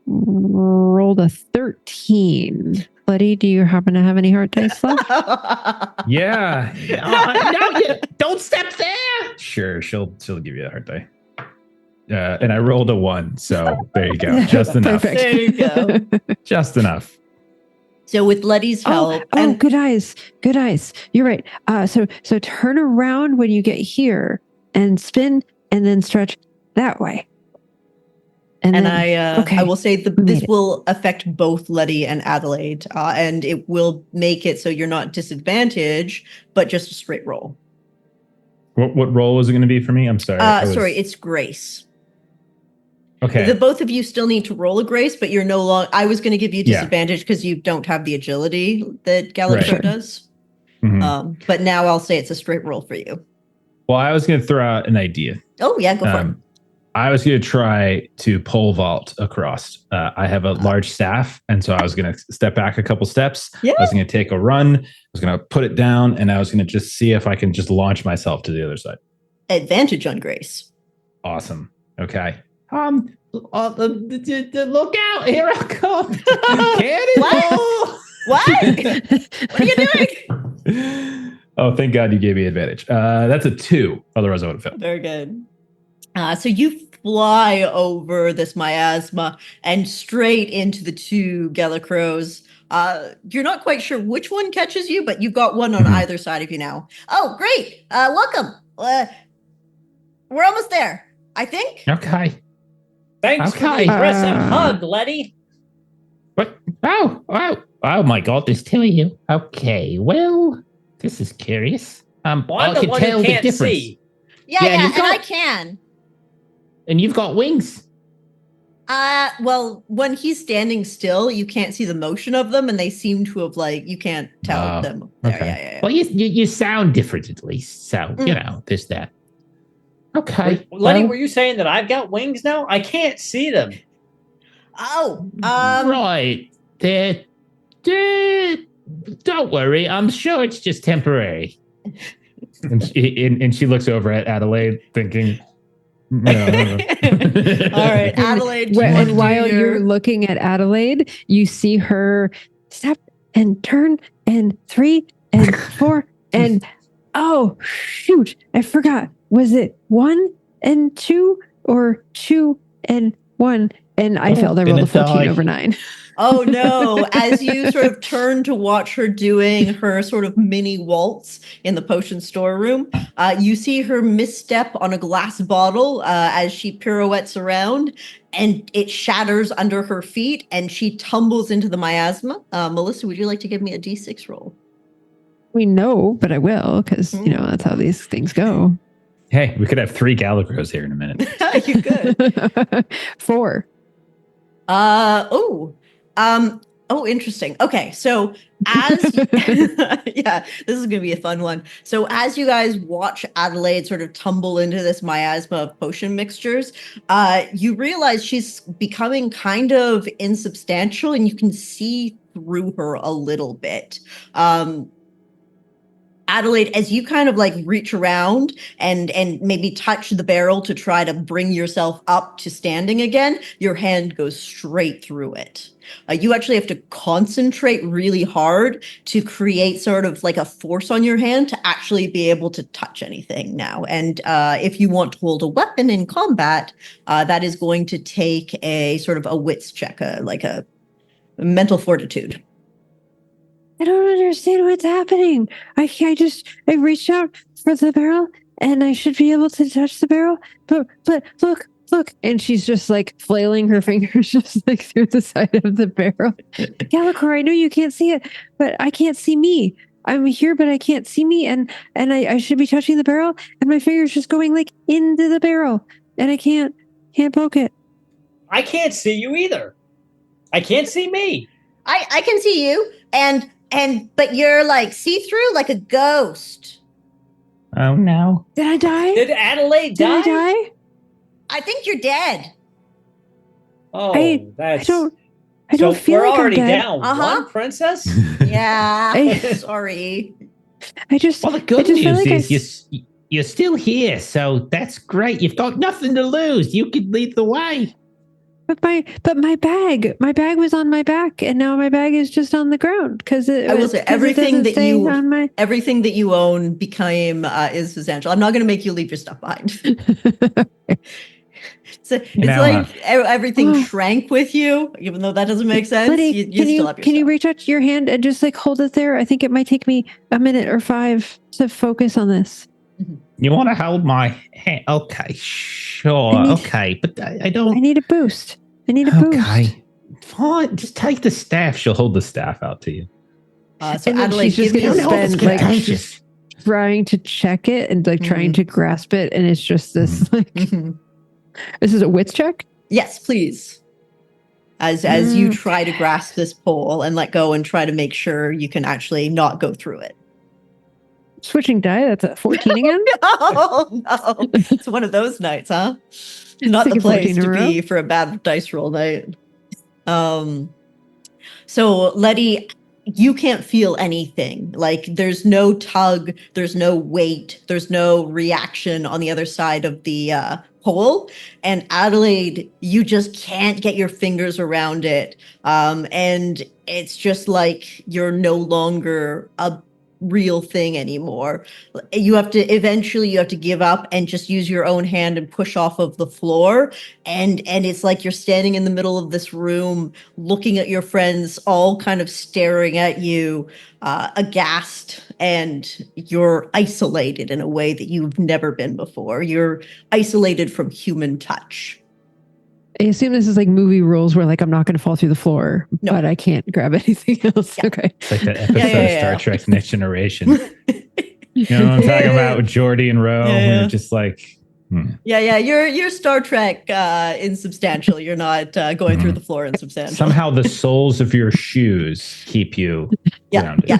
[SPEAKER 3] Rolled a 13. Letty, do you happen to have any heart dice left?
[SPEAKER 2] Yeah. Don't step there. Sure, she'll give you a hard day. And I rolled a 1, so there you go. Just enough.
[SPEAKER 3] Perfect.
[SPEAKER 1] There you go.
[SPEAKER 2] Just enough.
[SPEAKER 1] So with Letty's help,
[SPEAKER 3] good eyes. You're right. So turn around when you get here and spin and then stretch that way.
[SPEAKER 1] I will say
[SPEAKER 3] We
[SPEAKER 1] this
[SPEAKER 3] made it.
[SPEAKER 1] will affect both Letty and Adelaide, and it will make it so you're not disadvantaged, but just a straight roll.
[SPEAKER 2] What role was it going to be for me? I'm sorry.
[SPEAKER 1] It's Grace.
[SPEAKER 2] Okay.
[SPEAKER 1] The both of you still need to roll a Grace, but you're no longer. I was going to give you disadvantage because you don't have the agility that Gallicrow
[SPEAKER 2] Right.
[SPEAKER 1] does.
[SPEAKER 2] Mhm.
[SPEAKER 1] But now I'll say it's a straight roll for you.
[SPEAKER 2] Well, I was going to throw out an idea.
[SPEAKER 1] Oh yeah, go for it.
[SPEAKER 2] I was going to try to pole vault across. I have a large staff, and so I was going to step back a couple steps.
[SPEAKER 1] Yeah.
[SPEAKER 2] I was going to take a run. I was going to put it down, and I was going to just see if I can just launch myself to the other side.
[SPEAKER 1] Advantage on Grace.
[SPEAKER 2] Awesome. Okay. Look out! Here I come. Cannonball!
[SPEAKER 1] What are you doing?
[SPEAKER 2] Oh, thank God you gave me advantage. That's a 2. Otherwise, I would have failed.
[SPEAKER 1] Very good. So you fly over this miasma and straight into the two Gallicrows. You're not quite sure which one catches you, but you've got one on either side of you now. Oh, great. Welcome. We're almost there, I think.
[SPEAKER 2] Okay.
[SPEAKER 4] Thanks for the
[SPEAKER 2] Okay.
[SPEAKER 4] impressive hug, Letty.
[SPEAKER 2] What? Oh my God, there's 2 of you. Okay, well, this is curious.
[SPEAKER 4] Well,
[SPEAKER 2] I
[SPEAKER 4] I'm the
[SPEAKER 2] can
[SPEAKER 4] one
[SPEAKER 2] tell
[SPEAKER 4] who
[SPEAKER 2] the
[SPEAKER 4] can't
[SPEAKER 2] difference.
[SPEAKER 4] see.
[SPEAKER 1] Yeah,
[SPEAKER 2] you've
[SPEAKER 1] and I
[SPEAKER 2] got-
[SPEAKER 1] can.
[SPEAKER 2] And you've got wings.
[SPEAKER 1] Well, when he's standing still, you can't see the motion of them, and they seem to have you can't tell them. There.
[SPEAKER 2] Okay.
[SPEAKER 1] Yeah.
[SPEAKER 2] Well, you sound different at least, so there's that. Okay.
[SPEAKER 4] Lenny, were you saying that I've got wings now? I can't see them.
[SPEAKER 1] Oh,
[SPEAKER 2] right. Don't worry. I'm sure it's just temporary. and she looks over at Adelaide, thinking. No.
[SPEAKER 1] All right, Adelaide.
[SPEAKER 3] And while you're looking at Adelaide, you see her step and turn and 3 and 4 and oh shoot, I forgot. Was it 1 and 2 or 2 and 1? And I failed. I rolled a 14 over 9.
[SPEAKER 1] Oh no, as you sort of turn to watch her doing her sort of mini waltz in the potion storeroom, you see her misstep on a glass bottle as she pirouettes around, and it shatters under her feet, and she tumbles into the miasma. Melissa, would you like to give me a D6 roll?
[SPEAKER 3] We know, but I will, because, that's how these things go.
[SPEAKER 2] Hey, we could have 3 Gallicrows here in a minute.
[SPEAKER 1] You could.
[SPEAKER 3] 4.
[SPEAKER 1] Interesting. Okay, so as yeah, this is gonna be a fun one. So as you guys watch Adelaide sort of tumble into this miasma of potion mixtures, you realize she's becoming kind of insubstantial, and you can see through her a little bit. Adelaide, as you kind of reach around and maybe touch the barrel to try to bring yourself up to standing again, your hand goes straight through it. You actually have to concentrate really hard to create sort of a force on your hand to actually be able to touch anything now. And if you want to hold a weapon in combat, that is going to take a sort of a wits check, like a mental fortitude.
[SPEAKER 3] I don't understand what's happening. I reached out for the barrel and I should be able to touch the barrel, but look. And she's just flailing her fingers just through the side of the barrel. Gallicrow, I know you can't see it, but I can't see me. I'm here, but I can't see me. And I should be touching the barrel, and my finger's just going into the barrel, and I can't poke it.
[SPEAKER 4] I can't see you either. I can't see me.
[SPEAKER 1] I can see you, but you're see-through like a ghost.
[SPEAKER 2] Oh no.
[SPEAKER 3] Did I die?
[SPEAKER 4] Did Adelaide die?
[SPEAKER 3] Did I die?
[SPEAKER 1] I think you're dead.
[SPEAKER 4] Oh,
[SPEAKER 3] I don't feel
[SPEAKER 4] we're
[SPEAKER 3] like
[SPEAKER 4] already
[SPEAKER 3] I'm dead.
[SPEAKER 4] down one princess?
[SPEAKER 1] Yeah. Sorry.
[SPEAKER 2] Well, the good news is you're still here, so that's great. You've got nothing to lose. You could lead the way.
[SPEAKER 3] But my bag was on my back, and now my bag is just on the ground because
[SPEAKER 1] I will say everything that you own became is substantial. I'm not going to make you leave your stuff behind. Everything shrank with you, even though that doesn't make sense.
[SPEAKER 3] Buddy,
[SPEAKER 1] you still have your
[SPEAKER 3] can you
[SPEAKER 1] stuff.
[SPEAKER 3] reach out your hand and just hold it there? I think it might take me a minute or 5 to focus on this.
[SPEAKER 2] You want to hold my hand? Okay, sure. But I don't.
[SPEAKER 3] I need a boost.
[SPEAKER 2] Okay, fine. Just take the staff. She'll hold the staff out to you.
[SPEAKER 1] So Adelaide,
[SPEAKER 3] she's just going to spend trying to check it and trying to grasp it, and it's just this This is a wits check?
[SPEAKER 1] Yes, please. As you try to grasp this pole and let go and try to make sure you can actually not go through it.
[SPEAKER 3] Switching die, that's a 14 again?
[SPEAKER 1] No. It's one of those nights, huh? Not the place to be for a bad dice roll night. So Letty, you can't feel anything. There's no tug, there's no weight, there's no reaction on the other side of the pole. And Adelaide, you just can't get your fingers around it. And it's just you're no longer a real thing anymore. You have to give up and just use your own hand and push off of the floor. And it's you're standing in the middle of this room, looking at your friends, all kind of staring at you, aghast, and you're isolated in a way that you've never been before. You're isolated from human touch.
[SPEAKER 3] I assume this is movie rules where I'm not going to fall through the floor, but I can't grab anything else. Yeah. Okay.
[SPEAKER 2] It's like that episode of Star Trek Next Generation. You know what I'm talking about with Geordi and Ro?
[SPEAKER 1] Yeah.
[SPEAKER 2] We're just
[SPEAKER 1] Yeah. You're Star Trek insubstantial. You're not going through the floor insubstantial.
[SPEAKER 2] Somehow the soles of your shoes keep you grounded.
[SPEAKER 1] Yeah.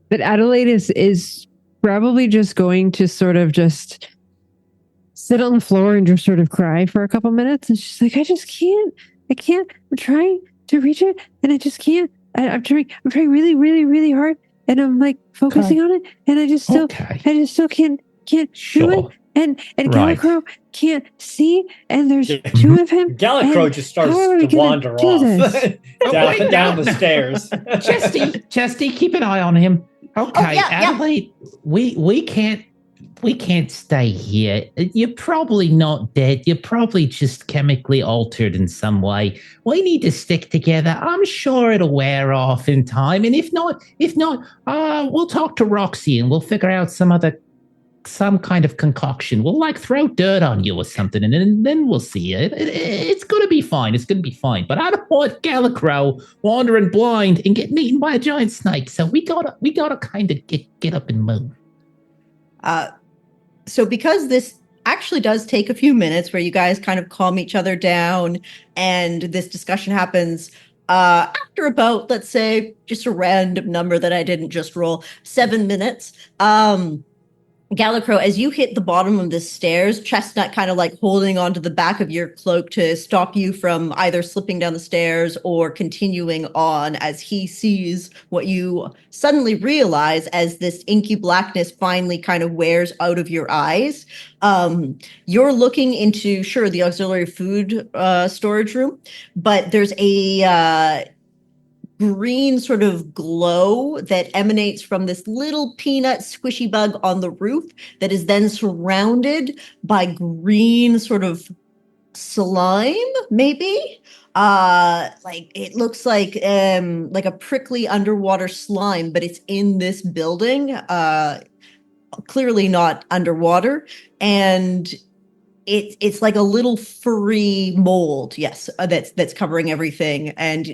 [SPEAKER 3] But Adelaide is probably just going to sort of just sit on the floor and just sort of cry for a couple minutes. And she's like, I can't. I'm trying to reach it and I just can't. I'm trying really, really, really hard. And I'm like focusing on it. And I just still can't do it. And Gallicrow can't see. And there's two of him.
[SPEAKER 4] Gallicrow just starts to wander off down the stairs.
[SPEAKER 2] Chesty, keep an eye on him. Okay, Adelaide, we can't stay here. You're probably not dead. You're probably just chemically altered in some way. We need to stick together. I'm sure it'll wear off in time. And if not, we'll talk to Roxy and we'll figure out some kind of concoction. We'll throw dirt on you or something, and then we'll see it. It's gonna be fine. It's gonna be fine. But I don't want Gallicrow wandering blind and getting eaten by a giant snake. So we gotta kind of get up and move.
[SPEAKER 1] So because this actually does take a few minutes where you guys kind of calm each other down and this discussion happens after about, let's say, just a random number that I didn't just roll, 7 minutes. Gallicrow, as you hit the bottom of the stairs, Chestnut kind of holding onto the back of your cloak to stop you from either slipping down the stairs or continuing on, as he sees what you suddenly realize as this inky blackness finally kind of wears out of your eyes. You're looking into, the auxiliary food storage room, but there's a green sort of glow that emanates from this little peanut squishy bug on the roof that is then surrounded by green sort of slime, maybe. It looks like a prickly underwater slime, but it's in this building, clearly not underwater, and it's like a little furry mold, that's covering everything. And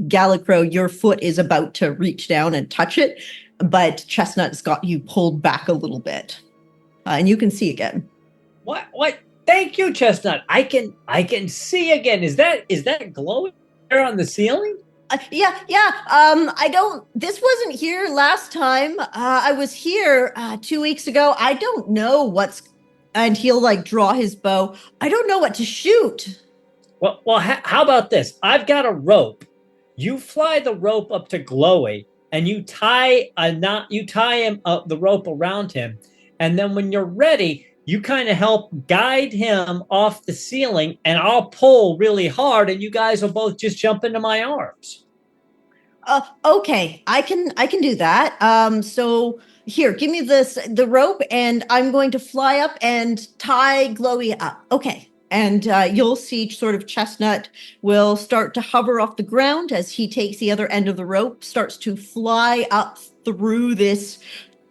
[SPEAKER 1] Gallicrow, your foot is about to reach down and touch it, but Chestnut's got you pulled back a little bit, and you can see again.
[SPEAKER 4] What? Thank you, Chestnut. I can see again. Is that glowing there on the ceiling? This wasn't here last time. I was here 2 weeks ago. I don't know and he'll draw his bow. I don't know what to shoot. Well, how about this? I've got a rope. You fly the rope up to Glowy, and you tie him up the rope around him, and then when you're ready, you kind of help guide him off the ceiling, and I'll pull really hard, and you guys will both just jump into my arms.
[SPEAKER 1] Okay, I can do that. So here, give me the rope, and I'm going to fly up and tie Glowy up. Okay. And you'll see sort of Chestnut will start to hover off the ground as he takes the other end of the rope, starts to fly up through this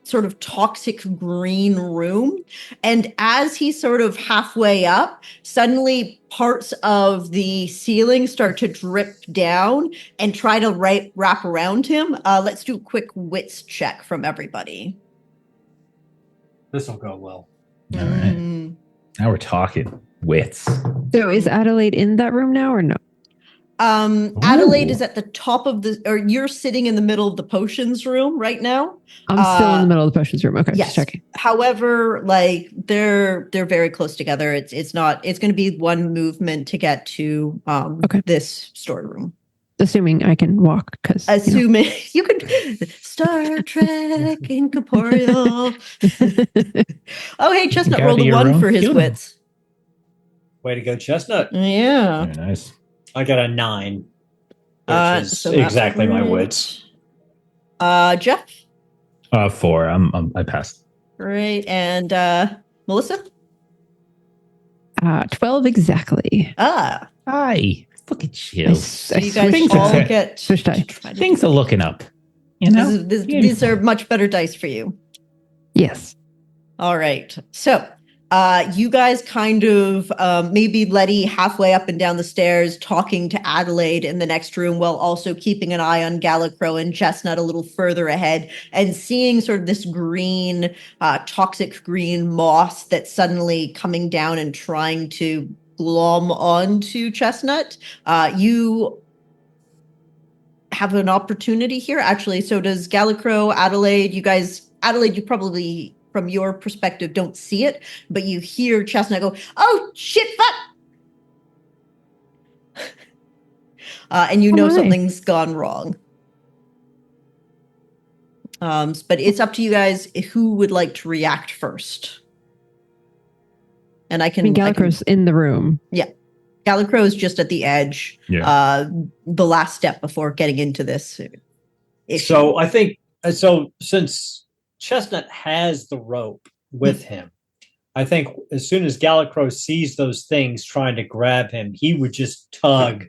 [SPEAKER 1] sort of toxic green room. And as he's sort of halfway up, suddenly parts of the ceiling start to drip down and try to wrap around him. Let's do a quick wits check from everybody.
[SPEAKER 4] This will go well.
[SPEAKER 2] All right. Now we're talking wits.
[SPEAKER 3] So is Adelaide in that room now or no?
[SPEAKER 1] Adelaide is at the top of or you're sitting in the middle of the potions room right now.
[SPEAKER 3] I'm still in the middle of the potions room. Okay,
[SPEAKER 1] yes.
[SPEAKER 3] Just checking.
[SPEAKER 1] However, they're very close together. It's going to be one movement to get to this storeroom.
[SPEAKER 3] Assuming I can walk, because
[SPEAKER 1] assuming you could. Star Trek incorporeal. Oh, hey, Chestnut rolled a 1 for his wits.
[SPEAKER 4] Way to go, Chestnut.
[SPEAKER 1] Yeah.
[SPEAKER 2] Very nice.
[SPEAKER 4] I got a 9. Which is exactly my wits.
[SPEAKER 1] Jeff?
[SPEAKER 2] 4. I passed.
[SPEAKER 1] Great. And Melissa?
[SPEAKER 3] 12 exactly.
[SPEAKER 2] Hi. Look at you.
[SPEAKER 1] So you guys all get
[SPEAKER 2] things are looking up. You know?
[SPEAKER 1] These are much better dice for you.
[SPEAKER 3] Yes.
[SPEAKER 1] All right. So You guys kind of maybe Letty halfway up and down the stairs talking to Adelaide in the next room while also keeping an eye on Gallicrow and Chestnut a little further ahead and seeing sort of this green, toxic green moss that's suddenly coming down and trying to glom onto Chestnut. You have an opportunity here. Actually, so does Gallicrow, Adelaide, Adelaide, you probably, from your perspective, don't see it, but you hear Chestnut go, "Oh, shit, fuck!" And you know something's gone wrong. But it's up to you guys who would like to react first. And I can...
[SPEAKER 3] Gallicrow's in the room.
[SPEAKER 1] Yeah. Gallicrow is just at the edge.
[SPEAKER 2] Yeah.
[SPEAKER 1] The last step before getting into this issue.
[SPEAKER 4] So I think, since Chestnut has the rope with him, I think as soon as Gallicrow sees those things trying to grab him, he would just try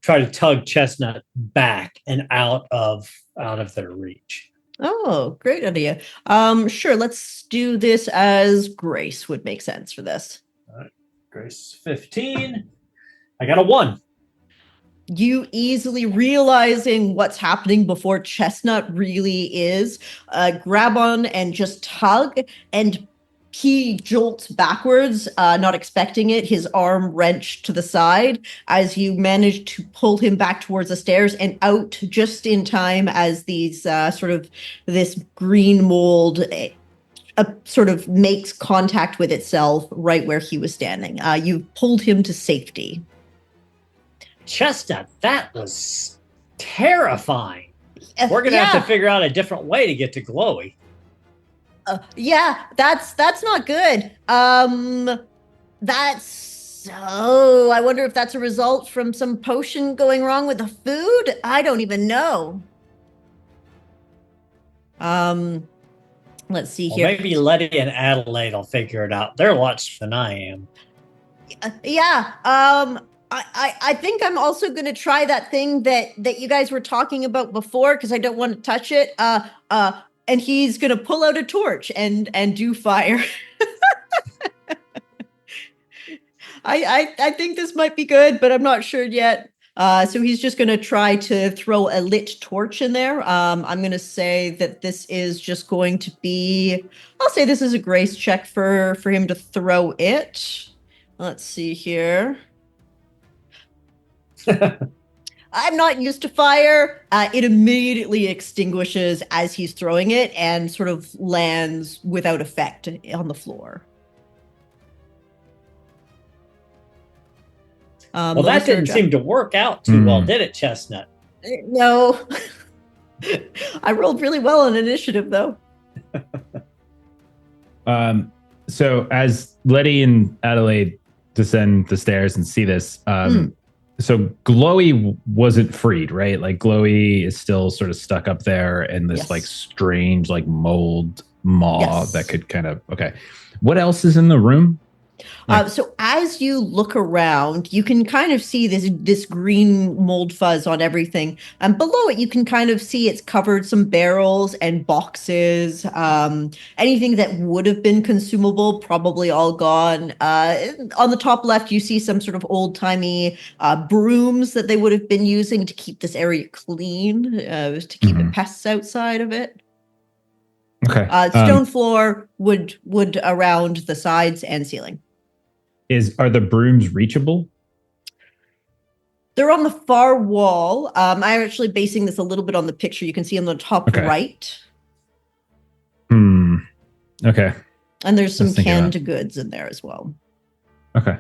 [SPEAKER 4] to tug Chestnut back and out of their reach.
[SPEAKER 1] Oh, great idea. Sure, let's do this as Grace would make sense for this.
[SPEAKER 4] All right. Grace 15. I got a 1.
[SPEAKER 1] You easily realizing what's happening before Chestnut really is, grab on and just tug, and he jolts backwards, not expecting it, his arm wrenched to the side as you manage to pull him back towards the stairs and out just in time as these this green mold sort of makes contact with itself right where he was standing. You pulled him to safety.
[SPEAKER 4] Chestnut, that was terrifying. We're going to have to figure out a different way to get to Glowy.
[SPEAKER 1] Yeah, that's not good. I wonder if that's a result from some potion going wrong with the food? I don't even know. Let's see here.
[SPEAKER 4] Maybe Letty and Adelaide will figure it out. They're a lot smarter than I am.
[SPEAKER 1] I think I'm also going to try that thing that you guys were talking about before because I don't want to touch it. And he's going to pull out a torch and do fire. I think this might be good, but I'm not sure yet. So he's just going to try to throw a lit torch in there. I'm going to say that this is just going to be, I'll say this is a grace check for him to throw it. Let's see here. I'm not used to fire. It immediately extinguishes as he's throwing it and sort of lands without effect on the floor.
[SPEAKER 4] Well, that didn't seem to work out too well, did it, Chestnut?
[SPEAKER 1] No. I rolled really well on initiative, though.
[SPEAKER 2] So as Letty and Adelaide descend the stairs and see this, so Glowy wasn't freed, right? Like Glowy is still sort of stuck up there in this like strange like mold maw that could kind of, okay. What else is in the room?
[SPEAKER 1] So as you look around, you can kind of see this green mold fuzz on everything. And below it, you can kind of see it's covered some barrels and boxes. Anything that would have been consumable, probably all gone. On the top left, you see some sort of old-timey brooms that they would have been using to keep this area clean, to keep the pests outside of it.
[SPEAKER 2] Okay.
[SPEAKER 1] Stone floor, wood around the sides and ceiling.
[SPEAKER 2] Are the brooms reachable?
[SPEAKER 1] They're on the far wall. I'm actually basing this a little bit on the picture you can see on the top right.
[SPEAKER 2] Okay.
[SPEAKER 1] And there's some canned goods in there as well.
[SPEAKER 2] Okay.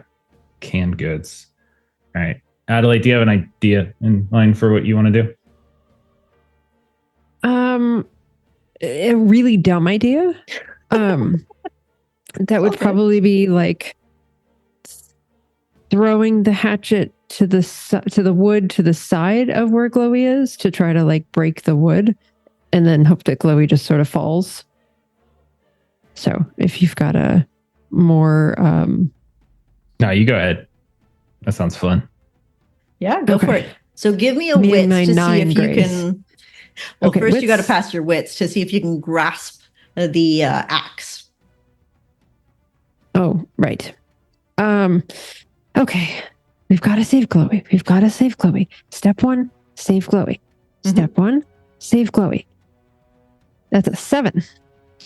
[SPEAKER 2] Canned goods. All right. Adelaide, do you have an idea in mind for what you want to do?
[SPEAKER 3] A really dumb idea. That would probably be like throwing the hatchet to the wood to the side of where Glowy is to try to like break the wood, and then hope that Glowy just sort of falls. So if you've got a more
[SPEAKER 2] No, you go ahead. That sounds fun.
[SPEAKER 1] Yeah, go for it. So give me a wits to see if you can. Well, first wits. You got to pass your wits to see if you can grasp the axe.
[SPEAKER 3] Oh, Oh, right. Okay. We've got to save Chloe. Step 1, save Chloe. Step 1, save Chloe. That's a 7.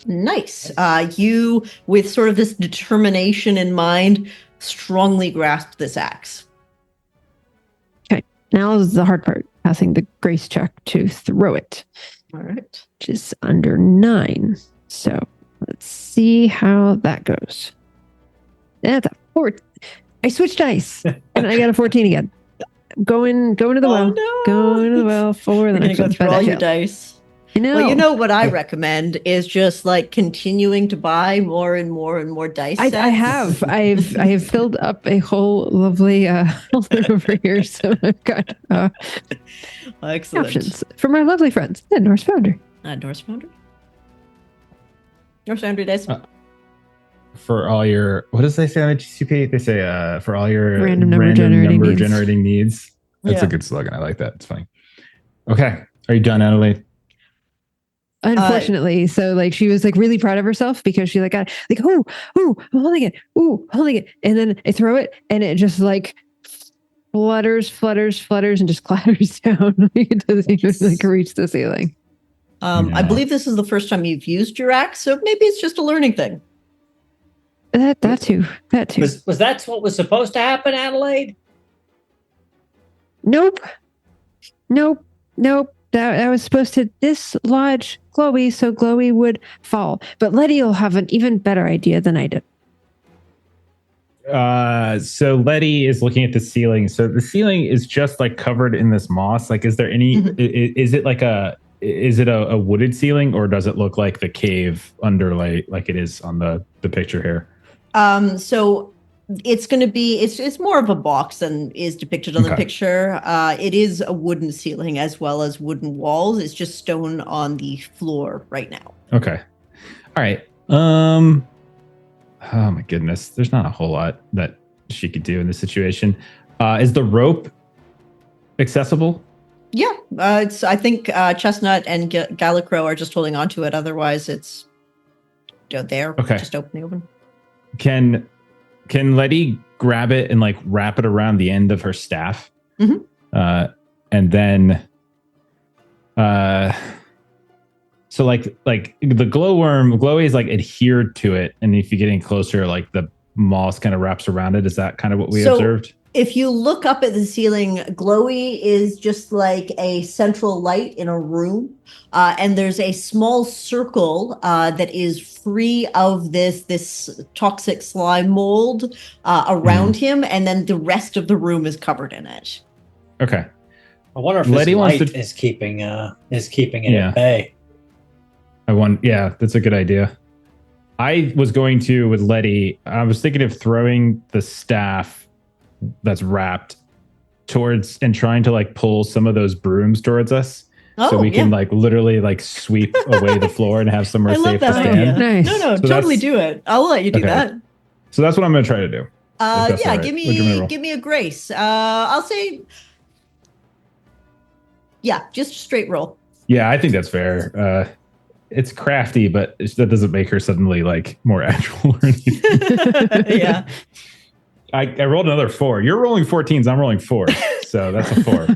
[SPEAKER 1] Nice. You, with sort of this determination in mind, strongly grasp this axe.
[SPEAKER 3] Okay. Now is the hard part. Passing the grace check to throw it.
[SPEAKER 1] All right.
[SPEAKER 3] Which is under 9. So let's see how that goes. That's a 4. I switched dice and I got a 14 again. Going to the well.
[SPEAKER 1] No.
[SPEAKER 3] Going to the well for the
[SPEAKER 1] You're
[SPEAKER 3] next
[SPEAKER 1] gonna
[SPEAKER 3] one.
[SPEAKER 1] go through
[SPEAKER 3] But
[SPEAKER 1] all
[SPEAKER 3] I
[SPEAKER 1] your
[SPEAKER 3] failed.
[SPEAKER 1] dice.
[SPEAKER 3] I know.
[SPEAKER 1] Well, you know what I recommend is just like continuing to buy more and more and more dice sets.
[SPEAKER 3] I have filled up a whole lovely folder over here, so I've got
[SPEAKER 1] Excellent.
[SPEAKER 3] options for my lovely friends at Norse Foundry.
[SPEAKER 1] Norse Foundry. Norse Foundry dice.
[SPEAKER 2] For all your, what does they say on the GCP? They say for all your
[SPEAKER 3] Random number generating
[SPEAKER 2] needs. That's
[SPEAKER 1] Yeah.
[SPEAKER 2] a good slogan. I like that. It's funny. Okay. Are you done, Adelaide?
[SPEAKER 3] Unfortunately, so like she was like really proud of herself because she like got like I'm holding it, and then I throw it and it just like flutters, and just clatters down. Like it doesn't even like reach the ceiling.
[SPEAKER 1] I believe this is the first time you've used your axe, so maybe it's just a learning thing.
[SPEAKER 3] That too.
[SPEAKER 4] Was that what was supposed to happen, Adelaide?
[SPEAKER 3] Nope. That was supposed to dislodge Chloe so Chloe would fall. But Letty will have an even better idea than I did.
[SPEAKER 2] So Letty is looking at the ceiling. So the ceiling is just like covered in this moss. Like, is there any, is it like is it a wooded ceiling, or does it look like the cave underlay like it is on the picture here?
[SPEAKER 1] So it's going to be, it's more of a box than is depicted on the picture. It is a wooden ceiling as well as wooden walls. It's just stone on the floor right now.
[SPEAKER 2] Okay. All right. Oh my goodness. There's not a whole lot that she could do in this situation. Is the rope accessible?
[SPEAKER 1] Yeah. I think Chestnut and Gallicrow are just holding on to it. Otherwise it's there.
[SPEAKER 2] Okay.
[SPEAKER 1] Just open.
[SPEAKER 2] Can Letty grab it and like wrap it around the end of her staff? And then so like the glowy is like adhered to it, and if you get any closer, like the moss kind of wraps around it. Is that kind of what we observed?
[SPEAKER 1] If you look up at the ceiling, glowy is just like a central light in a room, and there's a small circle that is free of this toxic slime mold around him, and then the rest of the room is covered in it.
[SPEAKER 2] Okay.
[SPEAKER 4] I wonder if
[SPEAKER 2] Letty
[SPEAKER 4] his
[SPEAKER 2] wants
[SPEAKER 4] light
[SPEAKER 2] to-
[SPEAKER 4] is keeping it at bay.
[SPEAKER 2] Yeah, that's a good idea. I was going to, with Letty, I was thinking of throwing the staff that's wrapped towards and trying to like pull some of those brooms towards us, so we can like literally like sweep away the floor and have somewhere safe to stand.
[SPEAKER 1] Idea.
[SPEAKER 3] Nice.
[SPEAKER 1] No,
[SPEAKER 2] So
[SPEAKER 1] totally
[SPEAKER 2] that's-
[SPEAKER 1] do it. I'll let you do
[SPEAKER 2] Okay.
[SPEAKER 1] that.
[SPEAKER 2] So that's what I'm going to try to do. that's all right.
[SPEAKER 1] Give
[SPEAKER 2] What'd you want me to roll?
[SPEAKER 1] give me a grace. I'll say, just a straight roll.
[SPEAKER 2] Yeah, I think that's fair. It's crafty, but that doesn't make her suddenly like more agile or anything.
[SPEAKER 1] Yeah.
[SPEAKER 2] I rolled another 4. You're rolling 14s. I'm rolling 4. So that's a 4.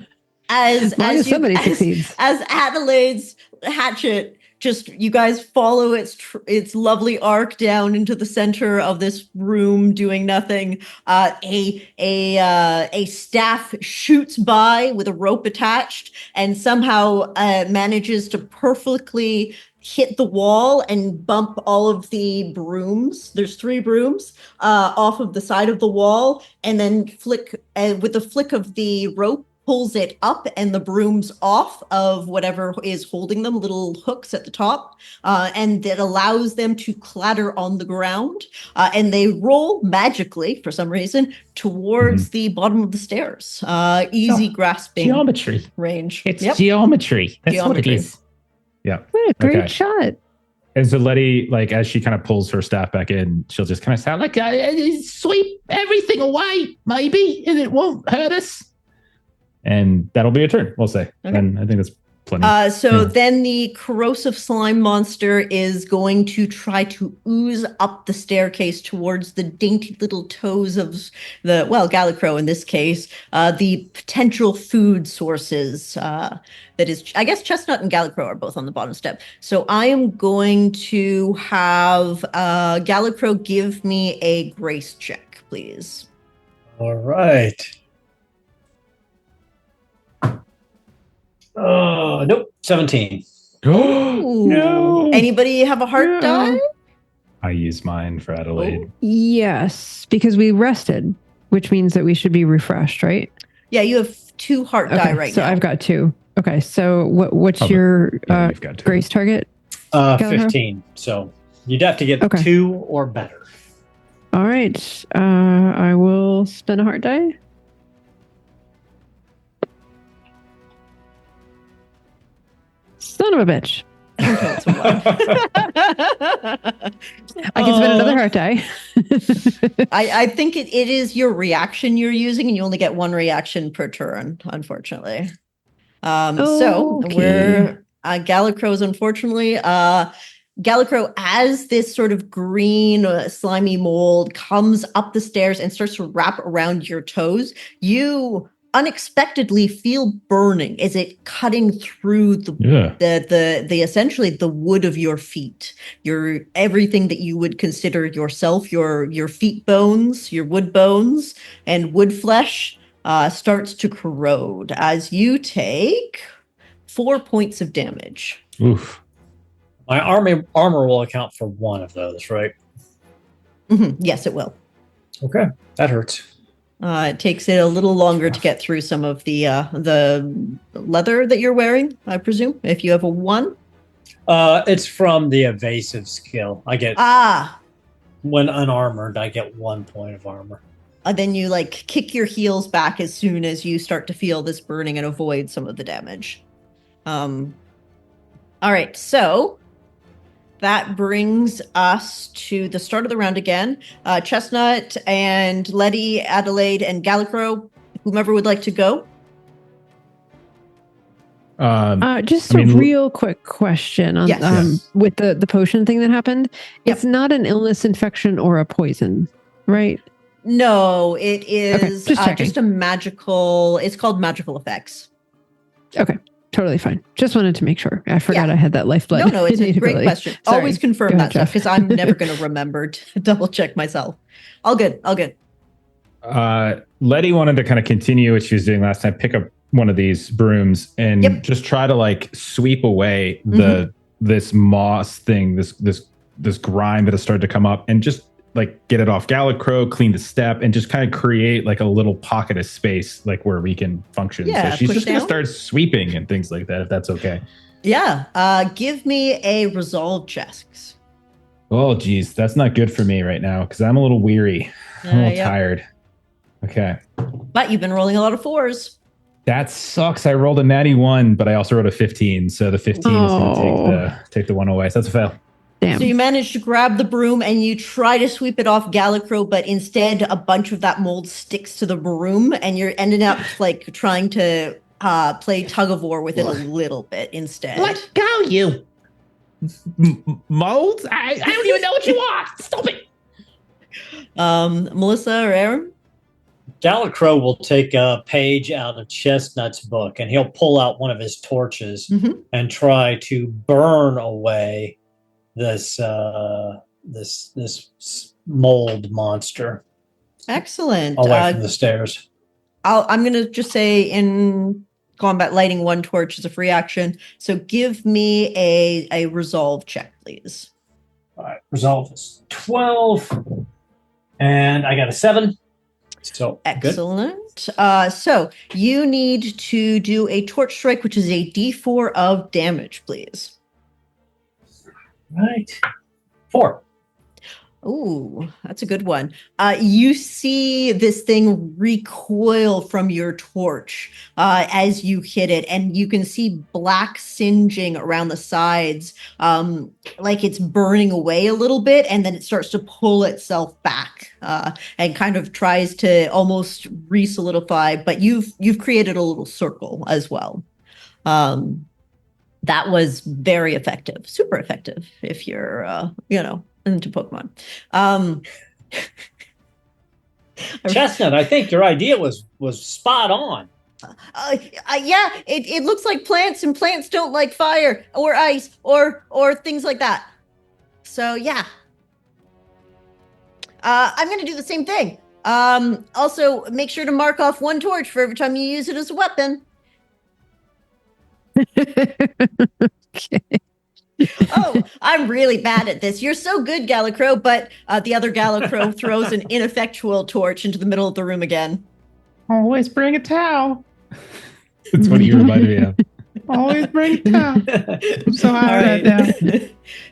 [SPEAKER 3] As long as somebody succeeds.
[SPEAKER 1] As Adelaide's hatchet, just you guys follow its lovely arc down into the center of this room, doing nothing. A staff shoots by with a rope attached, and somehow manages to perfectly hit the wall and bump all of the brooms. There's 3 brooms off of the side of the wall, and then flick with the flick of the rope, pulls it up and the brooms off of whatever is holding them, little hooks at the top, and that allows them to clatter on the ground, and they roll magically for some reason towards the bottom of the stairs. Easy grasping
[SPEAKER 2] Geometry.
[SPEAKER 1] range.
[SPEAKER 2] It's
[SPEAKER 1] Yep.
[SPEAKER 2] geometry. That's what
[SPEAKER 1] Geometry.
[SPEAKER 2] it is. Yeah.
[SPEAKER 3] What a great
[SPEAKER 2] Okay.
[SPEAKER 3] shot.
[SPEAKER 2] And so Letty, like, as she kind of pulls her staff back in, she'll just kind of sound like, sweep everything away, maybe, and it won't hurt us. And that'll be a turn, we'll say.
[SPEAKER 1] Okay.
[SPEAKER 2] And I think that's plenty.
[SPEAKER 1] So
[SPEAKER 2] Yeah.
[SPEAKER 1] then the corrosive slime monster is going to try to ooze up the staircase towards the dainty little toes of Gallicrow in this case, the potential food sources. That is, I guess Chestnut and Gallicrow are both on the bottom step. So I am going to have Gallicrow give me a grace check, please.
[SPEAKER 4] All right. Nope. 17.
[SPEAKER 1] Ooh.
[SPEAKER 2] No.
[SPEAKER 1] Anybody have a heart die?
[SPEAKER 2] I use mine for Adelaide.
[SPEAKER 3] Yes, because we rested, which means that we should be refreshed, right?
[SPEAKER 1] Yeah, you have 2 heart die right
[SPEAKER 3] so
[SPEAKER 1] now.
[SPEAKER 3] I've got 2. Okay, so what's your
[SPEAKER 2] you've got 2.
[SPEAKER 3] grace target?
[SPEAKER 4] 15. So you'd have to get 2 or better.
[SPEAKER 3] All right. I will spin a heart die. Son of a bitch.
[SPEAKER 1] I
[SPEAKER 3] can spin another heart die.
[SPEAKER 1] I think it is your reaction you're using, and you only get 1 reaction per turn, unfortunately. So we're Gallicrow's unfortunately. Gallicrow, as this sort of green slimy mold comes up the stairs and starts to wrap around your toes, you unexpectedly feel burning. Is it cutting through the essentially the wood of your feet? Your everything that you would consider yourself, your feet bones, your wood bones, and wood flesh starts to corrode as you take 4 points of damage.
[SPEAKER 2] Oof.
[SPEAKER 4] My armor will account for 1 of those, right?
[SPEAKER 1] Mm-hmm. Yes, it will.
[SPEAKER 4] Okay, that hurts.
[SPEAKER 1] It takes it a little longer to get through some of the leather that you're wearing, I presume, if you have a 1.
[SPEAKER 4] It's from the evasive skill. I get when unarmored, I get 1 point of armor.
[SPEAKER 1] Then you kick your heels back as soon as you start to feel this burning and avoid some of the damage. All right, so that brings us to the start of the round again. Chestnut and Letty, Adelaide, and Gallicrow, whomever would like to go.
[SPEAKER 3] Just a real quick question on with the potion thing that happened.
[SPEAKER 1] Yep.
[SPEAKER 3] It's not an illness, infection, or a poison, right?
[SPEAKER 1] No, it is just a magical. It's called magical effects.
[SPEAKER 3] Okay. Totally fine. Just wanted to make sure. I forgot I had that lifeblood.
[SPEAKER 1] No, it's a great question.
[SPEAKER 3] Sorry.
[SPEAKER 1] Always confirm that stuff because I'm never going to remember to double check myself. All good.
[SPEAKER 2] Letty wanted to kind of continue what she was doing last time, pick up one of these brooms and just try to sweep away this moss thing, this grime that has started to come up, and just get it off Gallicrow, clean the step, and just kind of create a little pocket of space where we can function.
[SPEAKER 1] Yeah,
[SPEAKER 2] so she's just going to start sweeping and things like that, if that's okay.
[SPEAKER 1] Yeah. Give me a resolve check.
[SPEAKER 2] Oh, geez. That's not good for me right now because I'm a little weary. I'm a little tired. Okay.
[SPEAKER 1] But you've been rolling a lot of 4s.
[SPEAKER 2] That sucks. I rolled a natty 1, but I also rolled a 15. So the 15 is going to take the 1 away. So that's a fail.
[SPEAKER 3] Damn.
[SPEAKER 1] So you manage to grab the broom and you try to sweep it off Gallicrow, but instead a bunch of that mold sticks to the broom and you're ending up trying to play tug of war with it a little bit instead.
[SPEAKER 2] Let go, you molds! I don't even know what you want. Stop it.
[SPEAKER 1] Melissa or Aaron?
[SPEAKER 4] Gallicrow will take a page out of Chestnut's book and he'll pull out one of his torches and try to burn away this mold monster.
[SPEAKER 1] Excellent.
[SPEAKER 4] Away from the stairs.
[SPEAKER 1] I'm going to just say in combat, lighting 1 torch is a free action. So give me a resolve check, please.
[SPEAKER 4] All right. Resolve is 12. And I got a 7. So
[SPEAKER 1] excellent. So you need to do a torch strike, which is a D4 of damage, please.
[SPEAKER 4] Right. 4.
[SPEAKER 1] Ooh, that's a good one. You see this thing recoil from your torch as you hit it, and you can see black singeing around the sides, like it's burning away a little bit, and then it starts to pull itself back and kind of tries to almost re-solidify, but you've created a little circle as well. That was very effective, super effective if you're, into Pokemon.
[SPEAKER 4] Chestnut, I think your idea was spot on.
[SPEAKER 1] Yeah, it looks like plants, and plants don't like fire or ice or things like that. So yeah, I'm gonna do the same thing. Also, make sure to mark off 1 torch for every time you use it as a weapon.
[SPEAKER 3] Okay.
[SPEAKER 1] Oh, I'm really bad at this. You're so good, Gallicrow, but the other Gallicrow throws an ineffectual torch into the middle of the room again.
[SPEAKER 2] Always bring a towel. That's what you reminded me of. Always bring a towel. I'm so high right now.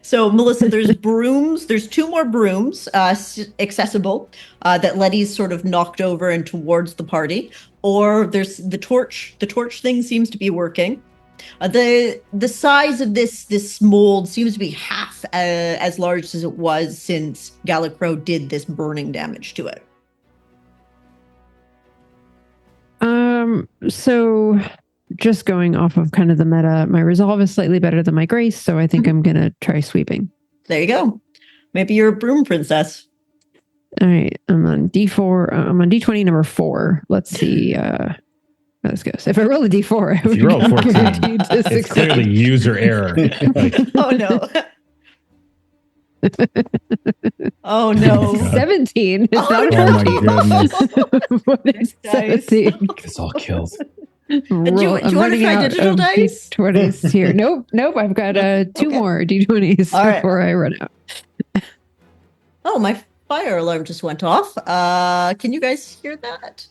[SPEAKER 1] So, Melissa, there's brooms. There's 2 more brooms accessible that Letty's sort of knocked over and towards the party. Or there's the torch. The torch thing seems to be working. The size of this mold seems to be half as large as it was since Gallicrow did this burning damage to it.
[SPEAKER 3] So just going off of kind of the meta, my resolve is slightly better than my grace, so I think I'm gonna try sweeping.
[SPEAKER 1] There you go. Maybe you're a broom princess.
[SPEAKER 3] All right, I'm on D4. I'm on D20 number 4. Let's see how this goes. If I roll a D4, I
[SPEAKER 2] If you roll
[SPEAKER 3] would be
[SPEAKER 2] 14,
[SPEAKER 3] guaranteed to
[SPEAKER 2] it's
[SPEAKER 3] succeed.
[SPEAKER 2] clearly user error. Like,
[SPEAKER 1] Oh no. Oh no.
[SPEAKER 3] 17. It's
[SPEAKER 1] Oh,
[SPEAKER 3] not
[SPEAKER 1] no.
[SPEAKER 3] a
[SPEAKER 2] oh my
[SPEAKER 3] 14.
[SPEAKER 2] goodness.
[SPEAKER 3] What is
[SPEAKER 1] Dice.
[SPEAKER 3] 17?
[SPEAKER 2] It's all kills.
[SPEAKER 1] Do you want to
[SPEAKER 3] running
[SPEAKER 1] try
[SPEAKER 3] out
[SPEAKER 1] digital
[SPEAKER 3] of
[SPEAKER 1] dice?
[SPEAKER 3] D20s here. Nope. I've got 2
[SPEAKER 1] Okay.
[SPEAKER 3] more D20s
[SPEAKER 1] All right.
[SPEAKER 3] before I run out.
[SPEAKER 1] Oh, my fire alarm just went off. Can you guys hear that?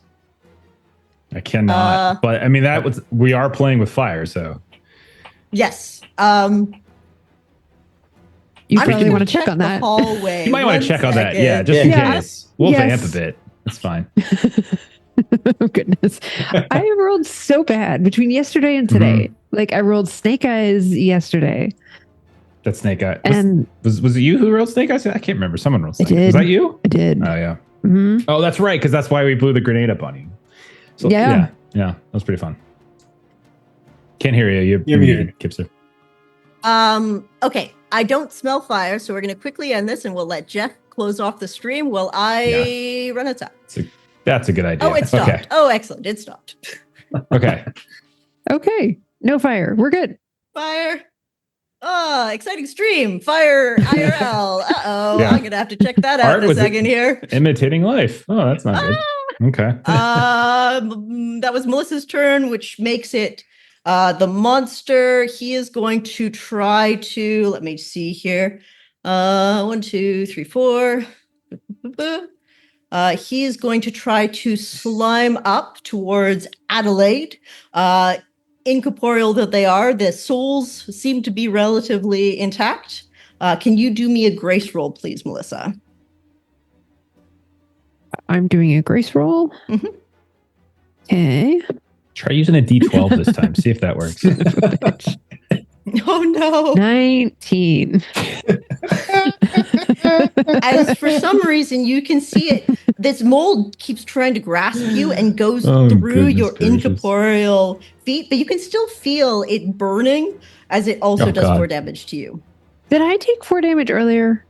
[SPEAKER 2] I cannot. But I mean, we are playing with fire, so
[SPEAKER 1] Yes.
[SPEAKER 3] You
[SPEAKER 1] I'm
[SPEAKER 3] probably
[SPEAKER 1] gonna
[SPEAKER 3] want to check on
[SPEAKER 1] the
[SPEAKER 3] that.
[SPEAKER 1] hallway.
[SPEAKER 2] you might want to check on that. Yeah, just
[SPEAKER 3] Yeah.
[SPEAKER 2] in
[SPEAKER 3] Yeah.
[SPEAKER 2] case. We'll
[SPEAKER 3] Yes.
[SPEAKER 2] vamp a bit. It's fine.
[SPEAKER 3] Oh, goodness. I rolled so bad between yesterday and today. Like I rolled snake eyes yesterday.
[SPEAKER 2] That snake eye.
[SPEAKER 3] And
[SPEAKER 2] Was it you who rolled snake eyes? I can't remember. Someone rolled
[SPEAKER 3] I
[SPEAKER 2] snake eyes.
[SPEAKER 3] did.
[SPEAKER 2] Was that you?
[SPEAKER 3] I did.
[SPEAKER 2] Oh, yeah.
[SPEAKER 3] hmm
[SPEAKER 2] Oh, that's right. Because that's why we blew the grenade up on you. So,
[SPEAKER 3] Yeah.
[SPEAKER 2] Yeah. That was pretty fun. Can't hear you.
[SPEAKER 4] You're muted.
[SPEAKER 2] Kipster.
[SPEAKER 1] Okay. I don't smell fire, so we're going to quickly end this, and we'll let Jeff close off the stream while I run outside.
[SPEAKER 2] That's a good idea.
[SPEAKER 1] Oh, it stopped.
[SPEAKER 2] Okay.
[SPEAKER 1] Oh, excellent. It stopped.
[SPEAKER 2] Okay.
[SPEAKER 3] Okay. No fire. We're good.
[SPEAKER 1] Fire. Oh, exciting stream. Fire IRL. Uh-oh.
[SPEAKER 2] Yeah.
[SPEAKER 1] I'm going to have to check that out
[SPEAKER 2] Art
[SPEAKER 1] in a
[SPEAKER 2] with it.
[SPEAKER 1] second here.
[SPEAKER 2] Imitating life. Oh, that's not good. Okay.
[SPEAKER 1] That was Melissa's turn, which makes it the monster. He is going to try to, let me see here. 1, 2, 3, 4. He is going to try to slime up towards Adelaide. Incorporeal that they are, the souls seem to be relatively intact. Can you do me a grace roll, please, Melissa?
[SPEAKER 3] I'm doing a grace roll.
[SPEAKER 1] Mhm.
[SPEAKER 3] Okay.
[SPEAKER 2] Try using a D12 this time. See if that works.
[SPEAKER 1] Oh no.
[SPEAKER 3] 19.
[SPEAKER 1] As for some reason you can see it, this mold keeps trying to grasp you and goes
[SPEAKER 2] Oh,
[SPEAKER 1] through
[SPEAKER 2] goodness
[SPEAKER 1] your
[SPEAKER 2] gracious.
[SPEAKER 1] incorporeal feet, but you can still feel it burning as it also
[SPEAKER 2] Oh,
[SPEAKER 1] does
[SPEAKER 2] God.
[SPEAKER 1] 4 damage to you.
[SPEAKER 3] Did I take 4 damage earlier?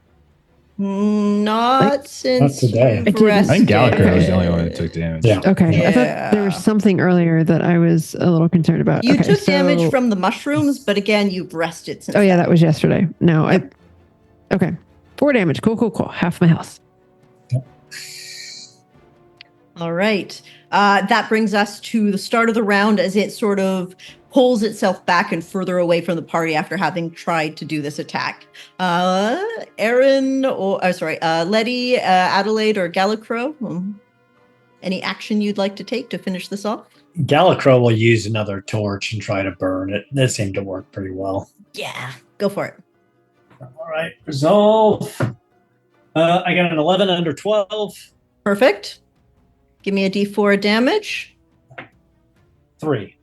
[SPEAKER 1] Not since
[SPEAKER 4] today.
[SPEAKER 1] you've
[SPEAKER 3] I didn't.
[SPEAKER 2] I think Gallicrow was the
[SPEAKER 1] rested.
[SPEAKER 2] only one that took damage.
[SPEAKER 4] Yeah.
[SPEAKER 3] Okay. I thought there
[SPEAKER 1] Yeah.
[SPEAKER 3] was something earlier that I was a little concerned about.
[SPEAKER 1] You
[SPEAKER 3] Okay,
[SPEAKER 1] took damage
[SPEAKER 3] so-
[SPEAKER 1] from the mushrooms, but again, you've rested since
[SPEAKER 3] Oh, yeah,
[SPEAKER 1] then.
[SPEAKER 3] that was yesterday. No, Okay. 4 damage. Cool. Half my health.
[SPEAKER 1] All right. That brings us to the start of the round as it sort of pulls itself back and further away from the party after having tried to do this attack. Aaron, Letty, Adelaide, or Gallicrow, any action you'd like to take to finish this off?
[SPEAKER 4] Gallicrow will use another torch and try to burn it. That seemed to work pretty well.
[SPEAKER 1] Yeah, go for it.
[SPEAKER 4] All right, resolve. I got an 11 under 12.
[SPEAKER 1] Perfect. Give me a d4 damage.
[SPEAKER 4] 3.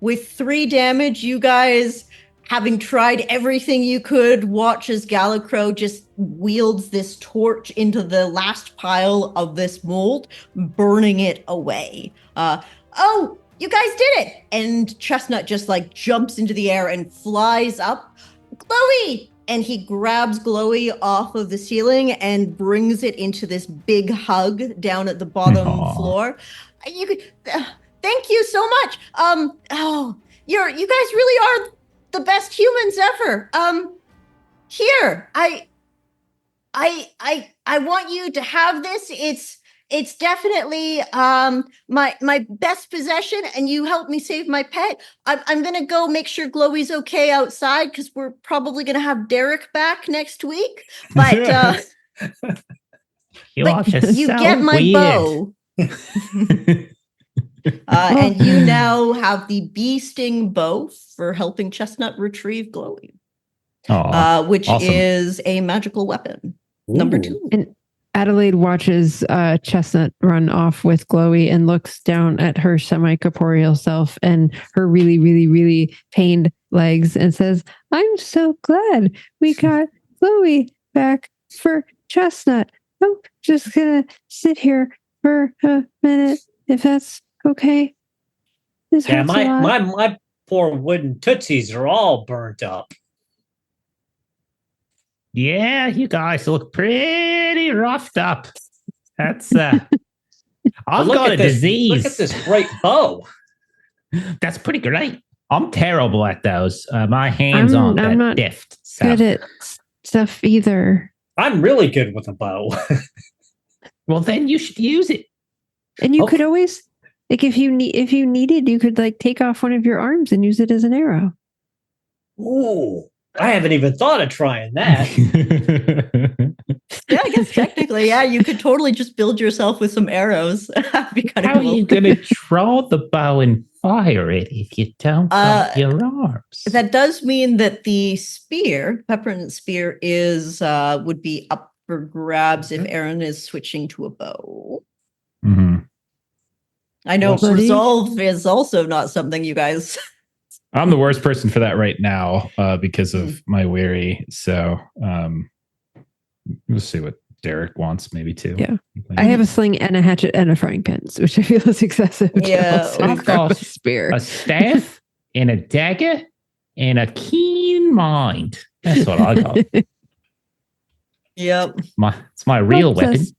[SPEAKER 1] With 3 damage, you guys, having tried everything you could, watch as Gallicrow just wields this torch into the last pile of this mold, burning it away. Oh, You guys did it! And Chestnut just like jumps into the air and flies up. Glowy! And he grabs Glowy off of the ceiling and brings it into this big hug down at the bottom
[SPEAKER 2] Aw.
[SPEAKER 1] floor. You could, thank you so much. You guys really are the best humans ever. Here, I want you to have this. It's definitely my best possession, and you helped me save my pet. I'm gonna go make sure Glowy's okay outside because we're probably gonna have Derek back next week. But
[SPEAKER 2] You are just
[SPEAKER 1] you
[SPEAKER 2] so
[SPEAKER 1] get my
[SPEAKER 2] weird.
[SPEAKER 1] bow. And you now have the bee sting bow for helping Chestnut retrieve Glowy,
[SPEAKER 2] Aw,
[SPEAKER 1] which
[SPEAKER 2] awesome.
[SPEAKER 1] is a magical weapon. Number
[SPEAKER 4] Ooh.
[SPEAKER 1] 2.
[SPEAKER 3] And Adelaide watches Chestnut run off with Glowy and looks down at her semi-corporeal self and her really, really, really pained legs and says, I'm so glad we got Glowy back for Chestnut. I'm just gonna sit here for a minute, if that's okay. This
[SPEAKER 4] Yeah,
[SPEAKER 3] hurts a lot.
[SPEAKER 4] my poor wooden tootsies are all burnt up.
[SPEAKER 2] Yeah, you guys look pretty roughed up. That's I've
[SPEAKER 4] Look
[SPEAKER 2] got
[SPEAKER 4] at
[SPEAKER 2] a
[SPEAKER 4] this,
[SPEAKER 2] disease.
[SPEAKER 4] Look at this great bow.
[SPEAKER 2] That's pretty great. I'm terrible at those. My hands aren't
[SPEAKER 3] I'm
[SPEAKER 2] that
[SPEAKER 3] not
[SPEAKER 2] deft. So.
[SPEAKER 3] good at stuff either.
[SPEAKER 4] I'm really good with a bow.
[SPEAKER 2] Well, then you should use it.
[SPEAKER 3] And you
[SPEAKER 4] Okay.
[SPEAKER 3] could always, like, if you needed, you could like take off one of your arms and use it as an arrow.
[SPEAKER 4] Ooh, I haven't even thought of trying that.
[SPEAKER 1] Yeah, I guess technically, yeah, you could totally just build yourself with some arrows. That'd be kind of
[SPEAKER 2] How are
[SPEAKER 1] cool.
[SPEAKER 2] you going to draw the bow and fire it if you don't have your arms?
[SPEAKER 1] That does mean that the spear, peppermint spear, is would be up for grabs if Aaron is switching to a bow.
[SPEAKER 2] Mm-hmm.
[SPEAKER 1] I know
[SPEAKER 3] Buddy.
[SPEAKER 1] resolve is also not something you guys.
[SPEAKER 2] I'm the worst person for that right now because of my weary. So we'll see what Derek wants, maybe too.
[SPEAKER 3] Yeah. I have a sling and a hatchet and a frying pan, which I feel is excessive. to
[SPEAKER 1] Yeah,
[SPEAKER 3] also
[SPEAKER 2] I've
[SPEAKER 3] grab
[SPEAKER 2] got
[SPEAKER 3] a spear.
[SPEAKER 2] a staff and a dagger and a keen mind. That's what I got.
[SPEAKER 1] Yep.
[SPEAKER 2] It's my real
[SPEAKER 3] Helps
[SPEAKER 2] weapon.
[SPEAKER 3] us.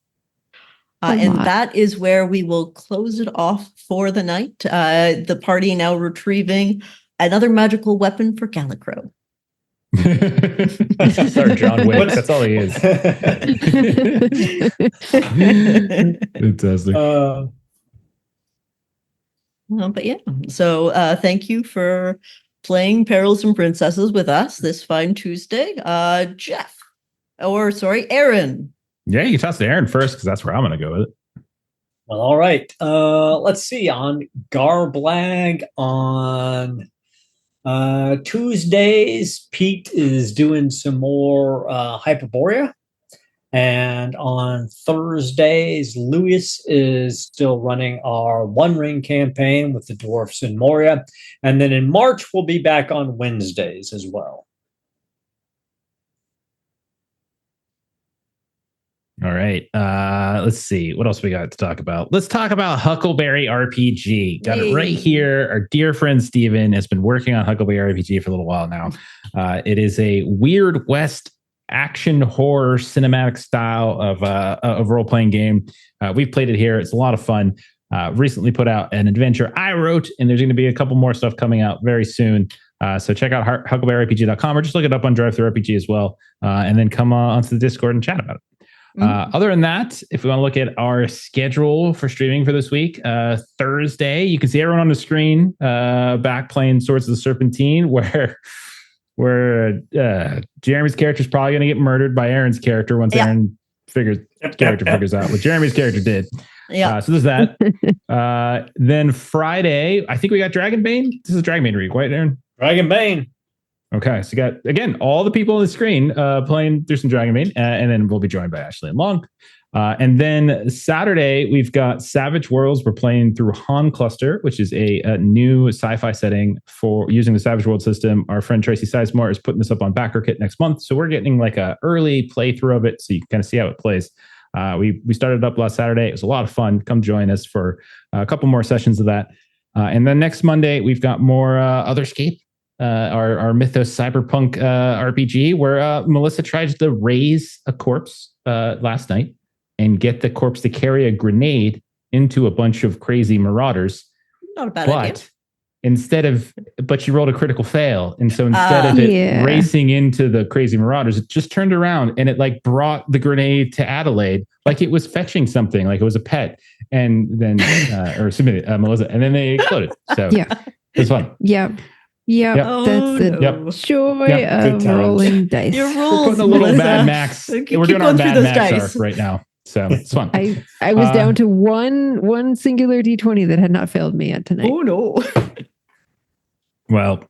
[SPEAKER 1] And
[SPEAKER 3] lot.
[SPEAKER 1] that is where we will close it off for the night. The party now retrieving another magical weapon for Gallicrow.
[SPEAKER 2] That's our John Wick. That's all he is. Fantastic.
[SPEAKER 1] But yeah, so thank you for playing Perils and Princesses with us this fine Tuesday. Jeff, Aaron.
[SPEAKER 2] Yeah, you toss to Aaron first because that's where I'm going to go with it.
[SPEAKER 4] Well, all right. Let's see. On Garblag on Tuesdays, Pete is doing some more Hyperborea. And on Thursdays, Lewis is still running our One Ring campaign with the Dwarfs in Moria. And then in March, we'll be back on Wednesdays as well.
[SPEAKER 2] All right. Let's see. What else we got to talk about? Let's talk about Huckleberry RPG. Got it right here. Our dear friend Steven has been working on Huckleberry RPG for a little while now. It is a Weird West action horror cinematic style of role-playing game. We've played it here. It's a lot of fun. Recently put out an adventure I wrote, and there's going to be a couple more stuff coming out very soon. So check out huckleberryrpg.com or just look it up on DriveThruRPG as well. And then come onto the Discord and chat about it. Other than that, if we want to look at our schedule for streaming for this week, Thursday, you can see everyone on the screen back playing Swords of the Serpentine, where Jeremy's character is probably going to get murdered by Aaron's character once Aaron figures out what Jeremy's character did.
[SPEAKER 1] Yeah.
[SPEAKER 2] So there's that. Then Friday, I think we got Dragonbane. This is Dragonbane week, right, Aaron?
[SPEAKER 4] Dragonbane.
[SPEAKER 2] Okay, so you got, again, all the people on the screen playing through some Dragonbane, and then we'll be joined by Ashley and Long. And then Saturday, we've got Savage Worlds. We're playing through Han Cluster, which is a new sci-fi setting for using the Savage World system. Our friend Tracy Sizemore is putting this up on BackerKit next month, so we're getting like a early playthrough of it, so you can kind of see how it plays. We started it up last Saturday. It was a lot of fun. Come join us for a couple more sessions of that. And then next Monday, we've got more Otherscape, our Mythos Cyberpunk RPG, where Melissa tried to raise a corpse last night and get the corpse to carry a grenade into a bunch of crazy marauders.
[SPEAKER 1] Not a bad idea.
[SPEAKER 2] But she rolled a critical fail. And so instead of it racing into the crazy marauders, it just turned around and it like brought the grenade to Adelaide, like it was fetching something, like it was a pet. And then, Melissa, and then they exploded. So it was fun.
[SPEAKER 3] Yep.
[SPEAKER 1] Oh,
[SPEAKER 3] That's the joy of rolling dice.
[SPEAKER 1] Your
[SPEAKER 2] We're
[SPEAKER 1] rules,
[SPEAKER 2] putting a little
[SPEAKER 1] Melissa.
[SPEAKER 2] Mad Max. We're doing our Mad Max arc right now. So it's fun.
[SPEAKER 3] I was down to one singular D20 that had not failed me yet tonight.
[SPEAKER 1] Oh no.
[SPEAKER 2] Well,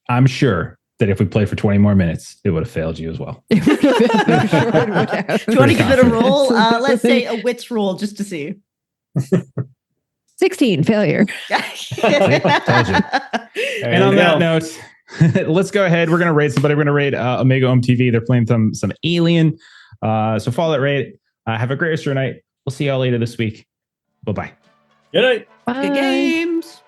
[SPEAKER 2] I'm sure that if we play for 20 more minutes, it would have failed you as well.
[SPEAKER 1] Do you want to give it a roll? Let's say a wits roll just to see.
[SPEAKER 3] 16 failure.
[SPEAKER 2] And on that note, let's go ahead. We're going to raid somebody. We're going to raid Omega TV. They're playing some Alien. So follow that raid. Have a great rest of your night. We'll see y'all later this week. Bye-bye.
[SPEAKER 4] Good night.
[SPEAKER 3] Bye.
[SPEAKER 1] Good games.